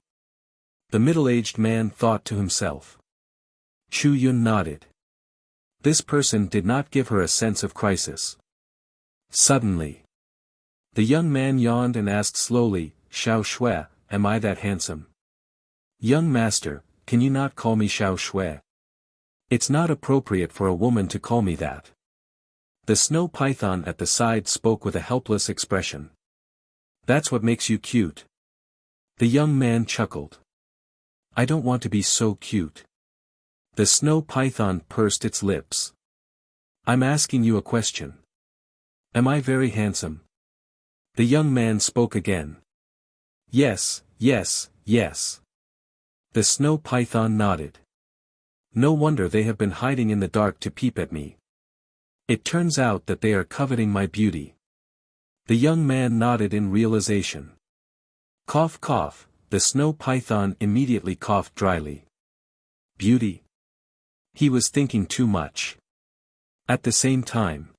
The middle-aged man thought to himself. Chu Yun nodded. This person did not give her a sense of crisis. Suddenly, the young man yawned and asked slowly, Xiao Shui, am I that handsome? Young master, can you not call me Xiao Shui? It's not appropriate for a woman to call me that. The snow python at the side spoke with a helpless expression. That's what makes you cute. The young man chuckled. I don't want to be so cute. The snow python pursed its lips. I'm asking you a question. Am I very handsome? The young man spoke again. Yes, yes, yes. The snow python nodded. No wonder they have been hiding in the dark to peep at me. It turns out that they are coveting my beauty. The young man nodded in realization. Cough cough, the snow python immediately coughed dryly. Beauty? He was thinking too much. At the same time,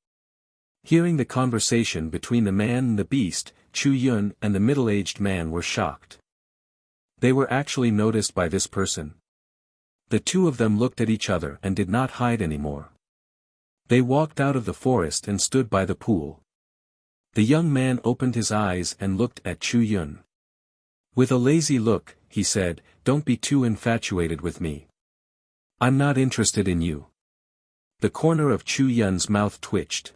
hearing the conversation between the man and the beast, Chu Yun and the middle-aged man were shocked. They were actually noticed by this person. The 2 of them looked at each other and did not hide anymore. They walked out of the forest and stood by the pool. The young man opened his eyes and looked at Chu Yun. With a lazy look, he said, "Don't be too infatuated with me. I'm not interested in you." The corner of Chu Yun's mouth twitched.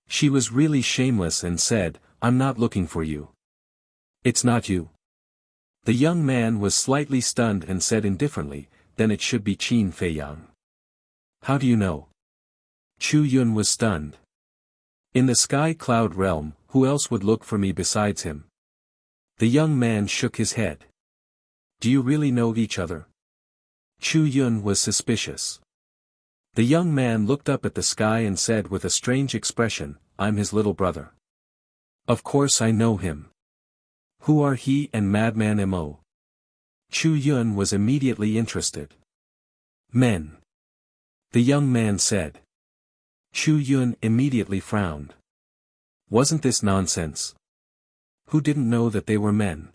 She was really shameless and said, "I'm not looking for you." "It's not you?" The young man was slightly stunned and said indifferently, "Then it should be Qin Feiyang." "How do you know?" Chu Yun was stunned. "In the sky cloud realm, who else would look for me besides him?" The young man shook his head. "Do you really know each other?" Chu Yun was suspicious. The young man looked up at the sky and said with a strange expression, "I'm his little brother. Of course I know him." "Who are he and Madman Mo?" Chu Yun was immediately interested. "Men," the young man said. Chu Yun immediately frowned. Wasn't this nonsense? Who didn't know that they were men?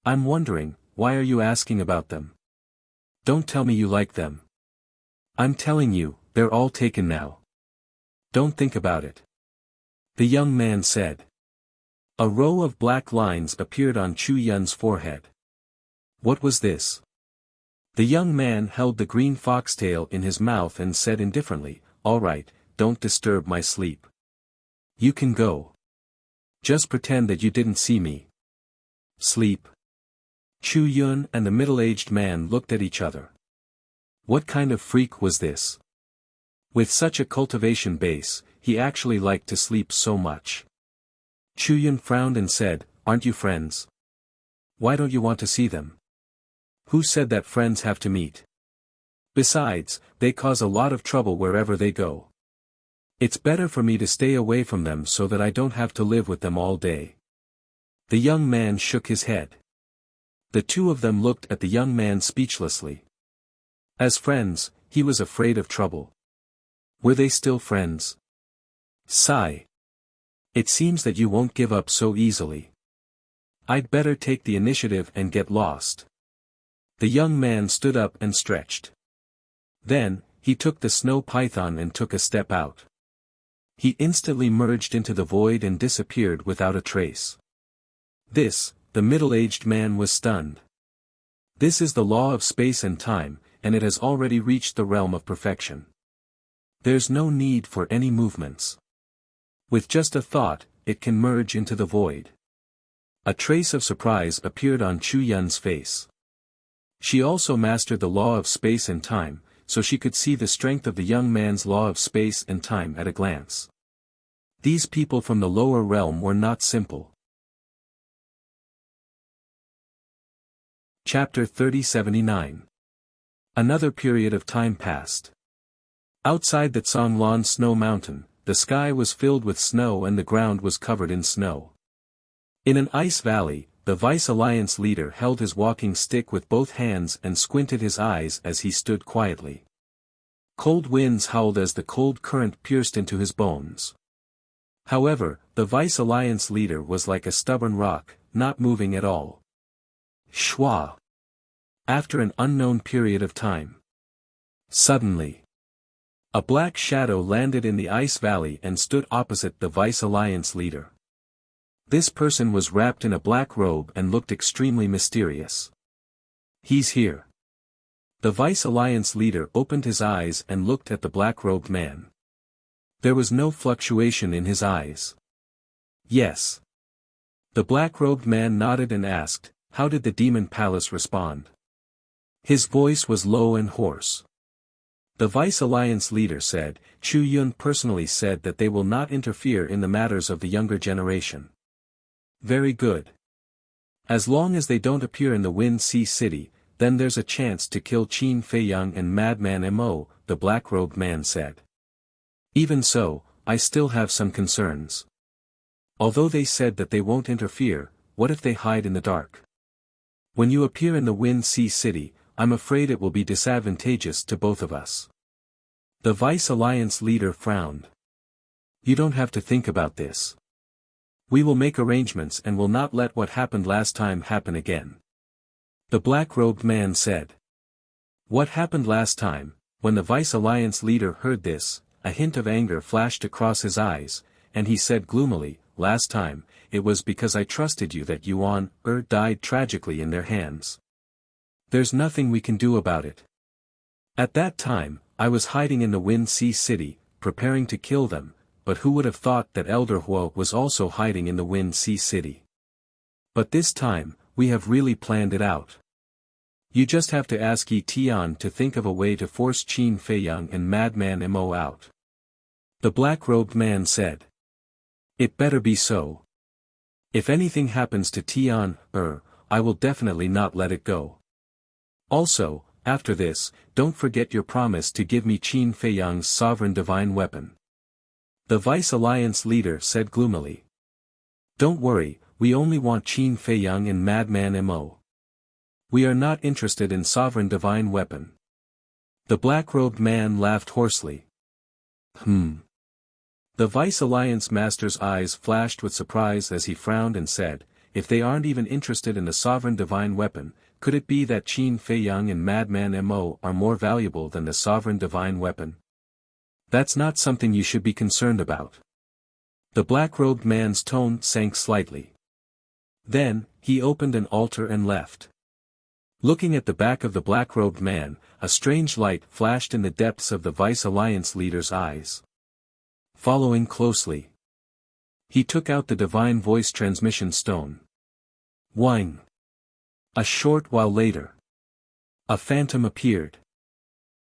"I'm wondering, why are you asking about them? Don't tell me you like them." "I'm telling you, they're all taken now. Don't think about it," the young man said. A row of black lines appeared on Chu Yun's forehead. What was this? The young man held the green foxtail in his mouth and said indifferently, "All right, don't disturb my sleep. You can go. Just pretend that you didn't see me." "Sleep?" Chu Yun and the middle-aged man looked at each other. What kind of freak was this? With such a cultivation base, he actually liked to sleep so much. Chu Yun frowned and said, "Aren't you friends? Why don't you want to see them? Who said that friends have to meet? Besides, they cause a lot of trouble wherever they go. It's better for me to stay away from them so that I don't have to live with them all day." The young man shook his head. The two of them looked at the young man speechlessly. As friends, he was afraid of trouble. Were they still friends? Sigh. It seems that you won't give up so easily. I'd better take the initiative and get lost. The young man stood up and stretched. Then, he took the snow python and took a step out. He instantly merged into the void and disappeared without a trace. The middle-aged man was stunned. This is the law of space and time, and it has already reached the realm of perfection. There's no need for any movements. With just a thought, it can merge into the void. A trace of surprise appeared on Chu Yun's face. She also mastered the law of space and time, so she could see the strength of the young man's law of space and time at a glance. These people from the lower realm were not simple. Chapter 3079. Another period of time passed. Outside the Zhonglan Snow Mountain, the sky was filled with snow and the ground was covered in snow. In an ice valley, the Vice Alliance leader held his walking stick with both hands and squinted his eyes as he stood quietly. Cold winds howled as the cold current pierced into his bones. However, the Vice Alliance leader was like a stubborn rock, not moving at all. Shwa. After an unknown period of time. Suddenly, a black shadow landed in the ice valley and stood opposite the Vice Alliance leader. This person was wrapped in a black robe and looked extremely mysterious. "He's here." The Vice Alliance leader opened his eyes and looked at the black-robed man. There was no fluctuation in his eyes. "Yes." The black-robed man nodded and asked, "How did the Demon Palace respond?" His voice was low and hoarse. The Vice Alliance leader said, "Chu Yun personally said that they will not interfere in the matters of the younger generation." "Very good. As long as they don't appear in the Wind Sea City, then there's a chance to kill Qin Feiyang and Madman Mo," the black-robed man said. "Even so, I still have some concerns. Although they said that they won't interfere, what if they hide in the dark? When you appear in the Wind Sea City, I'm afraid it will be disadvantageous to both of us." The Vice Alliance leader frowned. "You don't have to think about this. We will make arrangements and will not let what happened last time happen again." The black-robed man said. "What happened last time?" When the Vice Alliance leader heard this, a hint of anger flashed across his eyes, and he said gloomily, last time, it was because I trusted you that Yuan died tragically in their hands. There's nothing we can do about it. At that time, I was hiding in the Wind Sea City, preparing to kill them, but who would have thought that Elder Huo was also hiding in the Wind Sea City? But this time, we have really planned it out. You just have to ask Yi Tian to think of a way to force Qin Feiyang and Madman Mo out. The black-robed man said. It better be so. If anything happens to Tian, I will definitely not let it go. Also, after this, don't forget your promise to give me Qin Feiyang's sovereign divine weapon. The Vice Alliance leader said gloomily. Don't worry, we only want Qin Feiyang and Madman Mo. We are not interested in sovereign divine weapon. The black-robed man laughed hoarsely. The Vice Alliance master's eyes flashed with surprise as he frowned and said, if they aren't even interested in the sovereign divine weapon, could it be that Qin Feiyang and Madman Mo are more valuable than the sovereign divine weapon? That's not something you should be concerned about. The black-robed man's tone sank slightly. Then, he opened an altar and left. Looking at the back of the black-robed man, a strange light flashed in the depths of the Vice Alliance leader's eyes. Following closely, he took out the divine voice transmission stone. Whing! A short while later, a phantom appeared.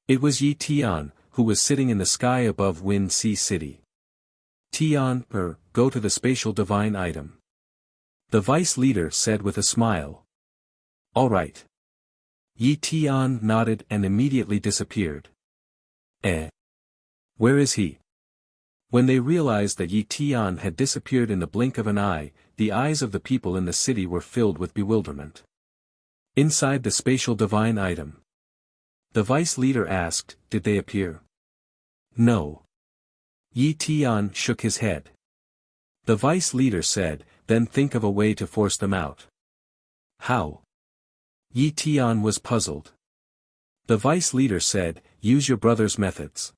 It was Yi Tian, who was sitting in the sky above Wind Sea City. Tian, go to the spatial divine item. The vice leader said with a smile. All right. Yi Tian nodded and immediately disappeared. Where is he? When they realized that Yi Tian had disappeared in the blink of an eye, the eyes of the people in the city were filled with bewilderment. Inside the spatial divine item, the vice leader asked, did they appear? No. Yi Tian shook his head. The vice leader said, then think of a way to force them out. How? Yi Tian was puzzled. The vice leader said, use your brother's methods.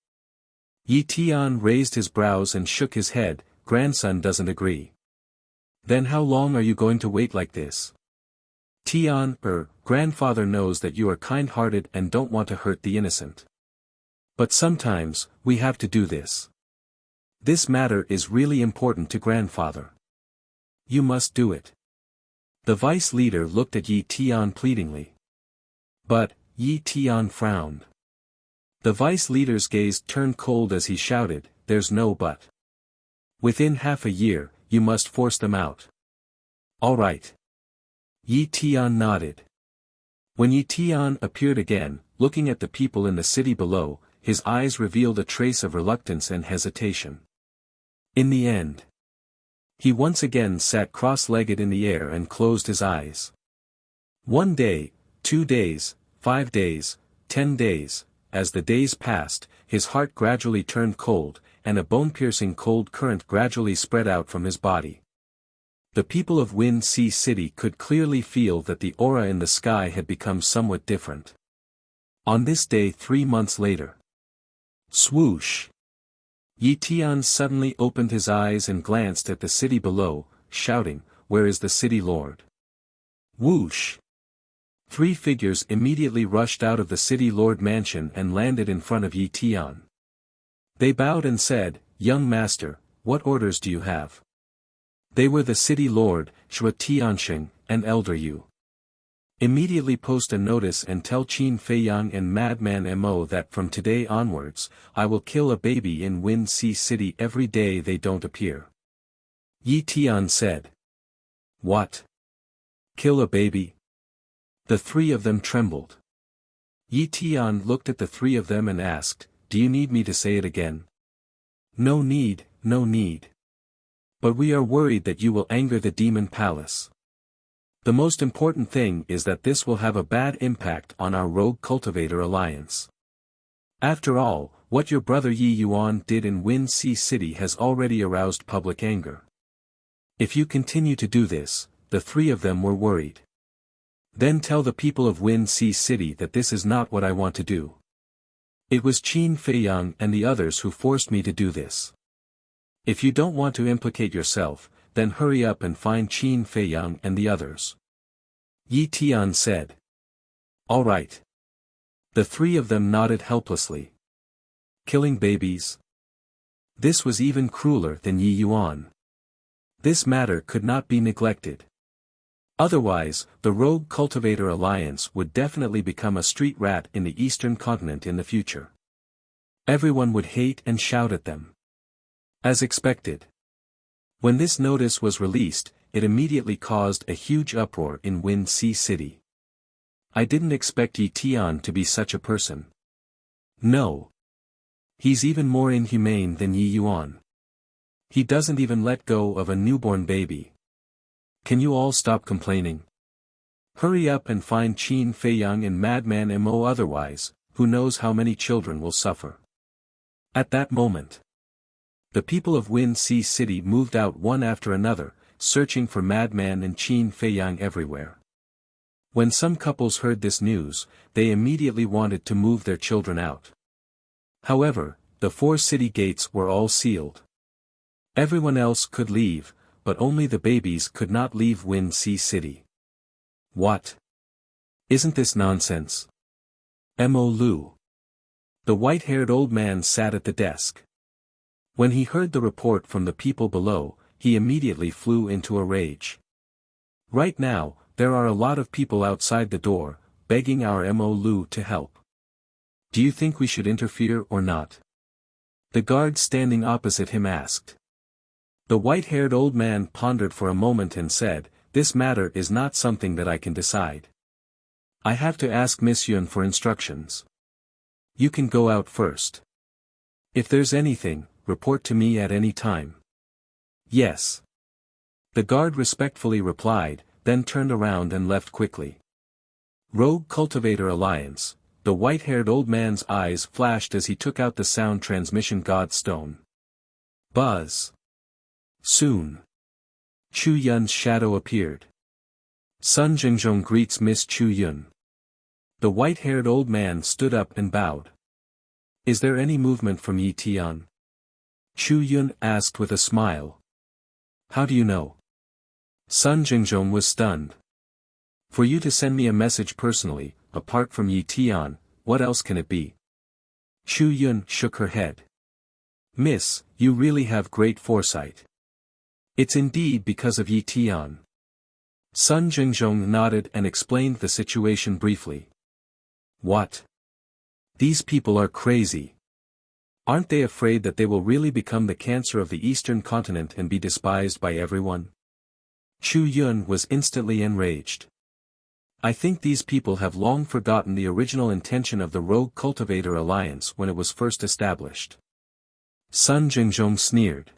Yi Tian raised his brows and shook his head, grandson doesn't agree. Then how long are you going to wait like this? Tian, grandfather knows that you are kind-hearted and don't want to hurt the innocent. But sometimes, we have to do this. This matter is really important to grandfather. You must do it. The vice leader looked at Yi Tian pleadingly. But, Yi Tian frowned. The vice leader's gaze turned cold as he shouted, there's no but. Within half a year, you must force them out. All right. Yi Tian nodded. When Yi Tian appeared again, looking at the people in the city below, his eyes revealed a trace of reluctance and hesitation. In the end, he once again sat cross-legged in the air and closed his eyes. 1 day, 2 days, 5 days, 10 days, as the days passed, his heart gradually turned cold, and a bone-piercing cold current gradually spread out from his body. The people of Wind Sea City could clearly feel that the aura in the sky had become somewhat different. On this day 3 months later. Swoosh! Yi Tian suddenly opened his eyes and glanced at the city below, shouting, where is the city lord? Whoosh! 3 figures immediately rushed out of the city lord mansion and landed in front of Yi Tian. They bowed and said, young master, what orders do you have? They were the city lord, Shua Tianxing, and Elder Yu. Immediately post a notice and tell Qin Feiyang and Madman Mo that from today onwards, I will kill a baby in Wind Sea City every day they don't appear. Yi Tian said. What? Kill a baby? The 3 of them trembled. Yi Tian looked at the 3 of them and asked, do you need me to say it again? No need, no need. But we are worried that you will anger the demon palace. The most important thing is that this will have a bad impact on our rogue cultivator alliance. After all, what your brother Yi Yuan did in Wind Sea City has already aroused public anger. If you continue to do this, the 3 of them were worried. Then tell the people of Wind Sea City that this is not what I want to do. It was Qin Feiyang and the others who forced me to do this. If you don't want to implicate yourself, then hurry up and find Qin Feiyang and the others. Yi Tian said. All right. The three of them nodded helplessly. Killing babies? This was even crueler than Yi Yuan. This matter could not be neglected. Otherwise, the Rogue Cultivator Alliance would definitely become a street rat in the Eastern continent in the future. Everyone would hate and shout at them. As expected. When this notice was released, it immediately caused a huge uproar in Wind Sea City. I didn't expect Yi Tian to be such a person. No. He's even more inhumane than Yi Yuan. He doesn't even let go of a newborn baby. Can you all stop complaining? Hurry up and find Qin Feiyang and Madman Mo, otherwise, who knows how many children will suffer. At that moment, the people of Wind Sea City moved out one after another, searching for Madman and Qin Feiyang everywhere. When some couples heard this news, they immediately wanted to move their children out. However, the 4 city gates were all sealed. Everyone else could leave, but only the babies could not leave Wind Sea City. What? Isn't this nonsense? Mo Lu. The white-haired old man sat at the desk. When he heard the report from the people below, he immediately flew into a rage. Right now, there are a lot of people outside the door, begging our Mo Lu to help. Do you think we should interfere or not? The guard standing opposite him asked. The white-haired old man pondered for a moment and said, "This matter is not something that I can decide. I have to ask Miss Yun for instructions. You can go out first. If there's anything, report to me at any time." Yes. The guard respectfully replied, then turned around and left quickly. Rogue Cultivator Alliance. The white-haired old man's eyes flashed as he took out the sound transmission god stone. Buzz. Soon. Chu Yun's shadow appeared. Sun Jingzhong greets Miss Chu Yun. The white-haired old man stood up and bowed. Is there any movement from Yi Tian? Chu Yun asked with a smile. How do you know? Sun Jingzhong was stunned. For you to send me a message personally, apart from Yi Tian, what else can it be? Chu Yun shook her head. Miss, you really have great foresight. It's indeed because of Yi Tian. Sun Jingzhong nodded and explained the situation briefly. What? These people are crazy. Aren't they afraid that they will really become the cancer of the Eastern continent and be despised by everyone? Chu Yun was instantly enraged. I think these people have long forgotten the original intention of the Rogue Cultivator Alliance when it was first established. Sun Jingzhong sneered.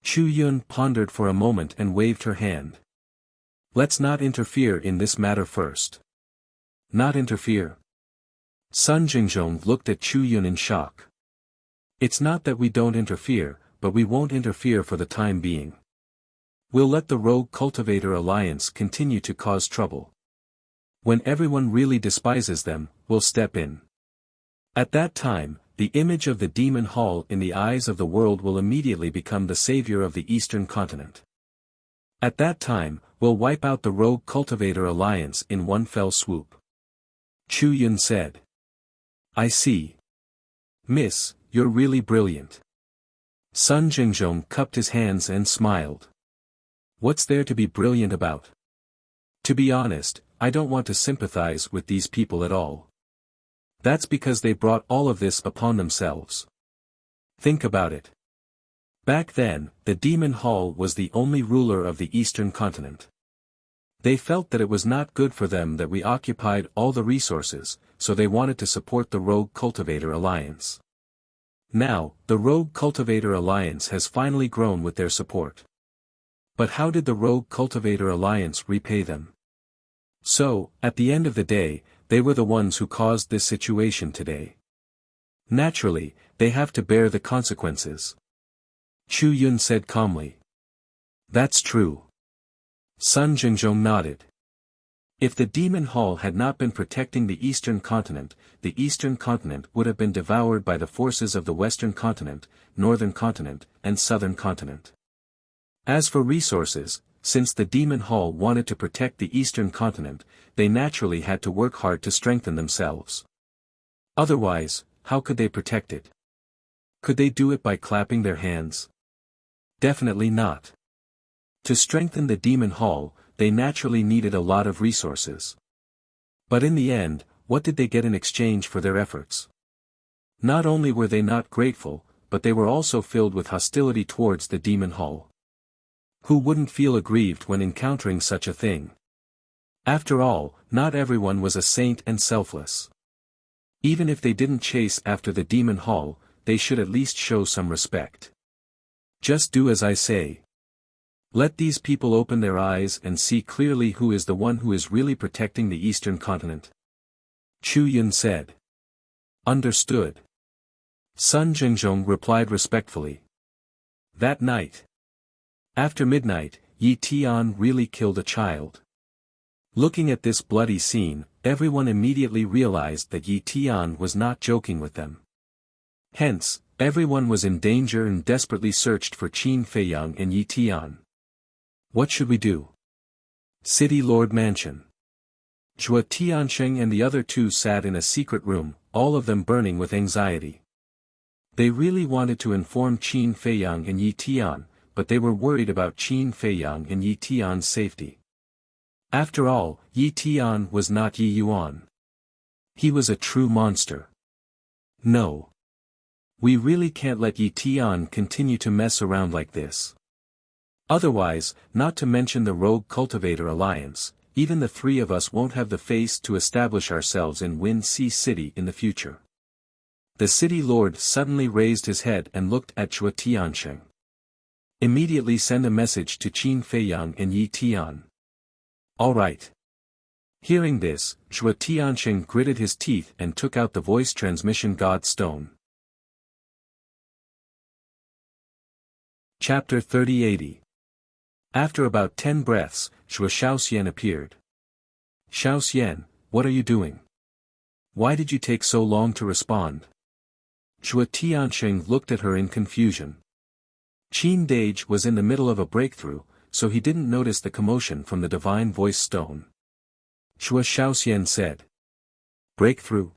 Chu Yun pondered for a moment and waved her hand. Let's not interfere in this matter first. Not interfere? Sun Jingzhong looked at Chu Yun in shock. It's not that we don't interfere, but we won't interfere for the time being. We'll let the Rogue Cultivator Alliance continue to cause trouble. When everyone really despises them, we'll step in. At that time, the image of the Demon Hall in the eyes of the world will immediately become the savior of the Eastern continent. At that time, we'll wipe out the Rogue Cultivator Alliance in one fell swoop. Chu Yun said. I see. Miss, you're really brilliant. Sun Jingzhong cupped his hands and smiled. What's there to be brilliant about? To be honest, I don't want to sympathize with these people at all. That's because they brought all of this upon themselves. Think about it. Back then, the Demon Hall was the only ruler of the Eastern continent. They felt that it was not good for them that we occupied all the resources, so they wanted to support the Rogue Cultivator Alliance. Now, the Rogue Cultivator Alliance has finally grown with their support. But how did the Rogue Cultivator Alliance repay them? So, at the end of the day, they were the ones who caused this situation today. Naturally, they have to bear the consequences. Chu Yun said calmly. That's true. Sun Jingzhong nodded. If the Demon Hall had not been protecting the Eastern continent would have been devoured by the forces of the Western continent, Northern continent, and Southern continent. As for resources, since the Demon Hall wanted to protect the eastern continent, they naturally had to work hard to strengthen themselves. Otherwise, how could they protect it? Could they do it by clapping their hands? Definitely not. To strengthen the Demon Hall, they naturally needed a lot of resources. But in the end, what did they get in exchange for their efforts? Not only were they not grateful, but they were also filled with hostility towards the Demon Hall. Who wouldn't feel aggrieved when encountering such a thing? After all, not everyone was a saint and selfless. Even if they didn't chase after the Demon Hall, they should at least show some respect. Just do as I say. Let these people open their eyes and see clearly who is the one who is really protecting the eastern continent. Chu Yun said. Understood. Sun Jingzhong replied respectfully. That night. After midnight, Yi Tian really killed a child. Looking at this bloody scene, everyone immediately realized that Yi Tian was not joking with them. Hence, everyone was in danger and desperately searched for Qin Feiyang and Yi Tian. What should we do? City Lord Mansion. Zhuo Tiansheng and the other two sat in a secret room, all of them burning with anxiety. They really wanted to inform Qin Feiyang and Yi Tian, but they were worried about Qin Feiyang and Yi Tian's safety. After all, Yi Tian was not Yi Yuan. He was a true monster. No. We really can't let Yi Tian continue to mess around like this. Otherwise, not to mention the Rogue Cultivator Alliance, even the three of us won't have the face to establish ourselves in Win Sea City in the future. The city lord suddenly raised his head and looked at Zhuo Tiansheng. Immediately send a message to Qin Feiyang and Yi Tian. All right. Hearing this, Zhuo Tiansheng gritted his teeth and took out the voice transmission God Stone. Chapter 3080. After about 10 breaths, Zhuo Shaoxian appeared. Shaoxian, what are you doing? Why did you take so long to respond? Zhuo Tiansheng looked at her in confusion. Qin Dage was in the middle of a breakthrough, so he didn't notice the commotion from the divine voice stone. Zhuo Shaoxian said. Breakthrough?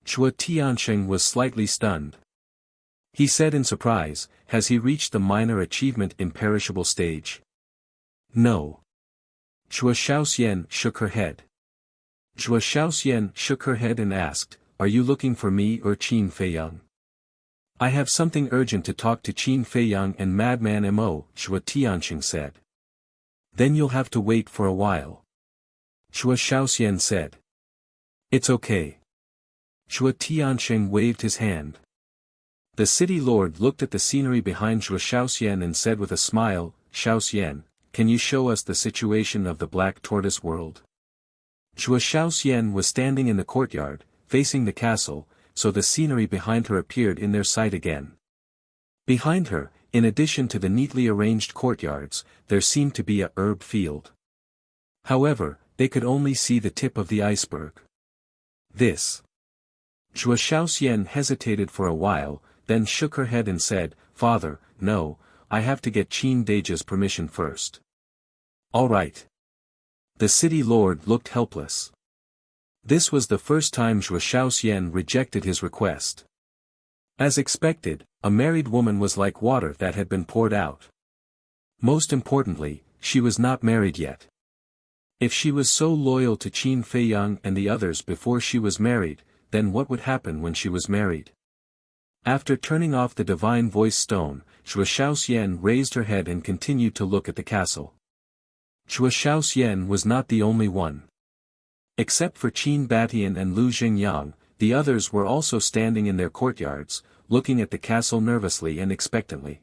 Zhuo Tiansheng was slightly stunned. He said in surprise, has he reached the minor achievement imperishable stage? No. Zhuo Shaoxian shook her head. Zhuo Shaoxian shook her head and asked, are you looking for me or Qin Feiyang? I have something urgent to talk to Qin Feiyang and Madman Mo, Zhuo Tiansheng said. Then you'll have to wait for a while. Zhuo Shaoxian said. It's okay. Zhuo Tiansheng waved his hand. The city lord looked at the scenery behind Zhuo Shaoxian and said with a smile, Shaoxian, can you show us the situation of the Black Tortoise world? Zhuo Shaoxian was standing in the courtyard, facing the castle, so the scenery behind her appeared in their sight again. Behind her, in addition to the neatly arranged courtyards, there seemed to be a herb field. However, they could only see the tip of the iceberg. This. Zhuo Shaoxian hesitated for a while, then shook her head and said, Father, no, I have to get Qin Dage's permission first. All right. The city lord looked helpless. This was the first time Zhuo Shaoxian rejected his request. As expected, a married woman was like water that had been poured out. Most importantly, she was not married yet. If she was so loyal to Qin Feiyang and the others before she was married, then what would happen when she was married? After turning off the divine voice stone, Zhuo Shaoxian raised her head and continued to look at the castle. Zhuo Shaoxian was not the only one. Except for Qin Batian and Lu Xingyang, the others were also standing in their courtyards, looking at the castle nervously and expectantly.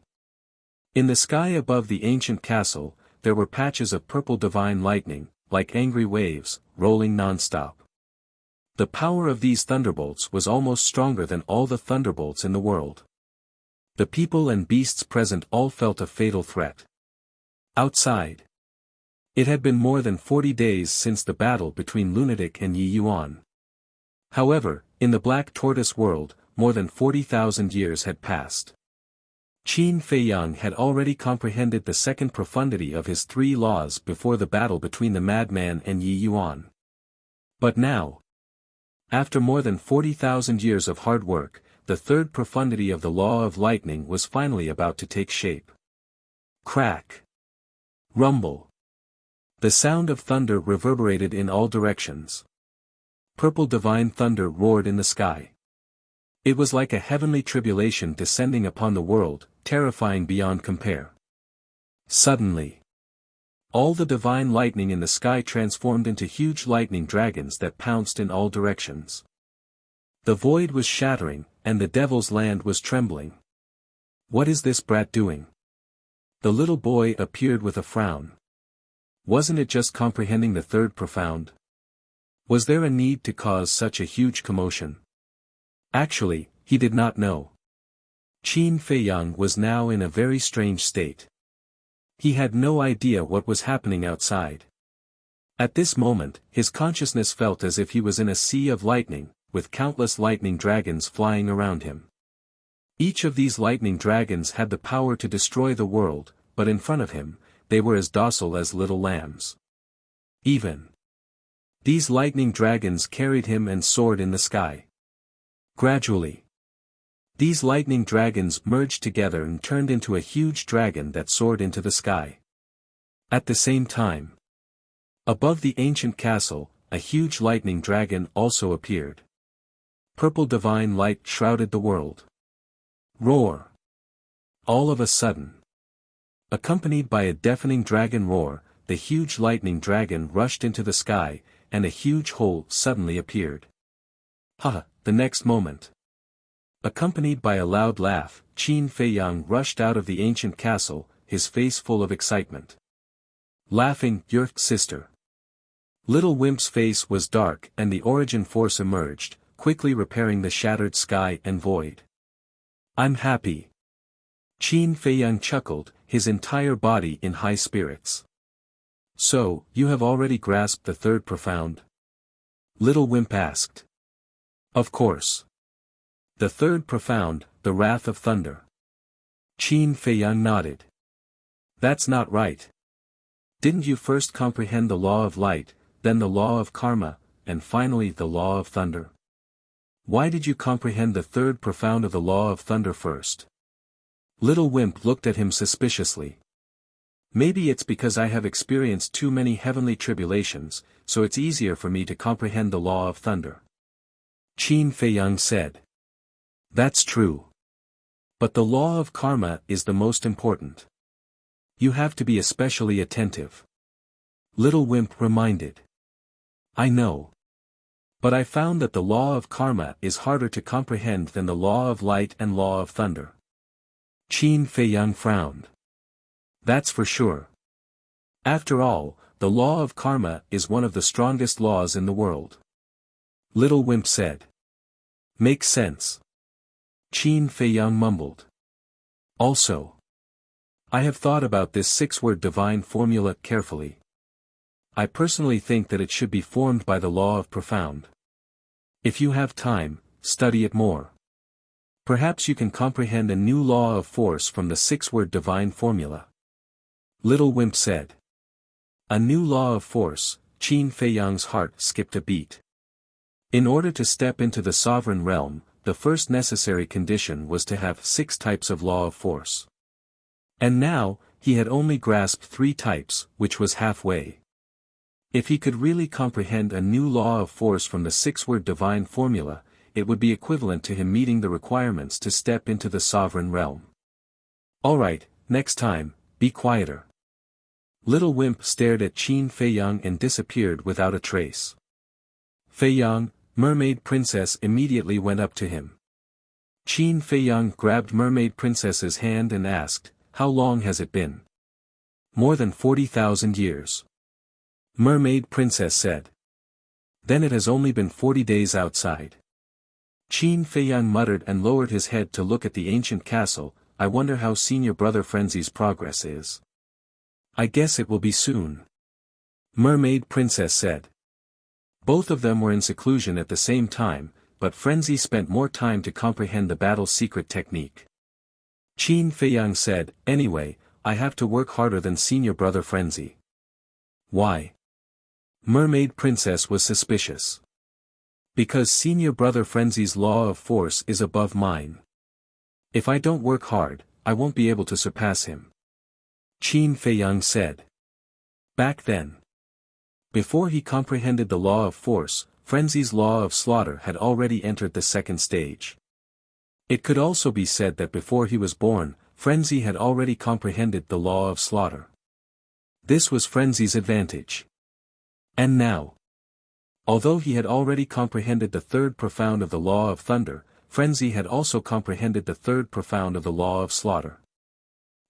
In the sky above the ancient castle, there were patches of purple divine lightning, like angry waves, rolling non-stop. The power of these thunderbolts was almost stronger than all the thunderbolts in the world. The people and beasts present all felt a fatal threat. Outside. It had been more than 40 days since the battle between Lunatic and Yi Yuan. However, in the Black Tortoise world, more than 40,000 years had passed. Qin Feiyang had already comprehended the second profundity of his three laws before the battle between the madman and Yi Yuan. But now, after more than 40,000 years of hard work, the third profundity of the law of lightning was finally about to take shape. Crack! Rumble! The sound of thunder reverberated in all directions. Purple divine thunder roared in the sky. It was like a heavenly tribulation descending upon the world, terrifying beyond compare. Suddenly, all the divine lightning in the sky transformed into huge lightning dragons that pounced in all directions. The void was shattering, and the devil's land was trembling. What is this brat doing? The little boy appeared with a frown. Wasn't it just comprehending the third profound? Was there a need to cause such a huge commotion? Actually, he did not know. Qin Feiyang was now in a very strange state. He had no idea what was happening outside. At this moment, his consciousness felt as if he was in a sea of lightning, with countless lightning dragons flying around him. Each of these lightning dragons had the power to destroy the world, but in front of him, they were as docile as little lambs. Even these lightning dragons carried him and soared in the sky. Gradually, these lightning dragons merged together and turned into a huge dragon that soared into the sky. At the same time, above the ancient castle, a huge lightning dragon also appeared. Purple divine light shrouded the world. Roar! All of a sudden, accompanied by a deafening dragon roar, the huge lightning dragon rushed into the sky, and a huge hole suddenly appeared. Ha! The next moment, accompanied by a loud laugh, Qin Feiyang rushed out of the ancient castle, his face full of excitement. Laughing, your sister. Little Wimp's face was dark and the origin force emerged, quickly repairing the shattered sky and void. I'm happy. Qin Feiyang chuckled, his entire body in high spirits. So, you have already grasped the third profound? Little Wimp asked. Of course. The third profound, the wrath of thunder. Qin Feiyang nodded. That's not right. Didn't you first comprehend the law of light, then the law of karma, and finally the law of thunder? Why did you comprehend the third profound of the law of thunder first? Little Wimp looked at him suspiciously. Maybe it's because I have experienced too many heavenly tribulations, so it's easier for me to comprehend the law of thunder. Qin Feiyang said. That's true. But the law of karma is the most important. You have to be especially attentive. Little Wimp reminded. I know. But I found that the law of karma is harder to comprehend than the law of light and law of thunder. Qin Feiyang frowned. That's for sure. After all, the law of karma is one of the strongest laws in the world. Little Wimp said. Makes sense. Qin Feiyang mumbled. Also, I have thought about this six-word divine formula carefully. I personally think that it should be formed by the law of profound. If you have time, study it more. Perhaps you can comprehend a new law of force from the six-word divine formula. Little Wimp said. A new law of force. Qin Feiyang's heart skipped a beat. In order to step into the sovereign realm, the first necessary condition was to have 6 types of law of force. And now, he had only grasped 3 types, which was halfway. If he could really comprehend a new law of force from the 6-word divine formula, it would be equivalent to him meeting the requirements to step into the sovereign realm. Alright, next time, be quieter. Little Wimp stared at Qin Feiyang and disappeared without a trace. Feiyang, Mermaid Princess immediately went up to him. Qin Feiyang grabbed Mermaid Princess's hand and asked, How long has it been? More than 40,000 years. Mermaid Princess said. Then it has only been 40 days outside. Qin Feiyang muttered and lowered his head to look at the ancient castle. I wonder how senior brother Frenzy's progress is. I guess it will be soon. Mermaid Princess said. Both of them were in seclusion at the same time, but Frenzy spent more time to comprehend the battle's secret technique. Qin Feiyang said, anyway, I have to work harder than senior brother Frenzy. Why? Mermaid Princess was suspicious. Because senior brother Frenzy's law of force is above mine. If I don't work hard, I won't be able to surpass him. Qin Feiyang said. Back then. Before he comprehended the law of force, Frenzy's law of slaughter had already entered the second stage. It could also be said that before he was born, Frenzy had already comprehended the law of slaughter. This was Frenzy's advantage. And now, although he had already comprehended the third profound of the law of thunder, Frenzy had also comprehended the third profound of the law of slaughter.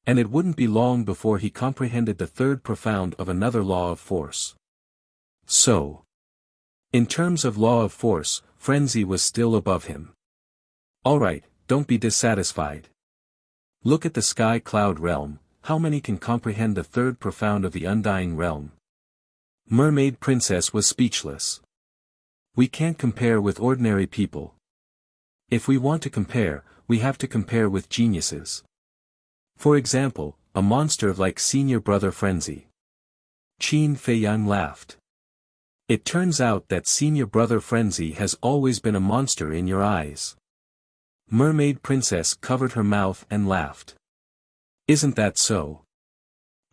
And it wouldn't be long before he comprehended the third profound of another law of force. So, in terms of law of force, Frenzy was still above him. Alright, don't be dissatisfied. Look at the sky cloud realm, how many can comprehend the third profound of the undying realm? Mermaid Princess was speechless. We can't compare with ordinary people. If we want to compare, we have to compare with geniuses. For example, a monster like senior brother Frenzy. Qin Feiyang laughed. It turns out that senior brother Frenzy has always been a monster in your eyes. Mermaid Princess covered her mouth and laughed. Isn't that so?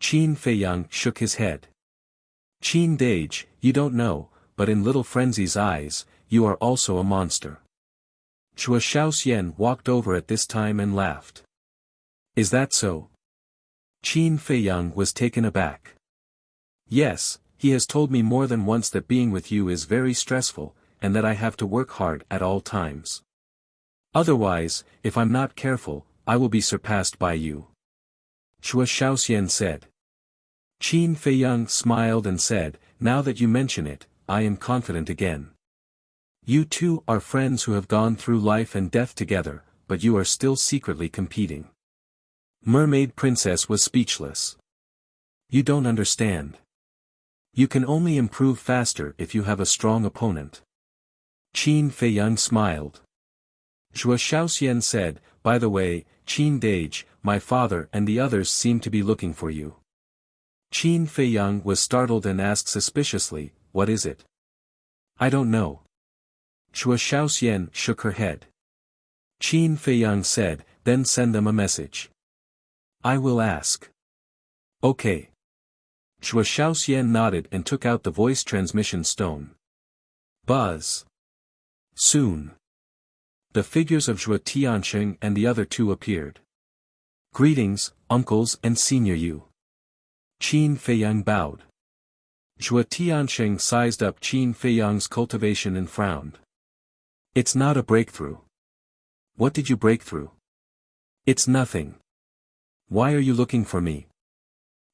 Qin Feiyang shook his head. Qin Dage, you don't know, but in little Frenzy's eyes, you are also a monster. Chua Shaoxian walked over at this time and laughed. Is that so? Qin Feiyang was taken aback. Yes, he has told me more than once that being with you is very stressful, and that I have to work hard at all times. Otherwise, if I'm not careful, I will be surpassed by you. Chua Shaoxian said. Qin Feiyang smiled and said, now that you mention it, I am confident again. You two are friends who have gone through life and death together, but you are still secretly competing. Mermaid Princess was speechless. You don't understand. You can only improve faster if you have a strong opponent. Qin Feiyang smiled. Chua Shaoxian said, by the way, Qin Dage, my father and the others seem to be looking for you. Qin Feiyang was startled and asked suspiciously, what is it? I don't know. Chua Shaoxian shook her head. Qin Feiyang said, then send them a message. I will ask. Okay. Chua Shaoxian nodded and took out the voice transmission stone. Buzz. Soon. The figures of Zhuo Tianxing and the other two appeared. Greetings, uncles and senior you. Qin Feiyang bowed. Zhuo Tianxing sized up Qin Feiyang's cultivation and frowned. It's not a breakthrough. What did you break through? It's nothing. Why are you looking for me?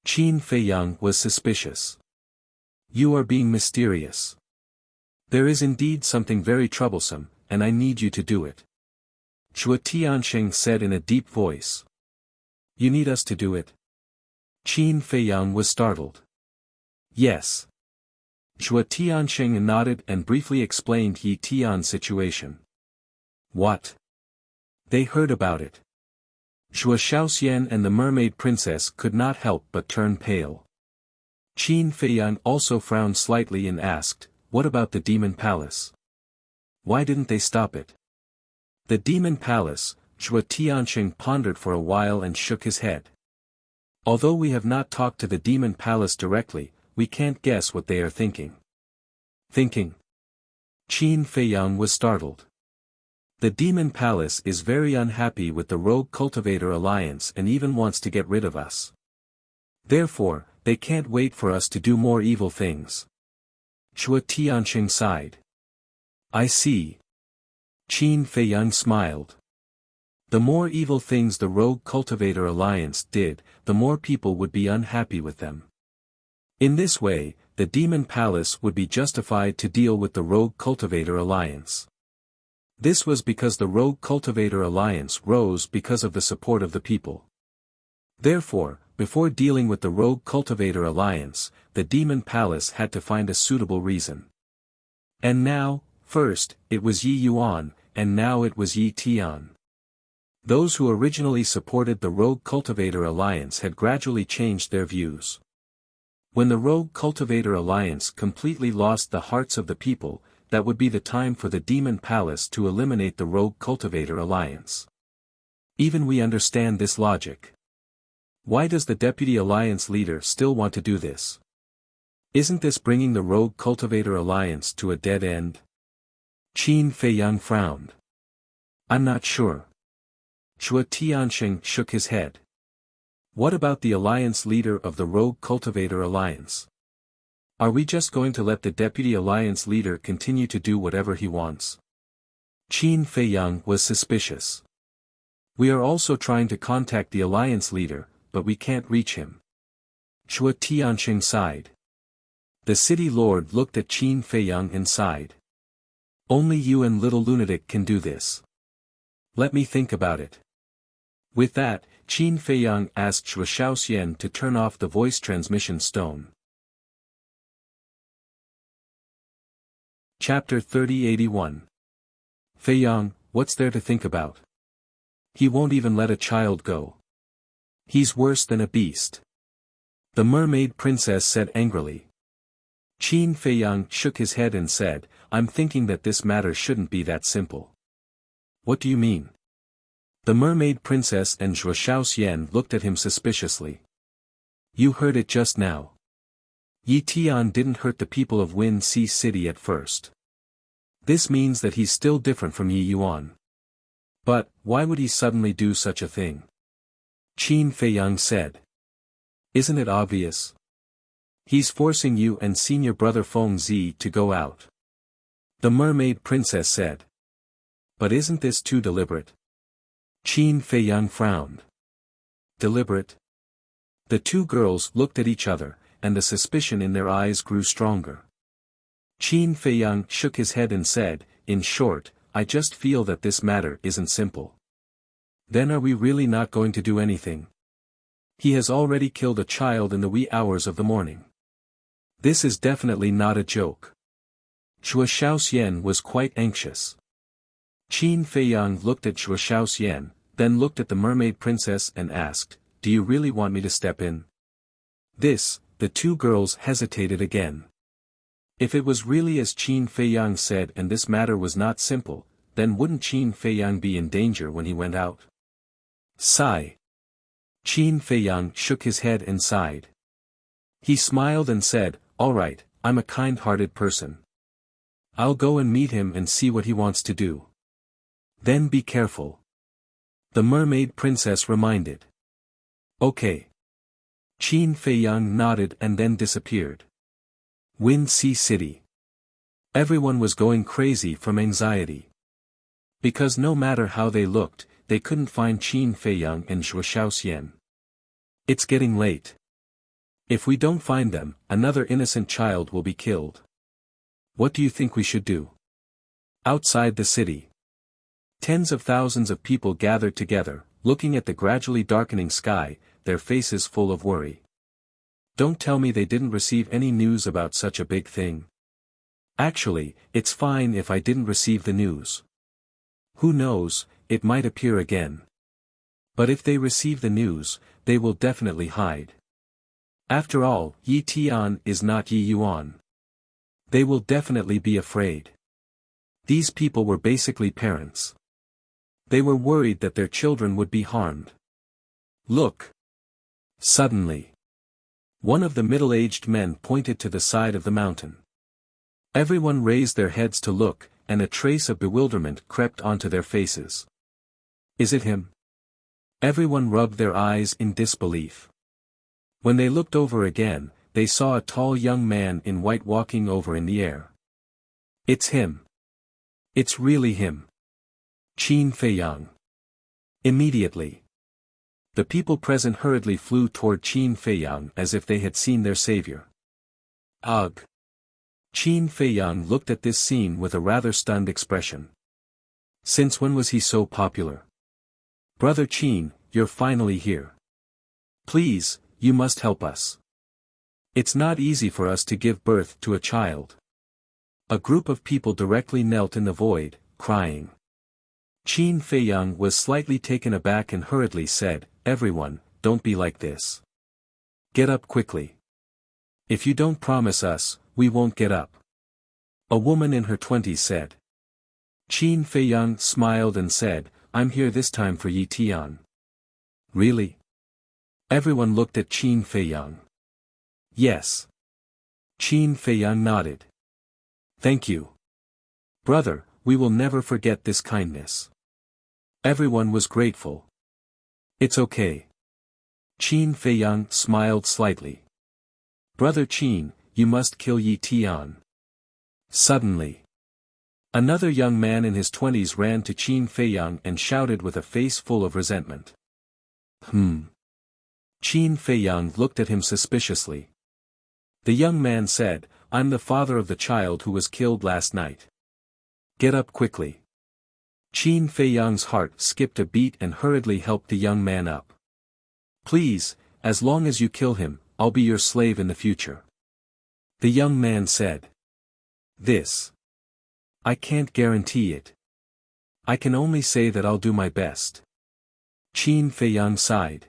Qin Feiyang was suspicious. You are being mysterious. There is indeed something very troublesome, and I need you to do it. Zhuo Tianxing said in a deep voice. You need us to do it? Qin Feiyang was startled. Yes. Zhuo Tianxing nodded and briefly explained Yi Tian's situation. What? They heard about it. Chua Shaoxian and the Mermaid Princess could not help but turn pale. Qin Feiyang also frowned slightly and asked, what about the Demon Palace? Why didn't they stop it? The Demon Palace, Zhuo Tianxing pondered for a while and shook his head. Although we have not talked to the Demon Palace directly, we can't guess what they are thinking. Thinking? Qin Feiyang was startled. The Demon Palace is very unhappy with the Rogue Cultivator Alliance and even wants to get rid of us. Therefore, they can't wait for us to do more evil things. Chua Tianxing sighed. I see. Qin Feiyang smiled. The more evil things the Rogue Cultivator Alliance did, the more people would be unhappy with them. In this way, the Demon Palace would be justified to deal with the Rogue Cultivator Alliance. This was because the Rogue Cultivator Alliance rose because of the support of the people. Therefore, before dealing with the Rogue Cultivator Alliance, the Demon Palace had to find a suitable reason. And now, first, it was Yi Yuan, and now it was Yi Tian. Those who originally supported the Rogue Cultivator Alliance had gradually changed their views. When the Rogue Cultivator Alliance completely lost the hearts of the people, that would be the time for the Demon Palace to eliminate the Rogue Cultivator Alliance. Even we understand this logic. Why does the Deputy Alliance leader still want to do this? Isn't this bringing the Rogue Cultivator Alliance to a dead end? Qin Feiyang frowned. I'm not sure. Xue Tianxing shook his head. What about the alliance leader of the Rogue Cultivator Alliance? Are we just going to let the Deputy Alliance leader continue to do whatever he wants? Qin Feiyang was suspicious. We are also trying to contact the alliance leader, but we can't reach him. Xue Tianxing sighed. The city lord looked at Qin Feiyang and sighed. Only you and little lunatic can do this. Let me think about it. With that, Qin Feiyang asked Xue Shaoxian to turn off the voice transmission stone. Chapter 3081. Feiyang, what's there to think about? He won't even let a child go. He's worse than a beast. The mermaid princess said angrily. Qin Feiyang shook his head and said, I'm thinking that this matter shouldn't be that simple. What do you mean? The mermaid princess and Xue Shaoxian looked at him suspiciously. You heard it just now. Yi Tian didn't hurt the people of Wind Sea City at first. This means that he's still different from Yi Yuan. But, why would he suddenly do such a thing? Qin Feiyang said. Isn't it obvious? He's forcing you and senior brother Feng Zi to go out. The mermaid princess said. But isn't this too deliberate? Qin Feiyang frowned. Deliberate? The two girls looked at each other, and the suspicion in their eyes grew stronger. Qin Feiyang shook his head and said, in short, I just feel that this matter isn't simple. Then are we really not going to do anything? He has already killed a child in the wee hours of the morning. This is definitely not a joke. Xue Shaoxian was quite anxious. Qin Feiyang looked at Xue Shaoxian, then looked at the mermaid princess and asked, do you really want me to step in? The two girls hesitated again. If it was really as Qin Feiyang said and this matter was not simple, then wouldn't Qin Feiyang be in danger when he went out? Sigh. Qin Feiyang shook his head and sighed. He smiled and said, all right, I'm a kind-hearted person. I'll go and meet him and see what he wants to do. Then be careful. The mermaid princess reminded. Okay. Qin Feiyang nodded and then disappeared. Wind Sea City. Everyone was going crazy from anxiety. Because no matter how they looked, they couldn't find Qin Feiyang and Xue Shaoxian. It's getting late. If we don't find them, another innocent child will be killed. What do you think we should do? Outside the city. Tens of thousands of people gathered together, looking at the gradually darkening sky, their faces full of worry. Don't tell me they didn't receive any news about such a big thing. Actually, it's fine if I didn't receive the news. Who knows, it might appear again. But if they receive the news, they will definitely hide. After all, Yi Tian is not Yi Yuan. They will definitely be afraid. These people were basically parents. They were worried that their children would be harmed. Look. Suddenly. One of the middle-aged men pointed to the side of the mountain. Everyone raised their heads to look, and a trace of bewilderment crept onto their faces. Is it him? Everyone rubbed their eyes in disbelief. When they looked over again, they saw a tall young man in white walking over in the air. It's him. It's really him. Qin Feiyang. Immediately. The people present hurriedly flew toward Qin Feiyang as if they had seen their savior. Ugh. Qin Feiyang looked at this scene with a rather stunned expression. Since when was he so popular? Brother Qin, you're finally here. Please, you must help us. It's not easy for us to give birth to a child. A group of people directly knelt in the void, crying. Qin Feiyang was slightly taken aback and hurriedly said, "Everyone, don't be like this. Get up quickly. If you don't promise us, we won't get up." A woman in her 20s said. Qin Feiyang smiled and said, "I'm here this time for Yi Tian." "Really?" Everyone looked at Qin Feiyang. "Yes." Qin Feiyang nodded. "Thank you. Brother, we will never forget this kindness." Everyone was grateful. "It's okay." Qin Feiyang smiled slightly. "Brother Qin, you must kill Yi Tian." Suddenly, another young man in his 20s ran to Qin Feiyang and shouted with a face full of resentment. Qin Feiyang looked at him suspiciously. The young man said, "I'm the father of the child who was killed last night. Get up quickly." Qin Feiyang's heart skipped a beat and hurriedly helped the young man up. "Please, as long as you kill him, I'll be your slave in the future." The young man said. "This. I can't guarantee it. I can only say that I'll do my best." Qin Feiyang sighed.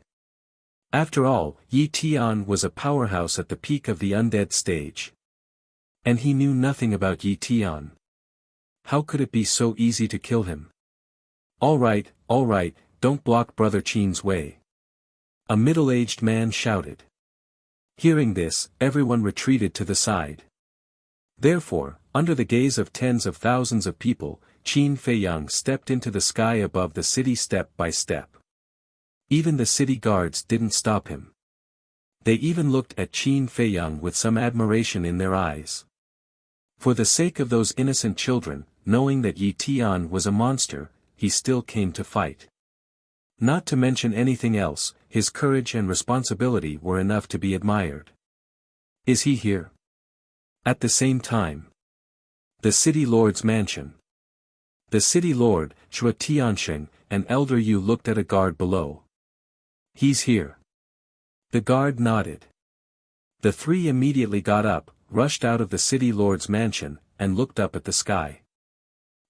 After all, Yi Tian was a powerhouse at the peak of the undead stage. And he knew nothing about Yi Tian. How could it be so easy to kill him? All right, don't block Brother Qin's way." A middle-aged man shouted. Hearing this, everyone retreated to the side. Therefore, under the gaze of tens of thousands of people, Qin Feiyang stepped into the sky above the city step by step. Even the city guards didn't stop him. They even looked at Qin Feiyang with some admiration in their eyes. For the sake of those innocent children, knowing that Yi Tian was a monster, he still came to fight. Not to mention anything else, his courage and responsibility were enough to be admired. "Is he here?" At the same time, the city lord's mansion. The city lord, Shui Tiansheng, and Elder Yu looked at a guard below. "He's here." The guard nodded. The three immediately got up, rushed out of the city lord's mansion, and looked up at the sky.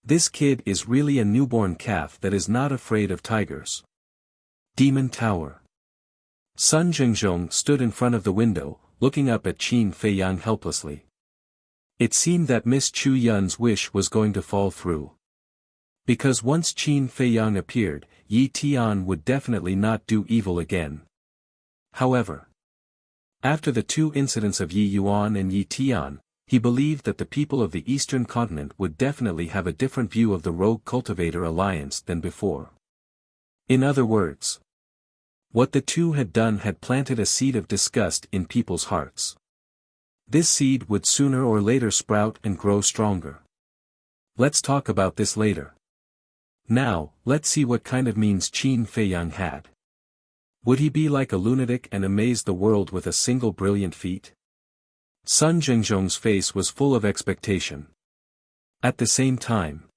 This kid is really a newborn calf that is not afraid of tigers. Demon Tower. Sun Jingzhong stood in front of the window, looking up at Qin Feiyang helplessly. It seemed that Miss Chu Yun's wish was going to fall through. Because once Qin Feiyang appeared, Yi Tian would definitely not do evil again. However, after the two incidents of Yi Yuan and Yi Tian, he believed that the people of the Eastern continent would definitely have a different view of the Rogue Cultivator Alliance than before. In other words, what the two had done had planted a seed of disgust in people's hearts. This seed would sooner or later sprout and grow stronger. Let's talk about this later. Now, let's see what kind of means Qin Feiyang had. Would he be like a lunatic and amaze the world with a single brilliant feat? Sun Jingzhong's face was full of expectation. At the same time,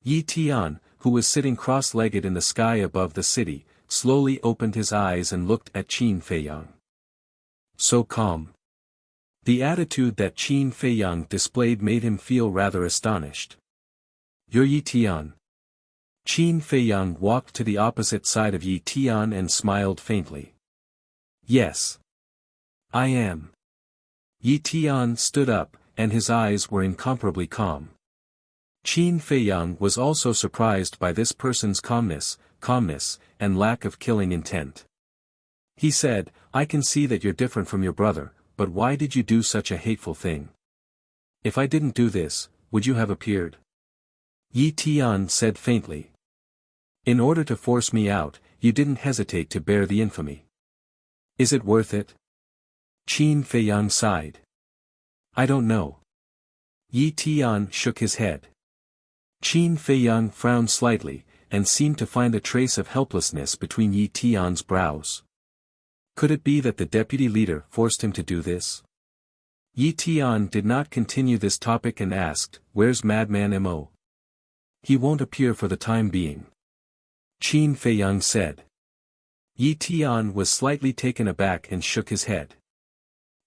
Yi Tian, who was sitting cross-legged in the sky above the city, slowly opened his eyes and looked at Qin Feiyang. So calm. The attitude that Qin Feiyang displayed made him feel rather astonished. "You're Yi Tian." Qin Feiyang walked to the opposite side of Yi Tian and smiled faintly. "Yes. I am." Yi Tian stood up, and his eyes were incomparably calm. Qin Feiyang was also surprised by this person's calmness, and lack of killing intent. He said, "I can see that you're different from your brother, but why did you do such a hateful thing? If I didn't do this, would you have appeared?" Yi Tian said faintly. "In order to force me out, you didn't hesitate to bear the infamy. Is it worth it?" Qin Feiyang sighed. "I don't know." Yi Tian shook his head. Qin Feiyang frowned slightly, and seemed to find a trace of helplessness between Yi Tian's brows. Could it be that the deputy leader forced him to do this? Yi Tian did not continue this topic and asked, "Where's Madman Mo?" "He won't appear for the time being," Qin Feiyang said. Yi Tian was slightly taken aback and shook his head.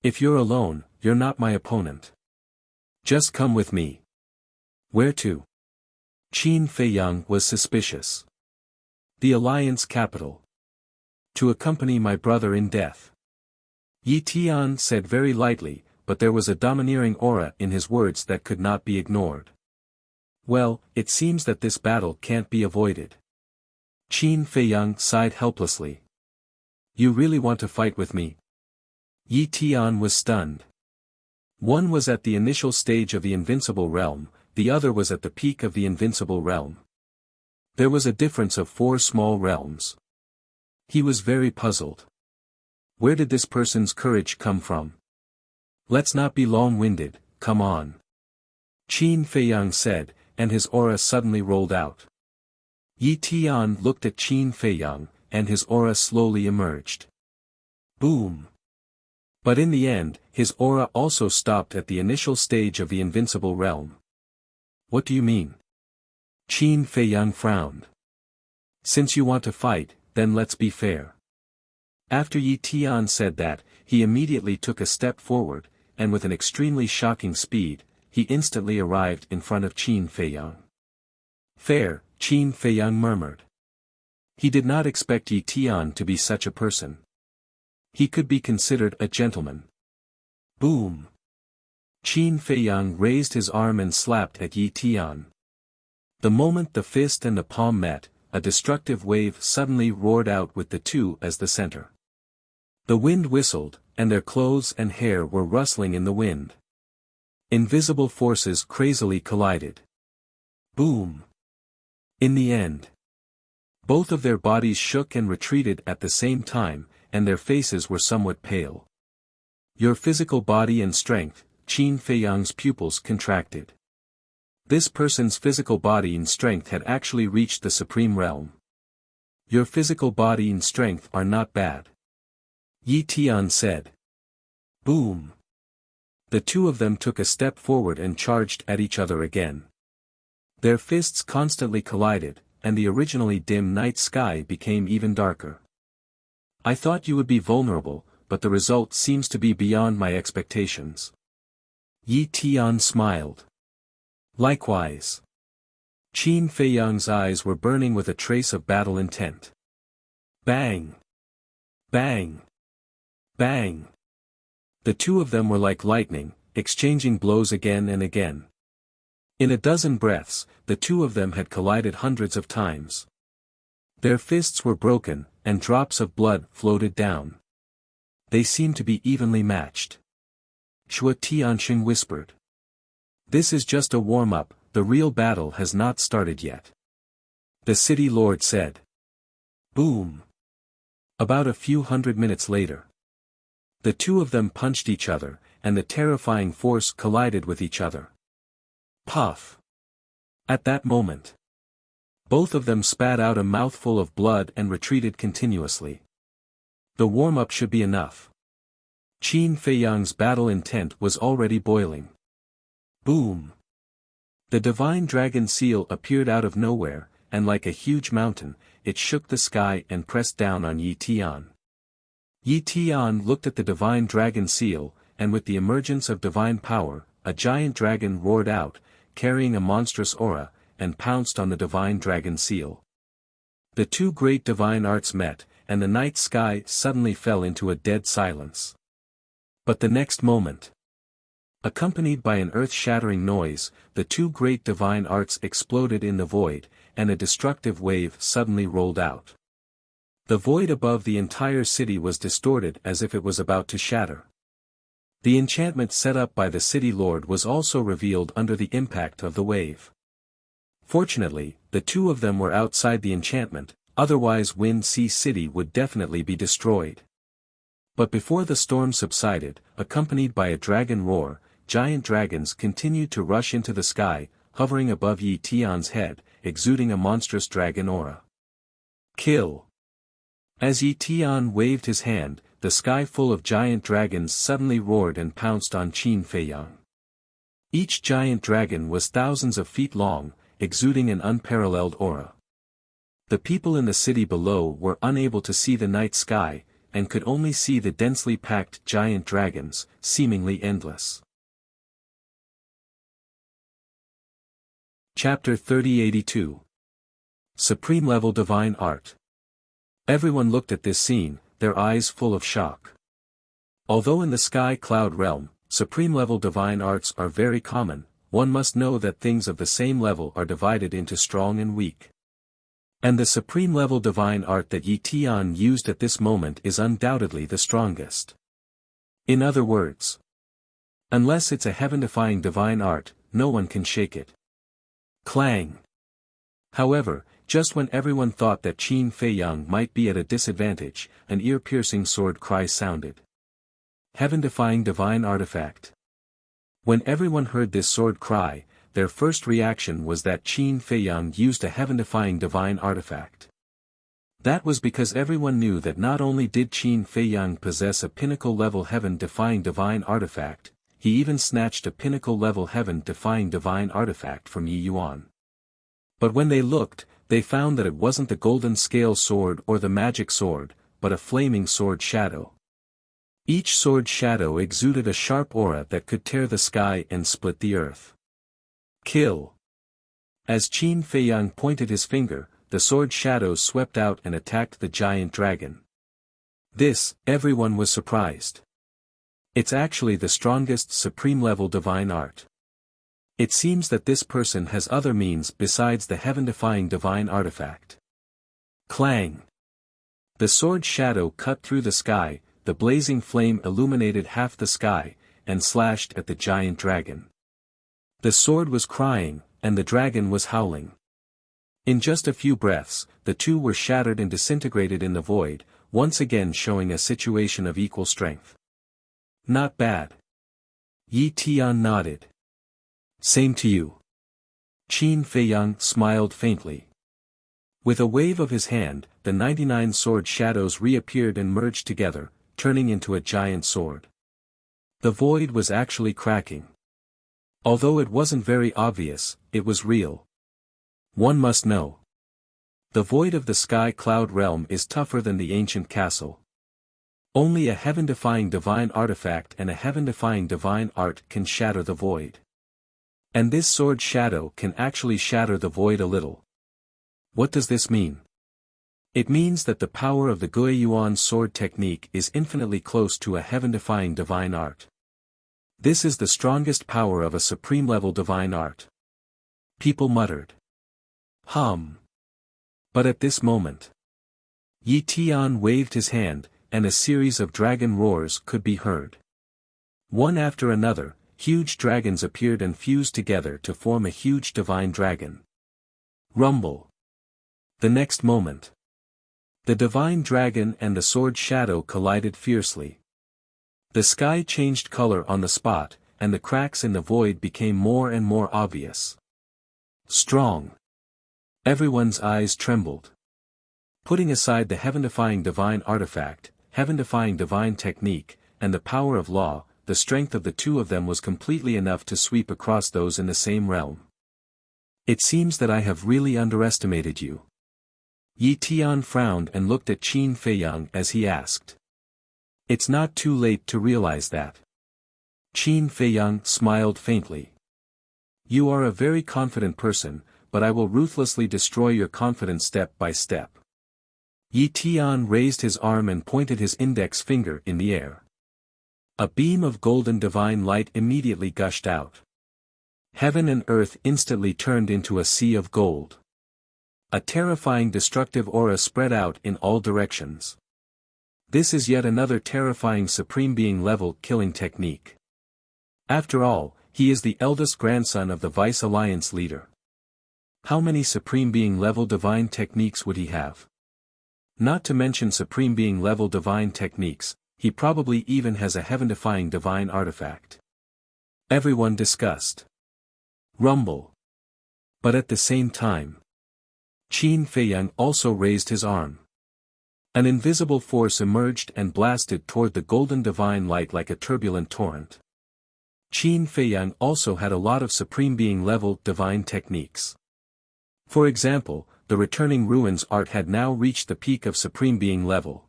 "If you're alone, you're not my opponent. Just come with me." "Where to?" Qin Feiyang was suspicious. The Alliance capital. To accompany my brother in death. Yi Tian said very lightly, but there was a domineering aura in his words that could not be ignored. Well, it seems that this battle can't be avoided. Qin Feiyang sighed helplessly. You really want to fight with me? Yi Tian was stunned. One was at the initial stage of the invincible realm, the other was at the peak of the invincible realm. There was a difference of 4 small realms. He was very puzzled. Where did this person's courage come from? Let's not be long-winded, come on. Qin Feiyang said, and his aura suddenly rolled out. Yi Tian looked at Qin Feiyang, and his aura slowly emerged. Boom! But in the end, his aura also stopped at the initial stage of the invincible realm. What do you mean? Qin Feiyang frowned. Since you want to fight, then let's be fair. After Yi Tian said that, he immediately took a step forward, and with an extremely shocking speed, he instantly arrived in front of Qin Feiyang. Fair, Qin Feiyang murmured. He did not expect Yi Tian to be such a person. He could be considered a gentleman. Boom! Qin Feiyang raised his arm and slapped at Yi Tian. The moment the fist and the palm met, a destructive wave suddenly roared out with the two as the center. The wind whistled, and their clothes and hair were rustling in the wind. Invisible forces crazily collided. Boom! In the end, both of their bodies shook and retreated at the same time, and their faces were somewhat pale. Your physical body and strength, Qin Feiyang's pupils contracted. This person's physical body and strength had actually reached the supreme realm. Your physical body and strength are not bad. Yi Tian said. Boom! The two of them took a step forward and charged at each other again. Their fists constantly collided, and the originally dim night sky became even darker. I thought you would be vulnerable, but the result seems to be beyond my expectations. Yi Tian smiled. Likewise. Qin Feiyang's eyes were burning with a trace of battle intent. Bang! Bang! Bang! The two of them were like lightning, exchanging blows again and again. In a dozen breaths, the two of them had collided hundreds of times. Their fists were broken, and drops of blood floated down. They seemed to be evenly matched. Xue Tianxing whispered. This is just a warm-up, the real battle has not started yet. The city lord said. Boom! About a few hundred minutes later. The two of them punched each other, and the terrifying force collided with each other. Puff! At that moment, both of them spat out a mouthful of blood and retreated continuously. The warm-up should be enough. Qin Feiyang's battle intent was already boiling. Boom! The divine dragon seal appeared out of nowhere, and like a huge mountain, it shook the sky and pressed down on Yi Tian. Yi Tian looked at the divine dragon seal, and with the emergence of divine power, a giant dragon roared out, carrying a monstrous aura, and pounced on the divine dragon seal. The two great divine arts met, and the night sky suddenly fell into a dead silence. But the next moment, accompanied by an earth-shattering noise, the two great divine arts exploded in the void, and a destructive wave suddenly rolled out. The void above the entire city was distorted as if it was about to shatter. The enchantment set up by the city lord was also revealed under the impact of the wave. Fortunately, the two of them were outside the enchantment, otherwise Wind Sea City would definitely be destroyed. But before the storm subsided, accompanied by a dragon roar, giant dragons continued to rush into the sky, hovering above Yi Tian's head, exuding a monstrous dragon aura. Kill! As Yi Tian waved his hand, the sky full of giant dragons suddenly roared and pounced on Qin Feiyang. Each giant dragon was thousands of feet long, exuding an unparalleled aura. The people in the city below were unable to see the night sky, and could only see the densely packed giant dragons, seemingly endless. Chapter 3082. Supreme Level Divine Art. Everyone looked at this scene, their eyes full of shock. Although in the sky cloud realm, supreme level divine arts are very common, one must know that things of the same level are divided into strong and weak. And the supreme level divine art that Yi Tian used at this moment is undoubtedly the strongest. In other words, unless it's a heaven-defying divine art, no one can shake it. Clang! However, just when everyone thought that Qin Feiyang might be at a disadvantage, an ear-piercing sword cry sounded. Heaven-defying divine artifact. When everyone heard this sword cry, their first reaction was that Qin Feiyang used a heaven-defying divine artifact. That was because everyone knew that not only did Qin Feiyang possess a pinnacle-level heaven-defying divine artifact, he even snatched a pinnacle-level heaven-defying divine artifact from Yi Yuan. But when they looked, they found that it wasn't the golden scale sword or the magic sword, but a flaming sword shadow. Each sword shadow exuded a sharp aura that could tear the sky and split the earth. Kill! As Qin Feiyang pointed his finger, the sword shadows swept out and attacked the giant dragon. This, everyone was surprised. It's actually the strongest supreme-level divine art. It seems that this person has other means besides the heaven-defying divine artifact. Clang! The sword shadow cut through the sky, the blazing flame illuminated half the sky, and slashed at the giant dragon. The sword was crying, and the dragon was howling. In just a few breaths, the two were shattered and disintegrated in the void, once again showing a situation of equal strength. Not bad. Yi Tian nodded. Same to you. Qin Feiyang smiled faintly. With a wave of his hand, the 99 sword shadows reappeared and merged together, turning into a giant sword. The void was actually cracking. Although it wasn't very obvious, it was real. One must know. The void of the sky cloud realm is tougher than the ancient castle. Only a heaven-defying divine artifact and a heaven-defying divine art can shatter the void. And this sword shadow can actually shatter the void a little. What does this mean? It means that the power of the Guiyuan sword technique is infinitely close to a heaven-defying divine art. This is the strongest power of a supreme-level divine art. People muttered. But at this moment, Yi Tian waved his hand, and a series of dragon roars could be heard. One after another, huge dragons appeared and fused together to form a huge divine dragon. Rumble. The next moment, the divine dragon and the sword shadow collided fiercely. The sky changed color on the spot, and the cracks in the void became more and more obvious. Strong. Everyone's eyes trembled. Putting aside the heaven-defying divine artifact, heaven-defying divine technique, and the power of law, the strength of the two of them was completely enough to sweep across those in the same realm. It seems that I have really underestimated you. Yi Tian frowned and looked at Qin Feiyang as he asked. It's not too late to realize that. Qin Feiyang smiled faintly. You are a very confident person, but I will ruthlessly destroy your confidence step by step. Yi Tian raised his arm and pointed his index finger in the air. A beam of golden divine light immediately gushed out. Heaven and earth instantly turned into a sea of gold. A terrifying destructive aura spread out in all directions. This is yet another terrifying supreme being level killing technique. After all, he is the eldest grandson of the Vice Alliance leader. How many supreme being level divine techniques would he have? Not to mention supreme being level divine techniques, he probably even has a heaven-defying divine artifact. Everyone discussed. Rumble. But at the same time, Qin Feiyang also raised his arm. An invisible force emerged and blasted toward the golden divine light like a turbulent torrent. Qin Feiyang also had a lot of supreme being level divine techniques. For example, the returning ruins art had now reached the peak of supreme being level.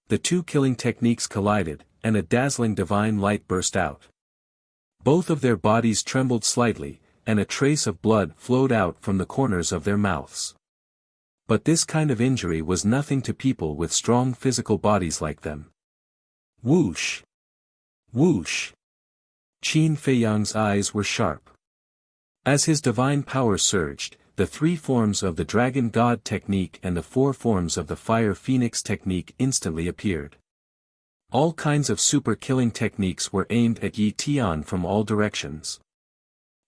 The two killing techniques collided, and a dazzling divine light burst out. Both of their bodies trembled slightly, and a trace of blood flowed out from the corners of their mouths. But this kind of injury was nothing to people with strong physical bodies like them. Whoosh! Whoosh! Qin Feiyang's eyes were sharp. As his divine power surged, the 3 forms of the Dragon God technique and the 4 forms of the Fire Phoenix technique instantly appeared. All kinds of super-killing techniques were aimed at Yi Tian from all directions.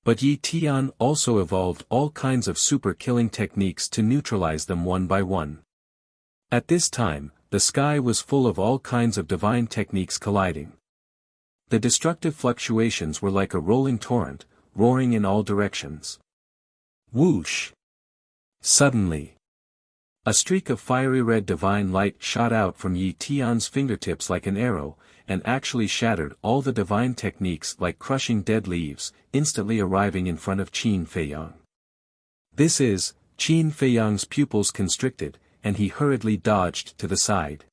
But Yi Tian also evolved all kinds of super-killing techniques to neutralize them one by one. At this time, the sky was full of all kinds of divine techniques colliding. The destructive fluctuations were like a rolling torrent, roaring in all directions. Whoosh! Suddenly, a streak of fiery red divine light shot out from Yi Tian's fingertips like an arrow, and actually shattered all the divine techniques like crushing dead leaves, instantly arriving in front of Qin Feiyang. This is, Qin Feiyang's pupils constricted, and he hurriedly dodged to the side.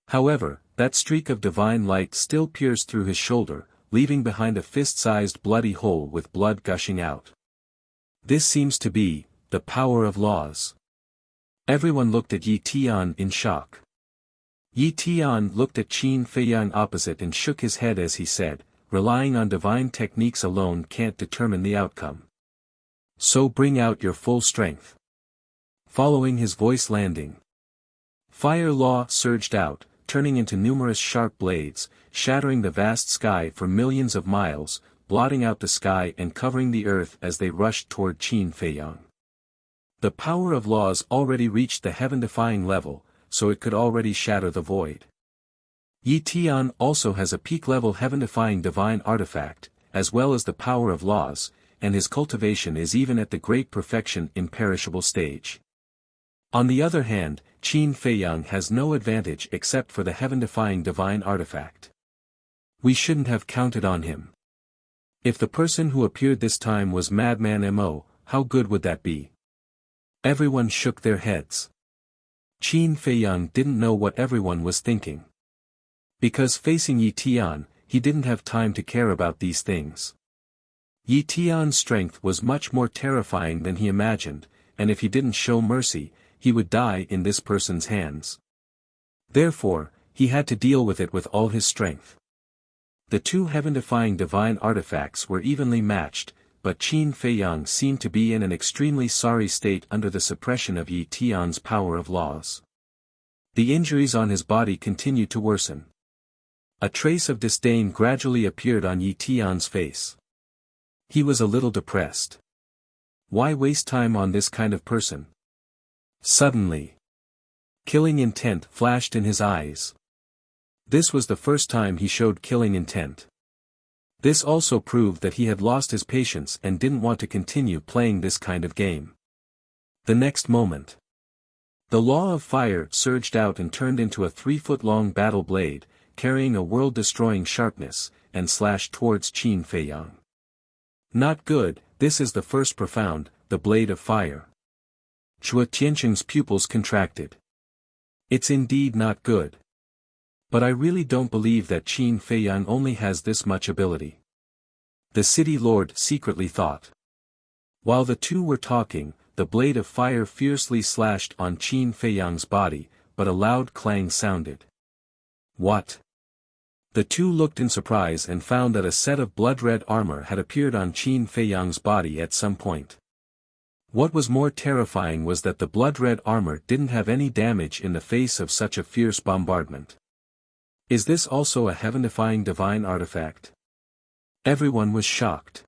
However, that streak of divine light still pierced through his shoulder, leaving behind a fist-sized bloody hole with blood gushing out. This seems to be the power of laws. Everyone looked at Yi Tian in shock. Yi Tian looked at Qin Feiyang opposite and shook his head as he said, relying on divine techniques alone can't determine the outcome. So bring out your full strength. Following his voice landing, fire law surged out, turning into numerous sharp blades, shattering the vast sky for millions of miles, blotting out the sky and covering the earth as they rushed toward Qin Feiyang. The power of laws already reached the heaven-defying level, so it could already shatter the void. Yi Tian also has a peak-level heaven-defying divine artifact, as well as the power of laws, and his cultivation is even at the great perfection imperishable stage. On the other hand, Qin Feiyang has no advantage except for the heaven-defying divine artifact. We shouldn't have counted on him. If the person who appeared this time was Madman Mo, how good would that be? Everyone shook their heads. Qin Feiyang didn't know what everyone was thinking. Because facing Yi Tian, he didn't have time to care about these things. Yi Tian's strength was much more terrifying than he imagined, and if he didn't show mercy, he would die in this person's hands. Therefore, he had to deal with it with all his strength. The 2 heaven-defying divine artifacts were evenly matched, but Qin Feiyang seemed to be in an extremely sorry state under the suppression of Yi Tian's power of laws. The injuries on his body continued to worsen. A trace of disdain gradually appeared on Yi Tian's face. He was a little depressed. Why waste time on this kind of person? Suddenly, killing intent flashed in his eyes. This was the first time he showed killing intent. This also proved that he had lost his patience and didn't want to continue playing this kind of game. The next moment, the law of fire surged out and turned into a 3-foot-long battle blade, carrying a world-destroying sharpness, and slashed towards Qin Feiyang. Not good, this is the first profound, the blade of fire. Chua Tianqing's pupils contracted. It's indeed not good. But I really don't believe that Qin Feiyang only has this much ability. The city lord secretly thought. While the 2 were talking, the blade of fire fiercely slashed on Qin Feiyang's body, but a loud clang sounded. What? The 2 looked in surprise and found that a set of blood-red armor had appeared on Qin Feiyang's body at some point. What was more terrifying was that the blood-red armor didn't have any damage in the face of such a fierce bombardment. Is this also a heaven-defying divine artifact? Everyone was shocked.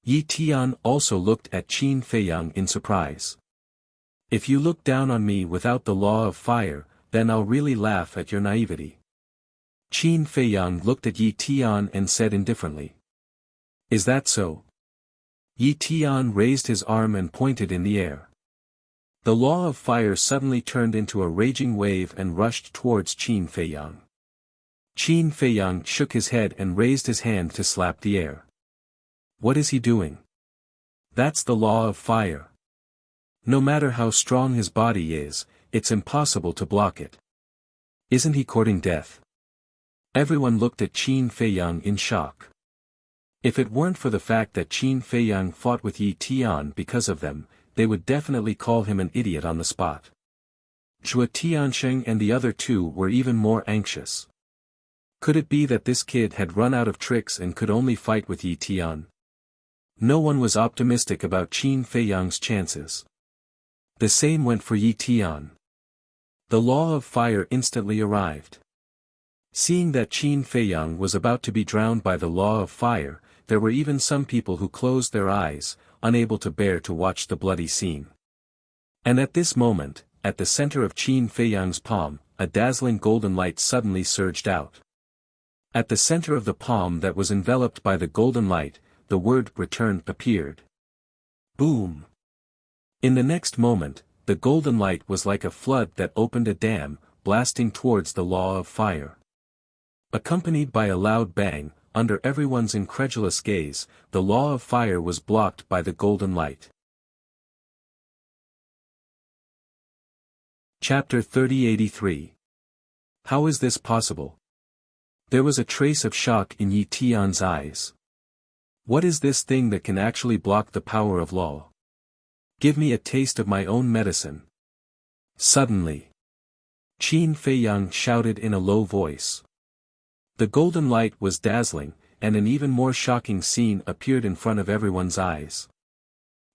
Yi Tian also looked at Qin Feiyang in surprise. If you look down on me without the law of fire, then I'll really laugh at your naivety. Qin Feiyang looked at Yi Tian and said indifferently. Is that so? Yi Tian raised his arm and pointed in the air. The law of fire suddenly turned into a raging wave and rushed towards Qin Feiyang. Qin Feiyang shook his head and raised his hand to slap the air. What is he doing? That's the law of fire. No matter how strong his body is, it's impossible to block it. Isn't he courting death? Everyone looked at Qin Feiyang in shock. If it weren't for the fact that Qin Feiyang fought with Yi Tian because of them, they would definitely call him an idiot on the spot. Zhuo Tiansheng and the other two were even more anxious. Could it be that this kid had run out of tricks and could only fight with Yi Tian? No one was optimistic about Qin Feiyang's chances. The same went for Yi Tian. The law of fire instantly arrived. Seeing that Qin Feiyang was about to be drowned by the law of fire, there were even some people who closed their eyes, unable to bear to watch the bloody scene. And at this moment, at the center of Qin Feiyang's palm, a dazzling golden light suddenly surged out. At the center of the palm that was enveloped by the golden light, the word "return" appeared. Boom! In the next moment, the golden light was like a flood that opened a dam, blasting towards the law of fire. Accompanied by a loud bang, under everyone's incredulous gaze, the law of fire was blocked by the golden light. Chapter 3083. How is this possible? There was a trace of shock in Yi Tian's eyes. What is this thing that can actually block the power of law? Give me a taste of my own medicine. Suddenly, Qin Feiyang shouted in a low voice. The golden light was dazzling, and an even more shocking scene appeared in front of everyone's eyes.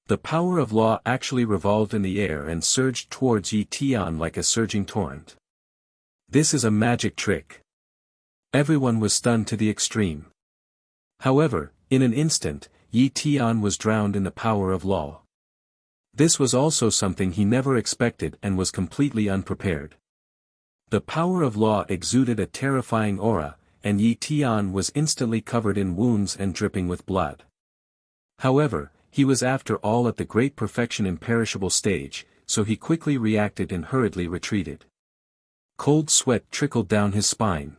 The power of law actually revolved in the air and surged towards Yi Tian like a surging torrent. This is a magic trick. Everyone was stunned to the extreme. However, in an instant, Yi Tian was drowned in the power of law. This was also something he never expected and was completely unprepared. The power of law exuded a terrifying aura, and Yi Tian was instantly covered in wounds and dripping with blood. However, he was after all at the great perfection imperishable stage, so he quickly reacted and hurriedly retreated. Cold sweat trickled down his spine.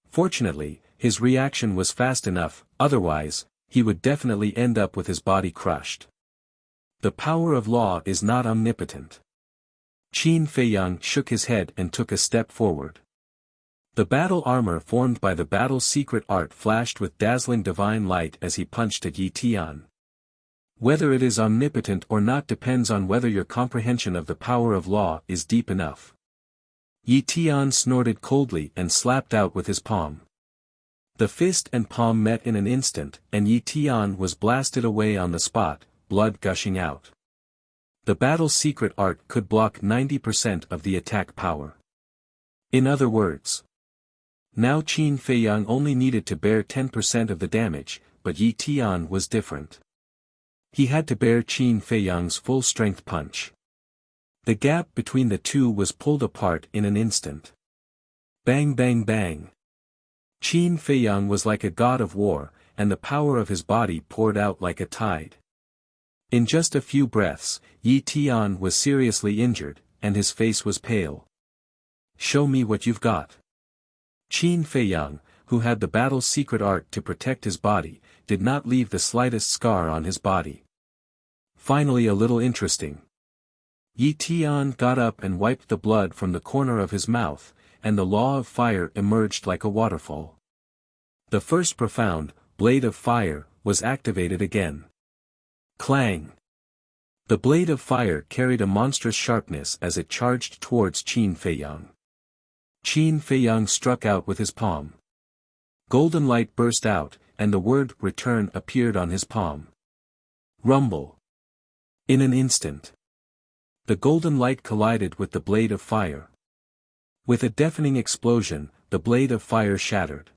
Fortunately, his reaction was fast enough, otherwise, he would definitely end up with his body crushed. The power of law is not omnipotent. Qin Feiyang shook his head and took a step forward. The battle armor formed by the battle's secret art flashed with dazzling divine light as he punched at Yi Tian. Whether it is omnipotent or not depends on whether your comprehension of the power of law is deep enough. Yi Tian snorted coldly and slapped out with his palm. The fist and palm met in an instant, and Yi Tian was blasted away on the spot, blood gushing out. The battle's secret art could block 90% of the attack power. In other words, now Qin Feiyang only needed to bear 10% of the damage, but Yi Tian was different. He had to bear Qin Feiyang's full strength punch. The gap between the two was pulled apart in an instant. Bang bang bang. Qin Feiyang was like a god of war, and the power of his body poured out like a tide. In just a few breaths, Yi Tian was seriously injured, and his face was pale. Show me what you've got. Qin Feiyang, who had the battle's secret art to protect his body, did not leave the slightest scar on his body. Finally, a little interesting. Yi Tian got up and wiped the blood from the corner of his mouth, and the law of fire emerged like a waterfall. The first profound blade of fire was activated again. Clang! The blade of fire carried a monstrous sharpness as it charged towards Qin Feiyang. Qin Feiyang struck out with his palm. Golden light burst out, and the word "return" appeared on his palm. Rumble! In an instant, the golden light collided with the blade of fire. With a deafening explosion, the blade of fire shattered.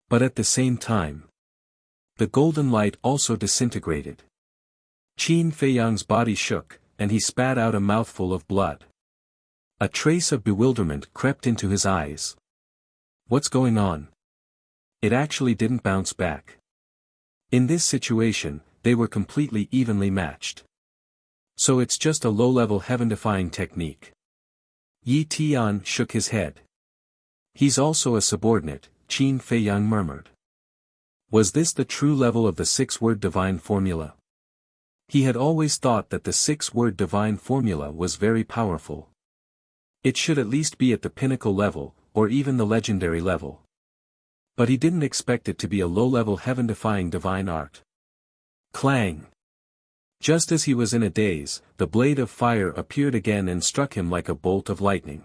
But at the same time, the golden light also disintegrated. Qin Feiyang's body shook, and he spat out a mouthful of blood. A trace of bewilderment crept into his eyes. What's going on? It actually didn't bounce back. In this situation, they were completely evenly matched. So it's just a low-level heaven-defying technique. Yi Tian shook his head. He's also a subordinate, Qin Feiyang murmured. Was this the true level of the six-word divine formula? He had always thought that the six-word divine formula was very powerful. It should at least be at the pinnacle level, or even the legendary level. But he didn't expect it to be a low-level heaven-defying divine art. Clang! Just as he was in a daze, the blade of fire appeared again and struck him like a bolt of lightning.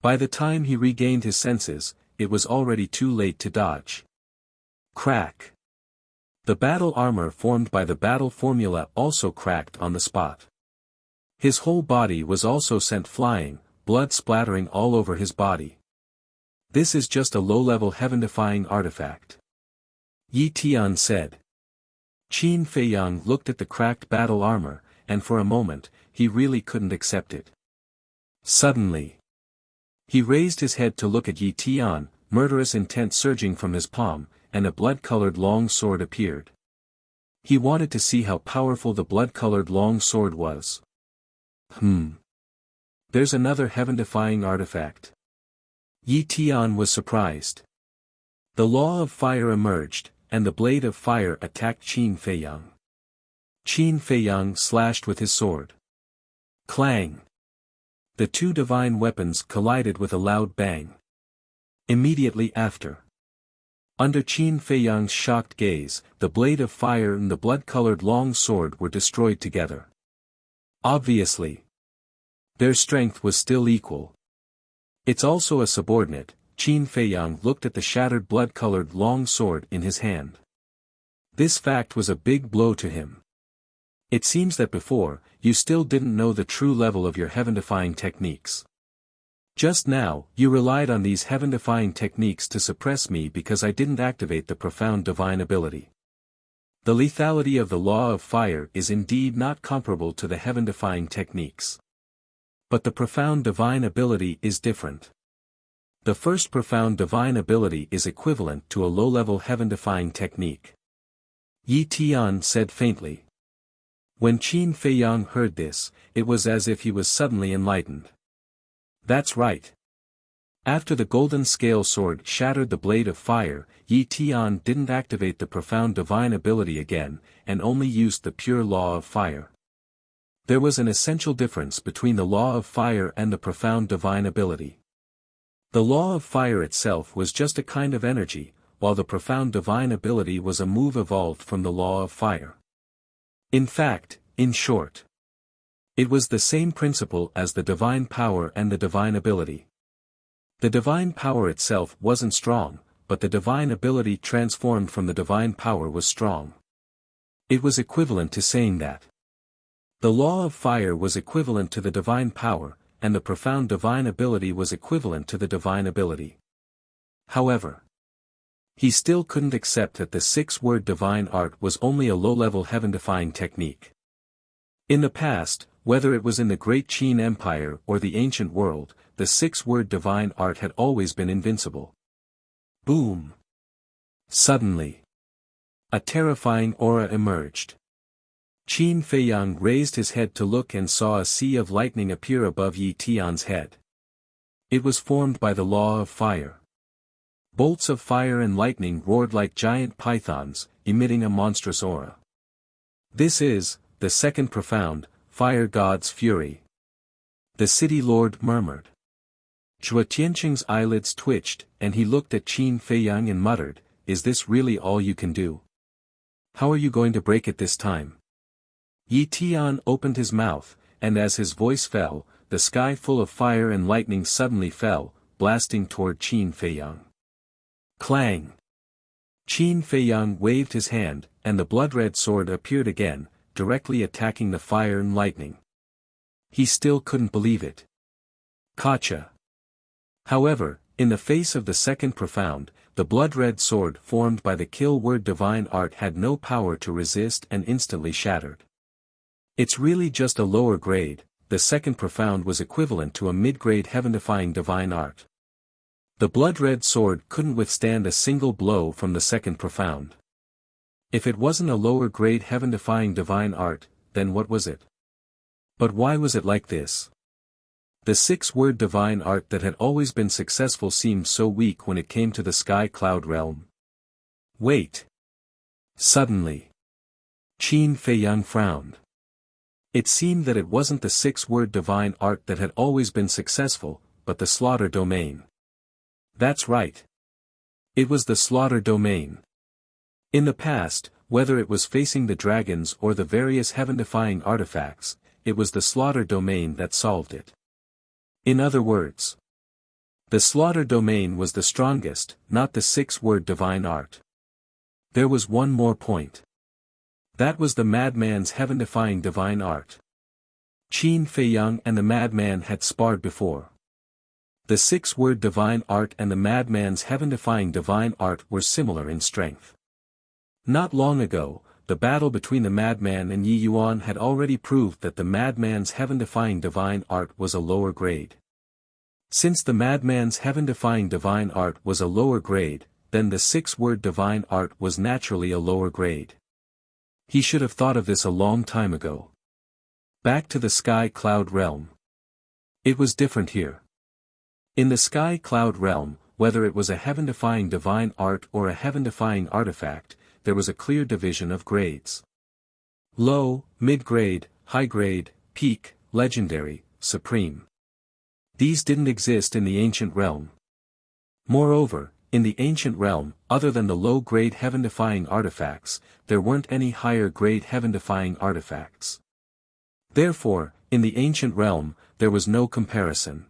By the time he regained his senses, it was already too late to dodge. Crack! The battle armor formed by the battle formula also cracked on the spot. His whole body was also sent flying, blood splattering all over his body. This is just a low-level heaven-defying artifact. Yi Tian said. Qin Feiyang looked at the cracked battle armor, and for a moment, he really couldn't accept it. Suddenly, he raised his head to look at Yi Tian, murderous intent surging from his palm, and a blood-colored long sword appeared. He wanted to see how powerful the blood-colored long sword was. There's another heaven-defying artifact. Yi Tian was surprised. The law of fire emerged, and the blade of fire attacked Qin Feiyang. Qin Feiyang slashed with his sword. Clang! The two divine weapons collided with a loud bang. Immediately after, under Qin Feiyang's shocked gaze, the blade of fire and the blood-colored long sword were destroyed together. Obviously, their strength was still equal. It's also a subordinate. Qin Feiyang looked at the shattered blood-colored long sword in his hand. This fact was a big blow to him. It seems that before, you still didn't know the true level of your heaven-defying techniques. Just now, you relied on these heaven-defying techniques to suppress me because I didn't activate the profound divine ability. The lethality of the law of fire is indeed not comparable to the heaven-defying techniques. But the profound divine ability is different. The first profound divine ability is equivalent to a low-level heaven-defying technique. Yi Tian said faintly. When Qin Feiyang heard this, it was as if he was suddenly enlightened. That's right. After the golden scale sword shattered the blade of fire, Yi Tian didn't activate the profound divine ability again, and only used the pure law of fire. There was an essential difference between the law of fire and the profound divine ability. The law of fire itself was just a kind of energy, while the profound divine ability was a move evolved from the law of fire. In fact, in short, it was the same principle as the divine power and the divine ability. The divine power itself wasn't strong, but the divine ability transformed from the divine power was strong. It was equivalent to saying that the law of fire was equivalent to the divine power, and the profound divine ability was equivalent to the divine ability. However, he still couldn't accept that the six-word divine art was only a low-level heaven-defying technique. In the past, whether it was in the Great Qin Empire or the ancient world, the six-word divine art had always been invincible. Boom! Suddenly, a terrifying aura emerged. Qin Feiyang raised his head to look and saw a sea of lightning appear above Yi Tian's head. It was formed by the law of fire. Bolts of fire and lightning roared like giant pythons, emitting a monstrous aura. This is, the second profound, fire god's fury. The city lord murmured. Zhuo Tianqing's eyelids twitched, and he looked at Qin Feiyang and muttered, "Is this really all you can do? How are you going to break it this time?" Yi Tian opened his mouth, and as his voice fell, the sky full of fire and lightning suddenly fell, blasting toward Qin Feiyang. Clang! Qin Feiyang waved his hand, and the blood-red sword appeared again, directly attacking the fire and lightning. He still couldn't believe it. Gotcha! However, in the face of the second profound, the blood-red sword formed by the kill-word divine art had no power to resist and instantly shattered. It's really just a lower grade. The second profound was equivalent to a mid-grade heaven-defying divine art. The blood-red sword couldn't withstand a single blow from the second profound. If it wasn't a lower-grade heaven-defying divine art, then what was it? But why was it like this? The six-word divine art that had always been successful seemed so weak when it came to the sky cloud realm. Wait! Suddenly, Qin Feiyang frowned. It seemed that it wasn't the six-word divine art that had always been successful, but the slaughter domain. That's right. It was the slaughter domain. In the past, whether it was facing the dragons or the various heaven-defying artifacts, it was the slaughter domain that solved it. In other words, the slaughter domain was the strongest, not the six-word divine art. There was one more point. That was the madman's heaven-defying divine art. Qin Feiyang and the madman had sparred before. The six-word divine art and the madman's heaven-defying divine art were similar in strength. Not long ago, the battle between the madman and Yi Yuan had already proved that the madman's heaven-defying divine art was a lower grade. Since the madman's heaven-defying divine art was a lower grade, then the six-word divine art was naturally a lower grade. He should have thought of this a long time ago. Back to the sky cloud realm. It was different here. In the sky cloud realm, whether it was a heaven-defying divine art or a heaven-defying artifact, there was a clear division of grades. Low, mid-grade, high-grade, peak, legendary, supreme. These didn't exist in the ancient realm. Moreover, in the ancient realm, other than the low-grade heaven-defying artifacts, there weren't any higher-grade heaven-defying artifacts. Therefore, in the ancient realm, there was no comparison.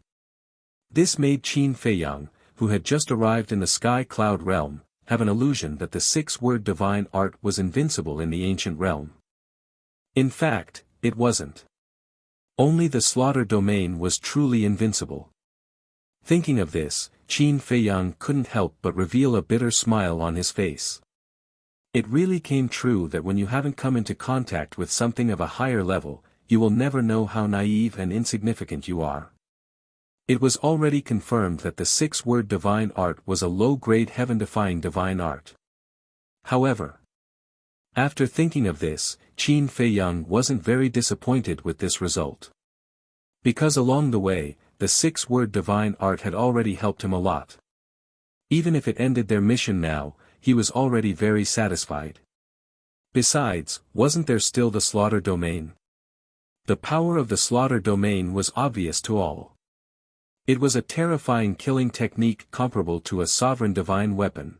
This made Qin Feiyang, who had just arrived in the sky cloud realm, have an illusion that the six-word divine art was invincible in the ancient realm. In fact, it wasn't. Only the slaughter domain was truly invincible. Thinking of this, Qin Feiyang couldn't help but reveal a bitter smile on his face. It really came true that when you haven't come into contact with something of a higher level, you will never know how naive and insignificant you are. It was already confirmed that the six-word divine art was a low-grade heaven-defying divine art. However, after thinking of this, Qin Feiyang wasn't very disappointed with this result. Because along the way, the six-word divine art had already helped him a lot. Even if it ended their mission now, he was already very satisfied. Besides, wasn't there still the slaughter domain? The power of the slaughter domain was obvious to all. It was a terrifying killing technique comparable to a sovereign divine weapon.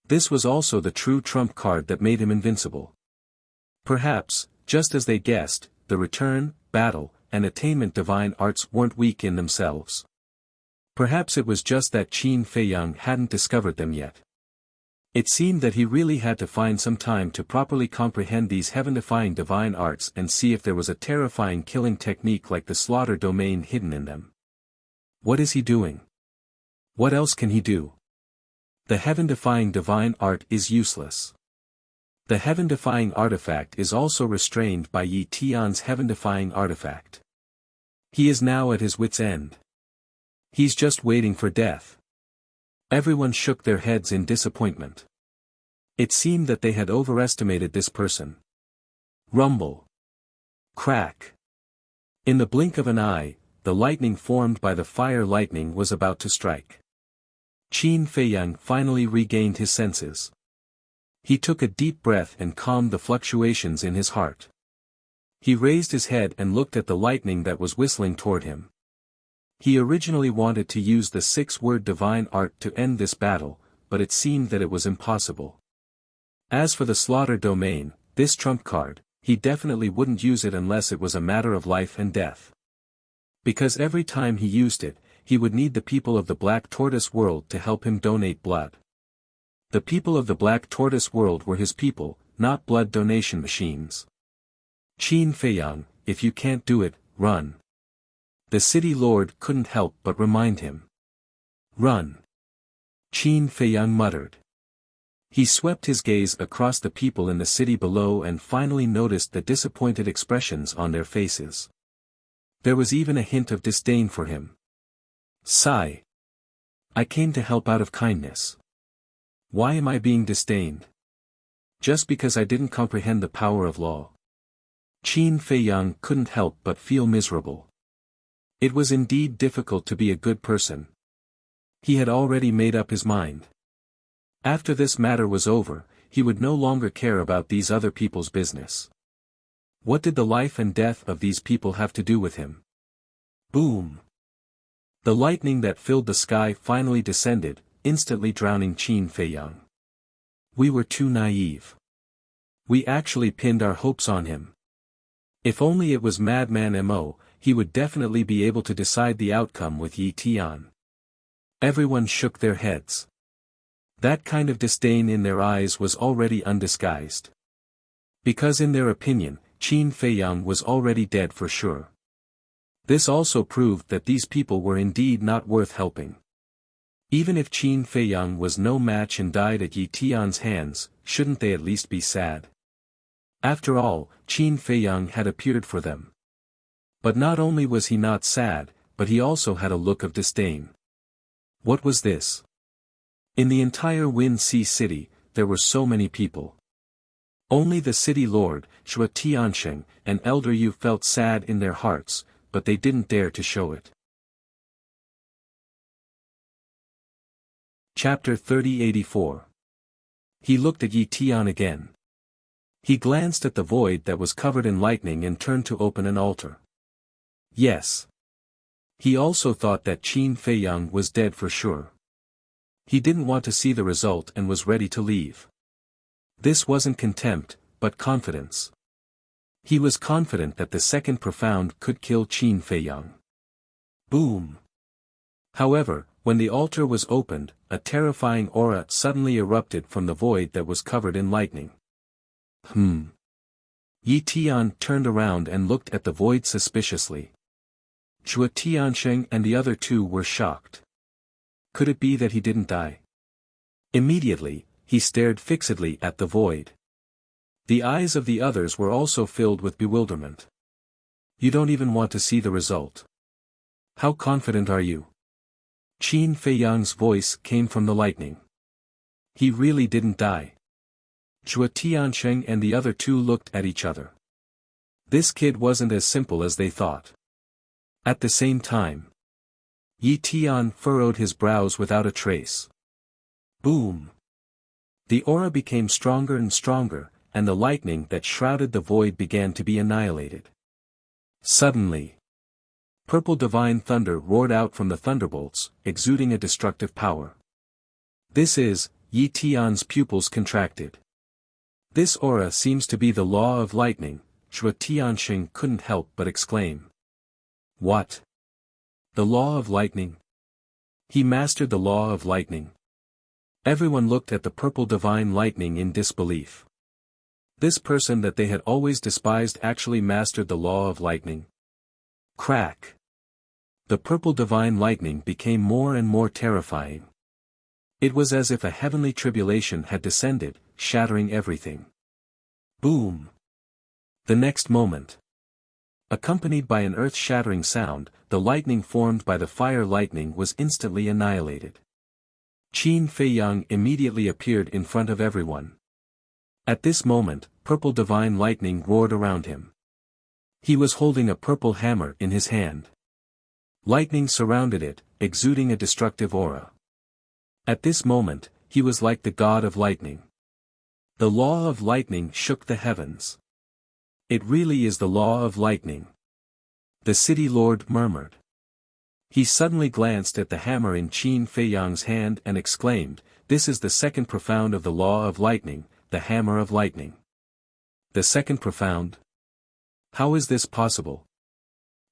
This was also the true trump card that made him invincible. Perhaps, just as they guessed, the return, battle, and attainment divine arts weren't weak in themselves. Perhaps it was just that Qin Feiyang hadn't discovered them yet. It seemed that he really had to find some time to properly comprehend these heaven-defying divine arts and see if there was a terrifying killing technique like the slaughter domain hidden in them. What is he doing? What else can he do? The heaven-defying divine art is useless. The heaven-defying artifact is also restrained by Yi Tian's heaven-defying artifact. He is now at his wit's end. He's just waiting for death. Everyone shook their heads in disappointment. It seemed that they had overestimated this person. Rumble. Crack. In the blink of an eye, the lightning formed by the fire lightning was about to strike. Qin Feiyang finally regained his senses. He took a deep breath and calmed the fluctuations in his heart. He raised his head and looked at the lightning that was whistling toward him. He originally wanted to use the six-word divine art to end this battle, but it seemed that it was impossible. As for the slaughter domain, this trump card, he definitely wouldn't use it unless it was a matter of life and death. Because every time he used it, he would need the people of the Black Tortoise world to help him donate blood. The people of the Black Tortoise world were his people, not blood donation machines. Qin Feiyang, if you can't do it, run. The city lord couldn't help but remind him. Run. Qin Feiyang muttered. He swept his gaze across the people in the city below and finally noticed the disappointed expressions on their faces. There was even a hint of disdain for him. Sigh. I came to help out of kindness. Why am I being disdained? Just because I didn't comprehend the power of law. Qin Feiyang couldn't help but feel miserable. It was indeed difficult to be a good person. He had already made up his mind. After this matter was over, he would no longer care about these other people's business. What did the life and death of these people have to do with him? Boom! The lightning that filled the sky finally descended, instantly drowning Qin Feiyang. We were too naive. We actually pinned our hopes on him. If only it was Madman Mo, he would definitely be able to decide the outcome with Yi Tian. Everyone shook their heads. That kind of disdain in their eyes was already undisguised. Because in their opinion, Qin Feiyang was already dead for sure. This also proved that these people were indeed not worth helping. Even if Qin Feiyang was no match and died at Yi Tian's hands, shouldn't they at least be sad? After all, Qin Feiyang had appeared for them. But not only was he not sad, but he also had a look of disdain. What was this? In the entire Wind Sea city, there were so many people. Only the city lord, Shui Tiansheng, and Elder Yu felt sad in their hearts, but they didn't dare to show it. Chapter 3084. He looked at Yi Tian again. He glanced at the void that was covered in lightning and turned to open an altar. Yes. He also thought that Qin Feiyang was dead for sure. He didn't want to see the result and was ready to leave. This wasn't contempt, but confidence. He was confident that the second profound could kill Qin Feiyang. Boom! However, when the altar was opened, a terrifying aura suddenly erupted from the void that was covered in lightning. Yi Tian turned around and looked at the void suspiciously. Shui Tiansheng and the other two were shocked. Could it be that he didn't die? Immediately, he stared fixedly at the void. The eyes of the others were also filled with bewilderment. You don't even want to see the result. How confident are you? Qin Feiyang's voice came from the lightning. He really didn't die. Shui Tiansheng and the other two looked at each other. This kid wasn't as simple as they thought. At the same time, Yi Tian furrowed his brows without a trace. Boom! The aura became stronger and stronger, and the lightning that shrouded the void began to be annihilated. Suddenly, purple divine thunder roared out from the thunderbolts, exuding a destructive power. This is, Yi Tian's pupils contracted. This aura seems to be the law of lightning, Shui Tiansheng couldn't help but exclaim. What? The law of lightning? He mastered the law of lightning. Everyone looked at the purple divine lightning in disbelief. This person that they had always despised actually mastered the law of lightning. Crack! The purple divine lightning became more and more terrifying. It was as if a heavenly tribulation had descended, shattering everything. Boom! The next moment, accompanied by an earth-shattering sound, the lightning formed by the fire lightning was instantly annihilated. Qin Feiyang immediately appeared in front of everyone. At this moment, purple divine lightning roared around him. He was holding a purple hammer in his hand. Lightning surrounded it, exuding a destructive aura. At this moment, he was like the god of lightning. The law of lightning shook the heavens. It really is the law of lightning. The city lord murmured. He suddenly glanced at the hammer in Qin Feiyang's hand and exclaimed, "This is the second profound of the law of lightning, the hammer of lightning." The second profound? How is this possible?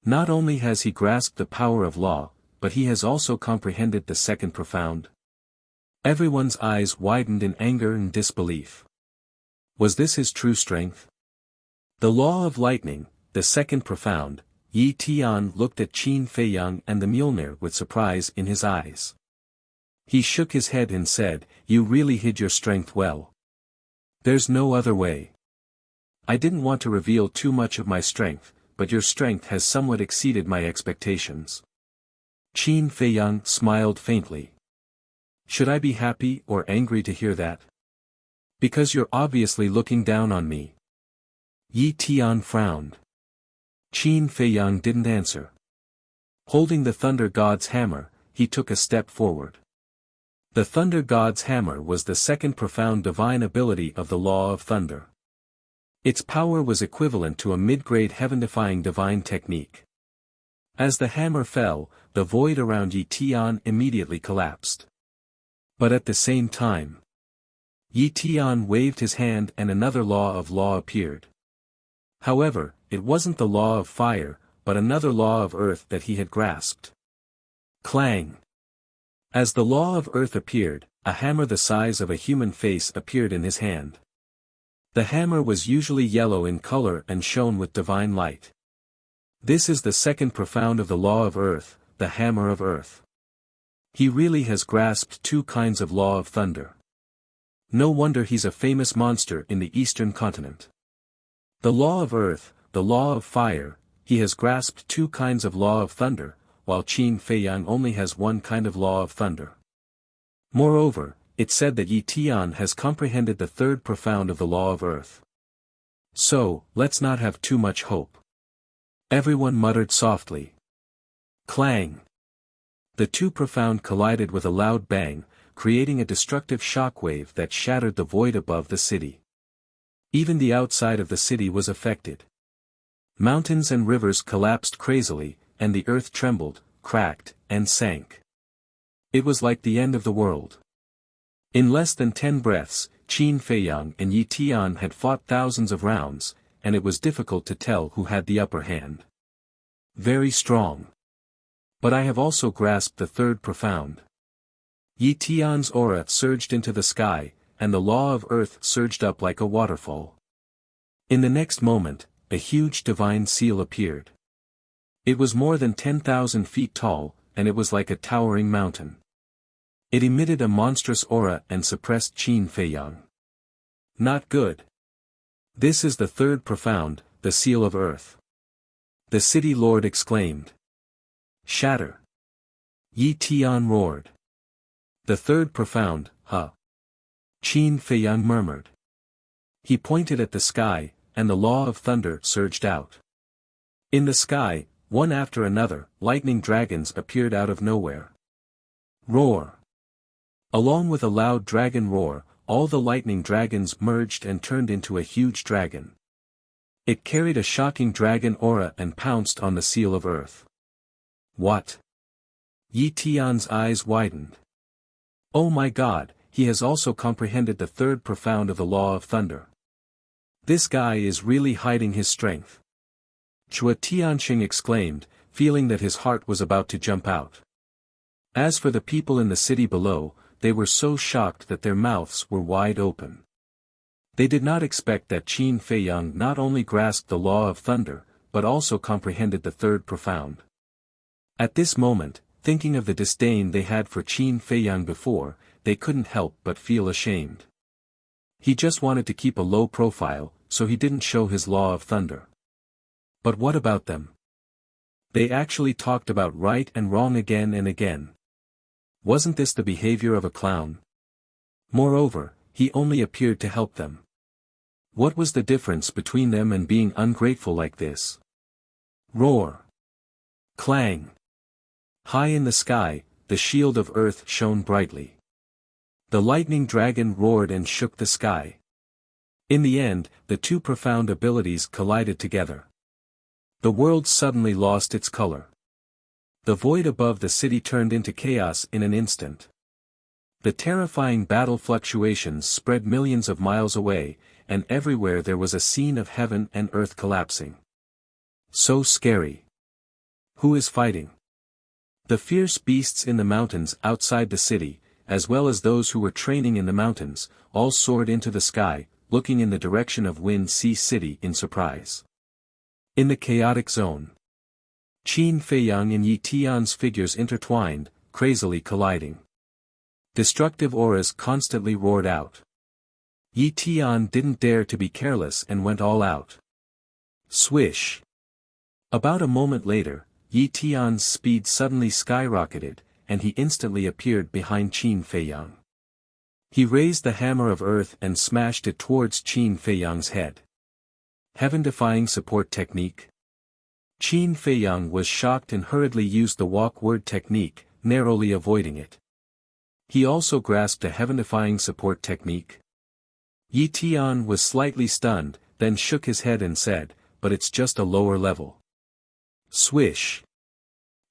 Not only has he grasped the power of law, but he has also comprehended the second profound. Everyone's eyes widened in anger and disbelief. Was this his true strength? The law of lightning, the second profound. Yi Tian looked at Qin Feiyang and the Mjolnir with surprise in his eyes. He shook his head and said, "You really hid your strength well. There's no other way. I didn't want to reveal too much of my strength, but your strength has somewhat exceeded my expectations." Qin Feiyang smiled faintly. Should I be happy or angry to hear that? Because you're obviously looking down on me. Yi Tian frowned. Qin Feiyang didn't answer. Holding the Thunder God's hammer, he took a step forward. The Thunder God's hammer was the second profound divine ability of the Law of Thunder. Its power was equivalent to a mid-grade heaven-defying divine technique. As the hammer fell, the void around Yi Tian immediately collapsed. But at the same time, Yi Tian waved his hand and another law of law appeared. However, it wasn't the law of fire, but another law of earth that he had grasped. Clang! As the law of earth appeared, a hammer the size of a human face appeared in his hand. The hammer was usually yellow in color and shone with divine light. This is the second profound of the law of earth, the hammer of earth. He really has grasped two kinds of law of thunder. No wonder he's a famous monster in the eastern continent. The law of earth, the law of fire, he has grasped two kinds of law of thunder, while Qin Feiyang only has one kind of law of thunder. Moreover, it's said that Yi Tian has comprehended the third profound of the law of earth. So, let's not have too much hope. Everyone muttered softly. Clang! The two profound collided with a loud bang, creating a destructive shockwave that shattered the void above the city. Even the outside of the city was affected. Mountains and rivers collapsed crazily, and the earth trembled, cracked, and sank. It was like the end of the world. In less than 10 breaths, Qin Feiyang and Yi Tian had fought thousands of rounds, and it was difficult to tell who had the upper hand. Very strong. But I have also grasped the third profound. Yi Tian's aura surged into the sky, and the law of earth surged up like a waterfall. In the next moment, a huge divine seal appeared. It was more than 10,000 feet tall, and it was like a towering mountain. It emitted a monstrous aura and suppressed Qin Feiyang. Not good. This is the third profound, the seal of earth. The city lord exclaimed. Shatter! Yi Tian roared. The third profound, huh? Qin Feiyang murmured. He pointed at the sky, and the law of thunder surged out. In the sky, one after another, lightning dragons appeared out of nowhere. Roar! Along with a loud dragon roar, all the lightning dragons merged and turned into a huge dragon. It carried a shocking dragon aura and pounced on the seal of earth. What? Yi Tian's eyes widened. Oh my God, he has also comprehended the third profound of the law of thunder. This guy is really hiding his strength. Chua Tianxing exclaimed, feeling that his heart was about to jump out. As for the people in the city below, they were so shocked that their mouths were wide open. They did not expect that Qin Feiyang not only grasped the law of thunder, but also comprehended the third profound. At this moment, thinking of the disdain they had for Qin Feiyang before, they couldn't help but feel ashamed. He just wanted to keep a low profile, so he didn't show his law of thunder. But what about them? They actually talked about right and wrong again and again. Wasn't this the behavior of a clown? Moreover, he only appeared to help them. What was the difference between them and being ungrateful like this? Roar! Clang! High in the sky, the shield of earth shone brightly. The lightning dragon roared and shook the sky. In the end, the two profound abilities collided together. The world suddenly lost its color. The void above the city turned into chaos in an instant. The terrifying battle fluctuations spread millions of miles away, and everywhere there was a scene of heaven and earth collapsing. So scary. Who is fighting? The fierce beasts in the mountains outside the city, as well as those who were training in the mountains, all soared into the sky, looking in the direction of Wind Sea City in surprise. In the chaotic zone, Qin Feiyang and Yi Tian's figures intertwined, crazily colliding. Destructive auras constantly roared out. Yi Tian didn't dare to be careless and went all out. Swish! About a moment later, Yi Tian's speed suddenly skyrocketed, and he instantly appeared behind Qin Feiyang. He raised the hammer of earth and smashed it towards Qin Feiyang's head. Heaven-defying support technique? Qin Feiyang was shocked and hurriedly used the walk-word technique, narrowly avoiding it. He also grasped a heaven-defying support technique. Yi Tian was slightly stunned, then shook his head and said, but it's just a lower level. Swish!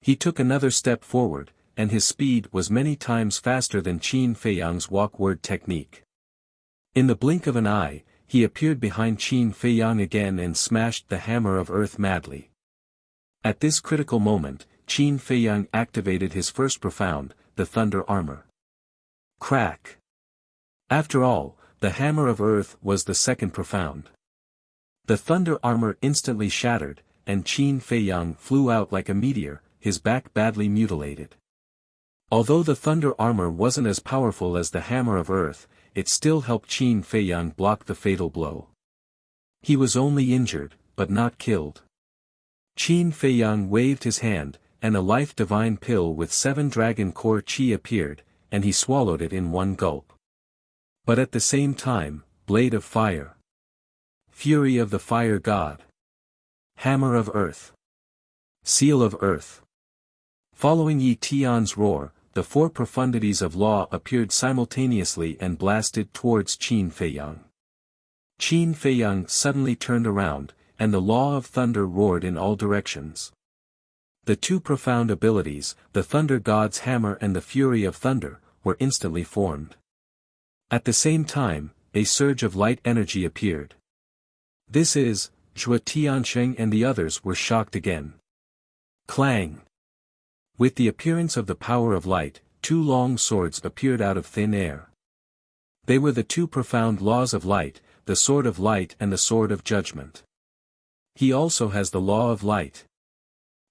He took another step forward, and his speed was many times faster than Qin Feiyang's walk-word technique. In the blink of an eye, he appeared behind Qin Feiyang again and smashed the hammer of earth madly. At this critical moment, Qin Feiyang activated his first profound, the thunder armor. Crack! After all, the hammer of earth was the second profound. The thunder armor instantly shattered, and Qin Feiyang flew out like a meteor, his back badly mutilated. Although the thunder armor wasn't as powerful as the hammer of earth, it still helped Qin Feiyang block the fatal blow. He was only injured, but not killed. Qin Feiyang waved his hand, and a life divine pill with 7 dragon core qi appeared, and he swallowed it in one gulp. But at the same time, blade of fire. Fury of the fire god. Hammer of earth. Seal of earth. Following Yi Tian's roar, the 4 profundities of law appeared simultaneously and blasted towards Qin Feiyang. Qin Feiyang suddenly turned around, and the law of thunder roared in all directions. The 2 profound abilities, the thunder god's hammer and the fury of thunder, were instantly formed. At the same time, a surge of light energy appeared. This is, Zhua Tiansheng and the others were shocked again. Clang! With the appearance of the power of light, 2 long swords appeared out of thin air. They were the 2 profound laws of light, the sword of light and the sword of judgment. He also has the law of light.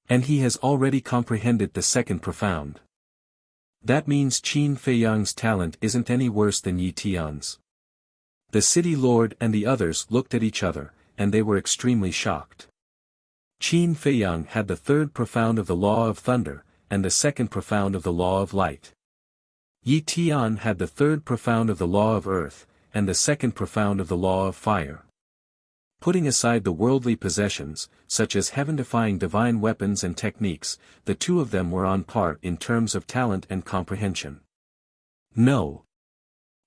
And he has already comprehended the second profound. That means Qin Feiyang's talent isn't any worse than Yi Tian's. The city lord and the others looked at each other, and they were extremely shocked. Qin Feiyang had the 3rd profound of the law of thunder, and the 2nd profound of the law of light. Yi Tian had the 3rd profound of the law of earth, and the 2nd profound of the law of fire. Putting aside the worldly possessions, such as heaven-defying divine weapons and techniques, the 2 of them were on par in terms of talent and comprehension. No.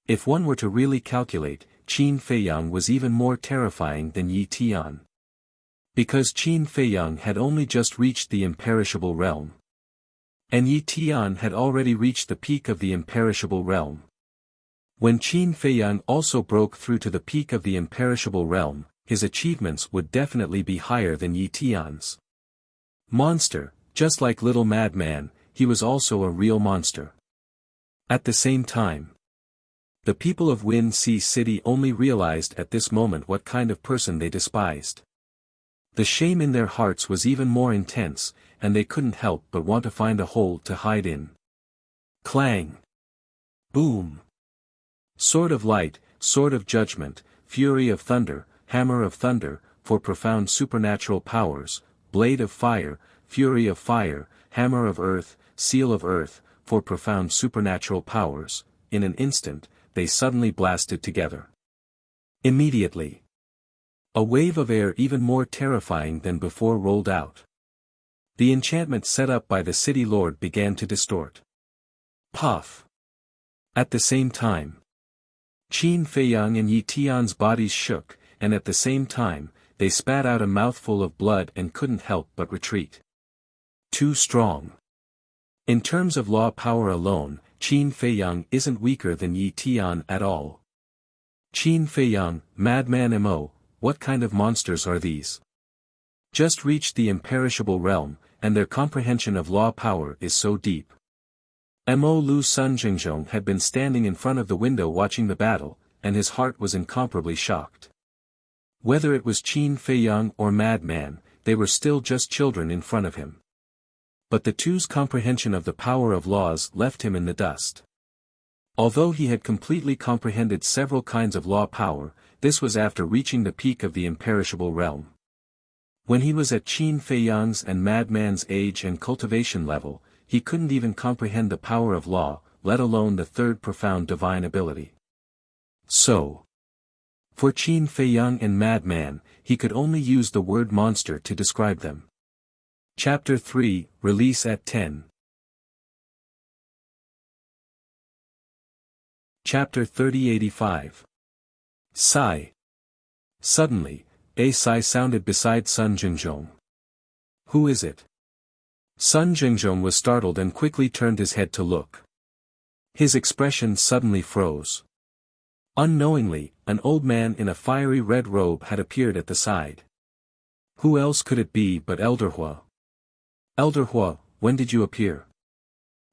If one were to really calculate, Qin Feiyang was even more terrifying than Yi Tian. Because Qin Feiyang had only just reached the imperishable realm. And Yi Tian had already reached the peak of the imperishable realm. When Qin Feiyang also broke through to the peak of the imperishable realm, his achievements would definitely be higher than Yi Tian's. Monster, just like Little Madman, he was also a real monster. At the same time, the people of Wind Sea City only realized at this moment what kind of person they despised. The shame in their hearts was even more intense, and they couldn't help but want to find a hole to hide in. Clang! Boom! Sword of light, sword of judgment, fury of thunder, hammer of thunder, for profound supernatural powers, blade of fire, fury of fire, hammer of earth, seal of earth, for profound supernatural powers, in an instant, they suddenly blasted together. Immediately. A wave of air even more terrifying than before rolled out. The enchantment set up by the city lord began to distort. Puff! At the same time, Qin Feiyang and Yi Tian's bodies shook, and at the same time, they spat out a mouthful of blood and couldn't help but retreat. Too strong. In terms of law power alone, Qin Feiyang isn't weaker than Yi Tian at all. Qin Feiyang, Madman Mo, what kind of monsters are these? Just reached the imperishable realm, and their comprehension of law power is so deep. Mo Lu Sun Jingzhong had been standing in front of the window watching the battle, and his heart was incomparably shocked. Whether it was Qin Feiyang or Madman, they were still just children in front of him. But the 2's comprehension of the power of laws left him in the dust. Although he had completely comprehended several kinds of law power, this was after reaching the peak of the imperishable realm. When he was at Qin Feiyang's and Madman's age and cultivation level, he couldn't even comprehend the power of law, let alone the 3rd profound divine ability. So, for Qin Feiyang and Madman, he could only use the word monster to describe them. Chapter 3, Release at 10. Chapter 3085. Sigh. Suddenly, a sigh sounded beside Sun Jingzhong. Who is it? Sun Jingzhong was startled and quickly turned his head to look. His expression suddenly froze. Unknowingly, an old man in a fiery red robe had appeared at the side. Who else could it be but Elder Hua? Elder Hua, when did you appear?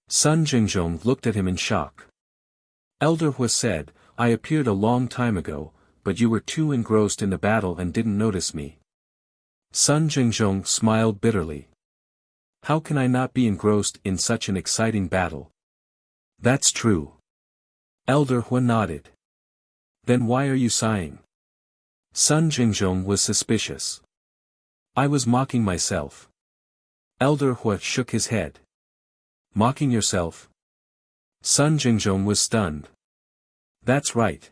Sun Jingzhong looked at him in shock. Elder Hua said, I appeared a long time ago, but you were too engrossed in the battle and didn't notice me. Sun Jingzhong smiled bitterly. How can I not be engrossed in such an exciting battle? That's true. Elder Hua nodded. Then why are you sighing? Sun Jingzhong was suspicious. I was mocking myself. Elder Hua shook his head. Mocking yourself? Sun Jingzhong was stunned. That's right.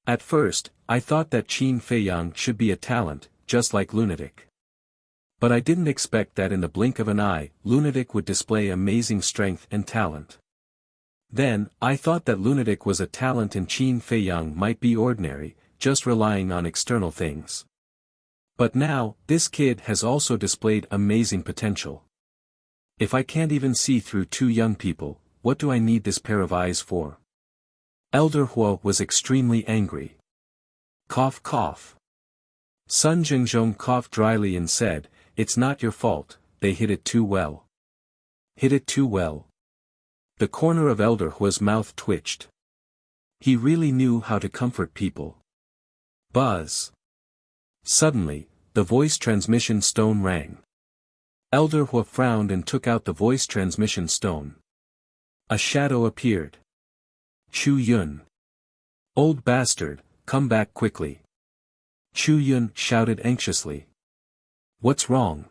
At first, I thought that Qin Feiyang should be a talent, just like Lunatic. But I didn't expect that in the blink of an eye, Lunatic would display amazing strength and talent. Then, I thought that Lunatic was a talent and Qin Feiyang might be ordinary, just relying on external things. But now, this kid has also displayed amazing potential. If I can't even see through two young people, what do I need this pair of eyes for? Elder Hua was extremely angry. Cough cough. Sun Jingzhong coughed dryly and said, It's not your fault, they hit it too well. Hit it too well. The corner of Elder Hua's mouth twitched. He really knew how to comfort people. Buzz. Suddenly, the voice transmission stone rang. Elder Hua frowned and took out the voice transmission stone. A shadow appeared. Chu Yun. Old bastard, come back quickly. Chu Yun shouted anxiously. What's wrong?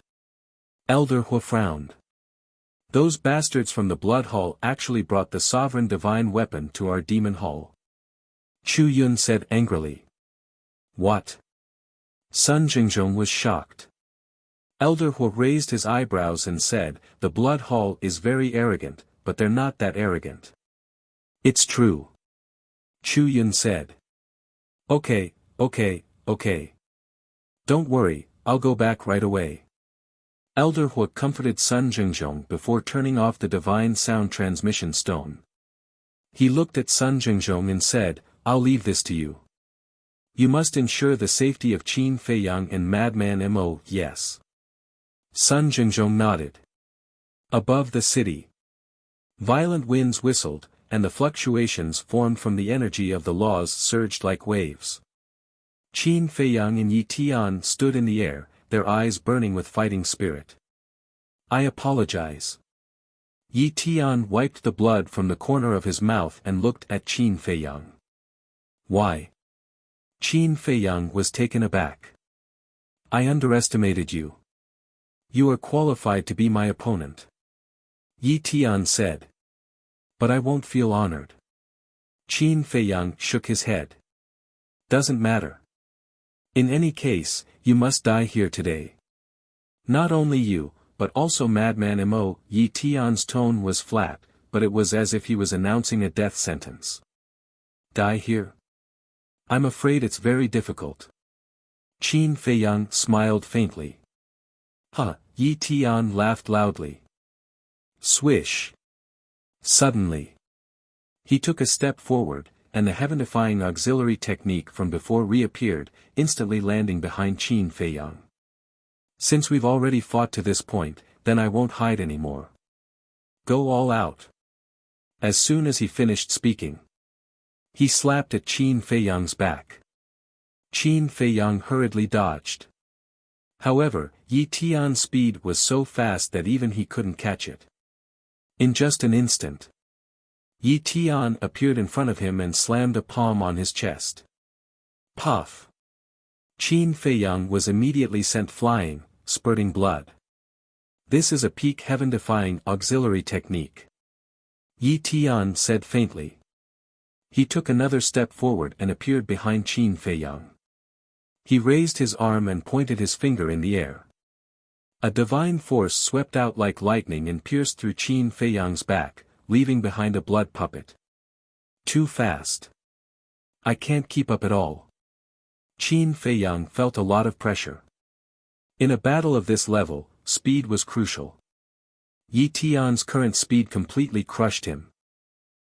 Elder Hua frowned. Those bastards from the Blood Hall actually brought the sovereign divine weapon to our demon hall. Chu Yun said angrily. What? Sun Jingzhong was shocked. Elder Hua raised his eyebrows and said, The Blood Hall is very arrogant, but they're not that arrogant. It's true. Chu Yun said. Okay. Don't worry, I'll go back right away. Elder Hua comforted Sun Jingzhong before turning off the divine sound transmission stone. He looked at Sun Jingzhong and said, I'll leave this to you. You must ensure the safety of Qin Feiyang and Madman Mo. Yes. Sun Jingzhong nodded. Above the city. Violent winds whistled, and the fluctuations formed from the energy of the laws surged like waves. Qin Feiyang and Yi Tian stood in the air, their eyes burning with fighting spirit. I apologize. Yi Tian wiped the blood from the corner of his mouth and looked at Qin Feiyang. Why? Qin Feiyang was taken aback. I underestimated you. You are qualified to be my opponent. Yi Tian said. But I won't feel honored. Qin Feiyang shook his head. Doesn't matter. In any case, you must die here today. Not only you, but also Madman Mo. Yi Tian's tone was flat, but it was as if he was announcing a death sentence. Die here? I'm afraid it's very difficult. Qin Feiyang smiled faintly. Huh, Yi Tian laughed loudly. Swish. Suddenly. He took a step forward, and the heaven-defying auxiliary technique from before reappeared, instantly landing behind Qin Feiyang. Since we've already fought to this point, then I won't hide anymore. Go all out. As soon as he finished speaking, he slapped at Qin Feiyang's back. Qin Feiyang hurriedly dodged. However, Yi Tian's speed was so fast that even he couldn't catch it. In just an instant, Yi Tian appeared in front of him and slammed a palm on his chest. Puff! Qin Feiyang was immediately sent flying, spurting blood. This is a peak heaven-defying auxiliary technique. Yi Tian said faintly. He took another step forward and appeared behind Qin Feiyang. He raised his arm and pointed his finger in the air. A divine force swept out like lightning and pierced through Qin Feiyang's back, leaving behind a blood puppet. Too fast. I can't keep up at all. Qin Feiyang felt a lot of pressure. In a battle of this level, speed was crucial. Yi Tian's current speed completely crushed him.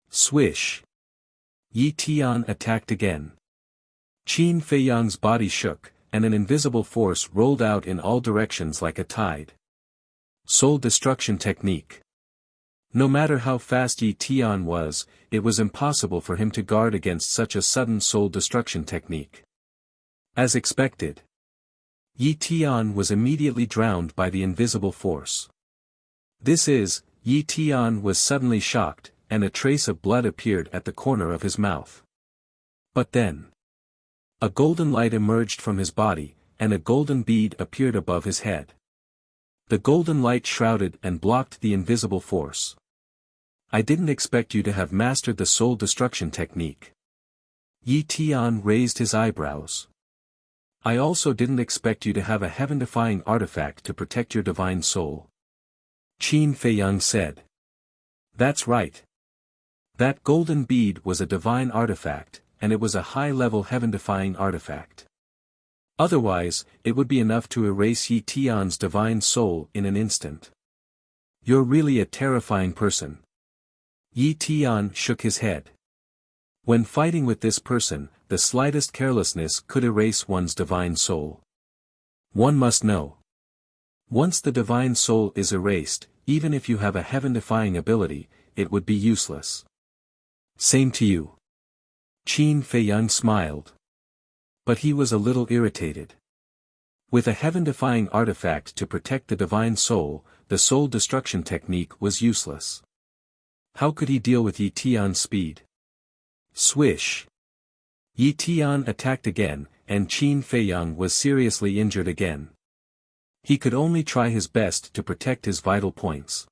Swish! Yi Tian attacked again. Qin Feiyang's body shook, and an invisible force rolled out in all directions like a tide. Soul destruction technique. No matter how fast Yi Tian was, it was impossible for him to guard against such a sudden soul destruction technique. As expected, Yi Tian was immediately drowned by the invisible force. Yi Tian was suddenly shocked, and a trace of blood appeared at the corner of his mouth. But then, a golden light emerged from his body, and a golden bead appeared above his head. The golden light shrouded and blocked the invisible force. I didn't expect you to have mastered the soul destruction technique. Yi Tian raised his eyebrows. I also didn't expect you to have a heaven-defying artifact to protect your divine soul. Qin Feiyang said. That's right. That golden bead was a divine artifact, and it was a high-level heaven-defying artifact. Otherwise, it would be enough to erase Yi Tian's divine soul in an instant. You're really a terrifying person. Yi Tian shook his head. When fighting with this person, the slightest carelessness could erase one's divine soul. One must know. Once the divine soul is erased, even if you have a heaven-defying ability, it would be useless. Same to you. Qin Feiyang smiled. But he was a little irritated. With a heaven-defying artifact to protect the divine soul, the soul destruction technique was useless. How could he deal with Yi Tian's speed? Swish! Yi Tian attacked again, and Qin Feiyang was seriously injured again. He could only try his best to protect his vital points.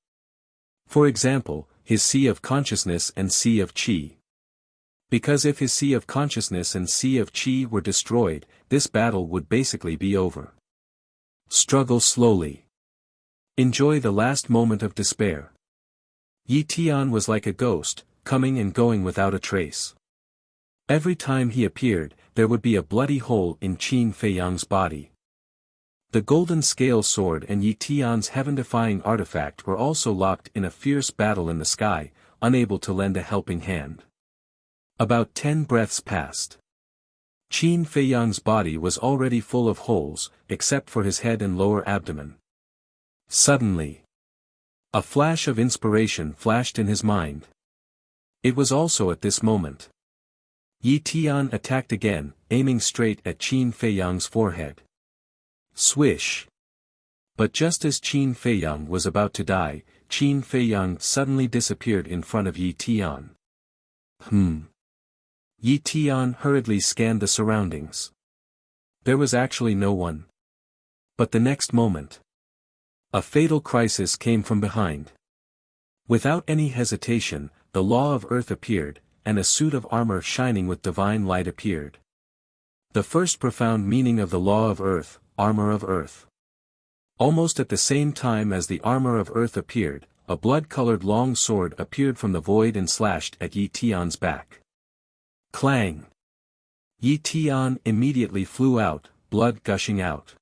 For example, his Sea of Consciousness and Sea of Qi. Because if his Sea of Consciousness and Sea of Qi were destroyed, this battle would basically be over. Struggle slowly. Enjoy the last moment of despair. Yi Tian was like a ghost, coming and going without a trace. Every time he appeared, there would be a bloody hole in Qin Feiyang's body. The golden scale sword and Yi Tian's heaven-defying artifact were also locked in a fierce battle in the sky, unable to lend a helping hand. About 10 breaths passed. Qin Feiyang's body was already full of holes, except for his head and lower abdomen. Suddenly, a flash of inspiration flashed in his mind. It was also at this moment. Yi Tian attacked again, aiming straight at Qin Feiyang's forehead. Swish! But just as Qin Feiyang was about to die, Qin Feiyang suddenly disappeared in front of Yi Tian. Yi Tian hurriedly scanned the surroundings. There was actually no one. But the next moment, a fatal crisis came from behind. Without any hesitation, the Law of Earth appeared, and a suit of armor shining with divine light appeared. The first profound meaning of the Law of Earth, Armor of Earth. Almost at the same time as the Armor of Earth appeared, a blood-colored long sword appeared from the void and slashed at Yi Tian's back. Clang! Yi Tian immediately flew out, blood gushing out.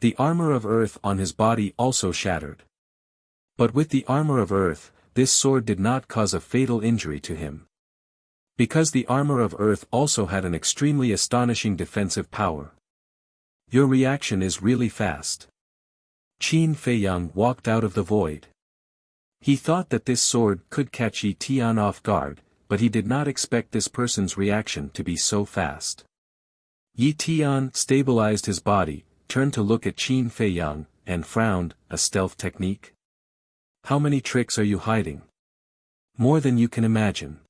The armor of earth on his body also shattered. But with the armor of earth, this sword did not cause a fatal injury to him. Because the armor of earth also had an extremely astonishing defensive power. Your reaction is really fast. Qin Feiyang walked out of the void. He thought that this sword could catch Yi Tian off guard, but he did not expect this person's reaction to be so fast. Yi Tian stabilized his body, turned to look at Qin Feiyang, and frowned. A stealth technique? How many tricks are you hiding? More than you can imagine.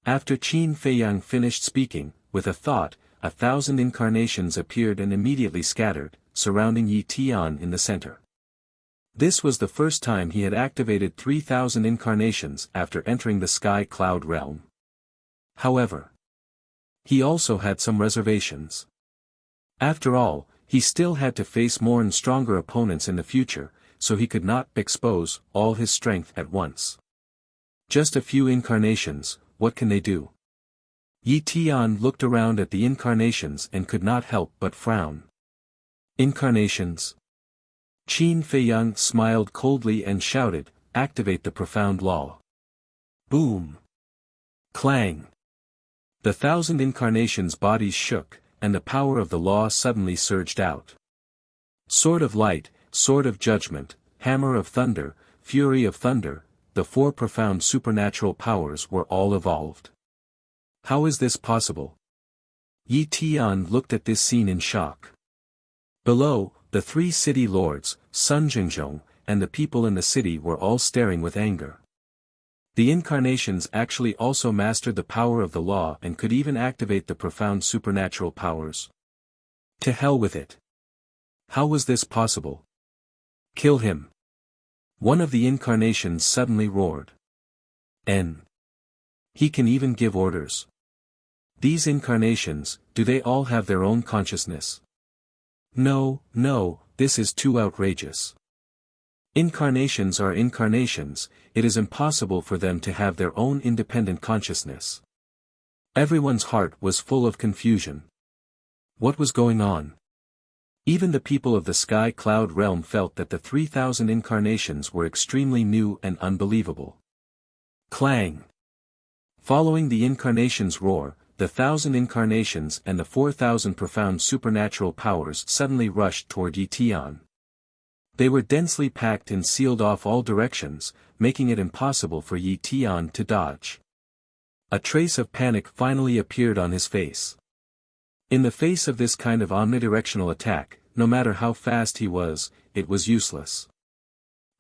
After Qin Feiyang finished speaking, with a thought, 1,000 incarnations appeared and immediately scattered, surrounding Yi Tian in the center. This was the first time he had activated 3,000 incarnations after entering the Sky Cloud realm. However, he also had some reservations. After all, he still had to face more and stronger opponents in the future, so he could not expose all his strength at once. Just a few incarnations, what can they do? Yi Tian looked around at the incarnations and could not help but frown. Incarnations? Qin Feiyang smiled coldly and shouted, "Activate the profound law." Boom! Clang! The 1,000 incarnations' bodies shook, and the power of the law suddenly surged out. Sword of light, sword of judgment, hammer of thunder, fury of thunder, the 4 profound supernatural powers were all evolved. How is this possible? Yi Tian looked at this scene in shock. Below, the 3 city lords, Sun Jingzhong, and the people in the city were all staring with anger. The incarnations actually also mastered the power of the law and could even activate the profound supernatural powers. To hell with it. How was this possible? Kill him. One of the incarnations suddenly roared. He can even give orders. These incarnations, do they all have their own consciousness? No, this is too outrageous. Incarnations are incarnations, it is impossible for them to have their own independent consciousness. Everyone's heart was full of confusion. What was going on? Even the people of the Sky Cloud realm felt that the 3,000 incarnations were extremely new and unbelievable. Clang! Following the incarnation's roar, the 1,000 incarnations and the 4,000 profound supernatural powers suddenly rushed toward Yi Tian. They were densely packed and sealed off all directions, making it impossible for Yi Tian to dodge. A trace of panic finally appeared on his face. In the face of this kind of omnidirectional attack, no matter how fast he was, it was useless.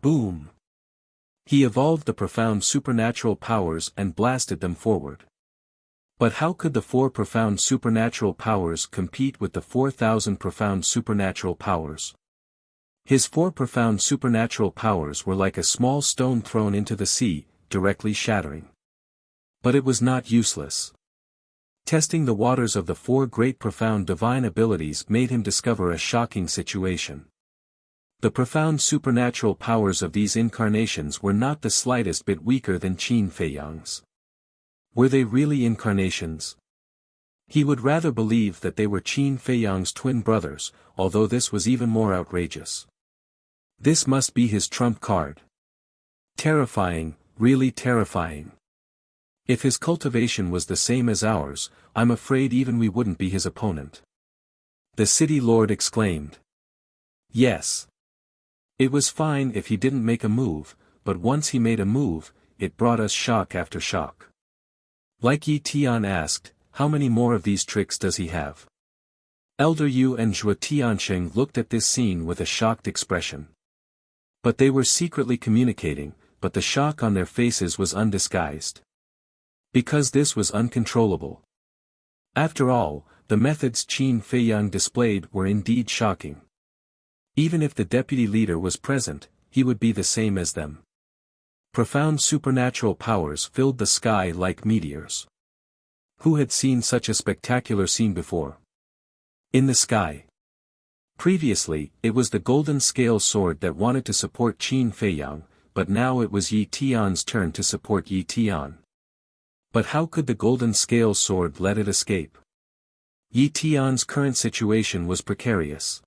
Boom! He evolved the profound supernatural powers and blasted them forward. But how could the 4 profound supernatural powers compete with the 4,000 profound supernatural powers? His 4 profound supernatural powers were like a small stone thrown into the sea, directly shattering. But it was not useless. Testing the waters of the 4 great profound divine abilities made him discover a shocking situation. The profound supernatural powers of these incarnations were not the slightest bit weaker than Qin Feiyang's. Were they really incarnations? He would rather believe that they were Qin Feiyang's twin brothers, although this was even more outrageous. This must be his trump card. Terrifying, really terrifying. If his cultivation was the same as ours, I'm afraid even we wouldn't be his opponent. The city lord exclaimed. Yes. It was fine if he didn't make a move, but once he made a move, it brought us shock after shock. Like Yi Tian asked, how many more of these tricks does he have? Elder Yu and Zhuo Tiansheng looked at this scene with a shocked expression. But they were secretly communicating, but the shock on their faces was undisguised. Because this was uncontrollable. After all, the methods Qin Feiyang displayed were indeed shocking. Even if the deputy leader was present, he would be the same as them. Profound supernatural powers filled the sky like meteors. Who had seen such a spectacular scene before? In the sky. Previously, it was the golden scale sword that wanted to support Qin Feiyang, but now it was Yi Tian's turn to support Yi Tian. But how could the golden scale sword let it escape? Yi Tian's current situation was precarious.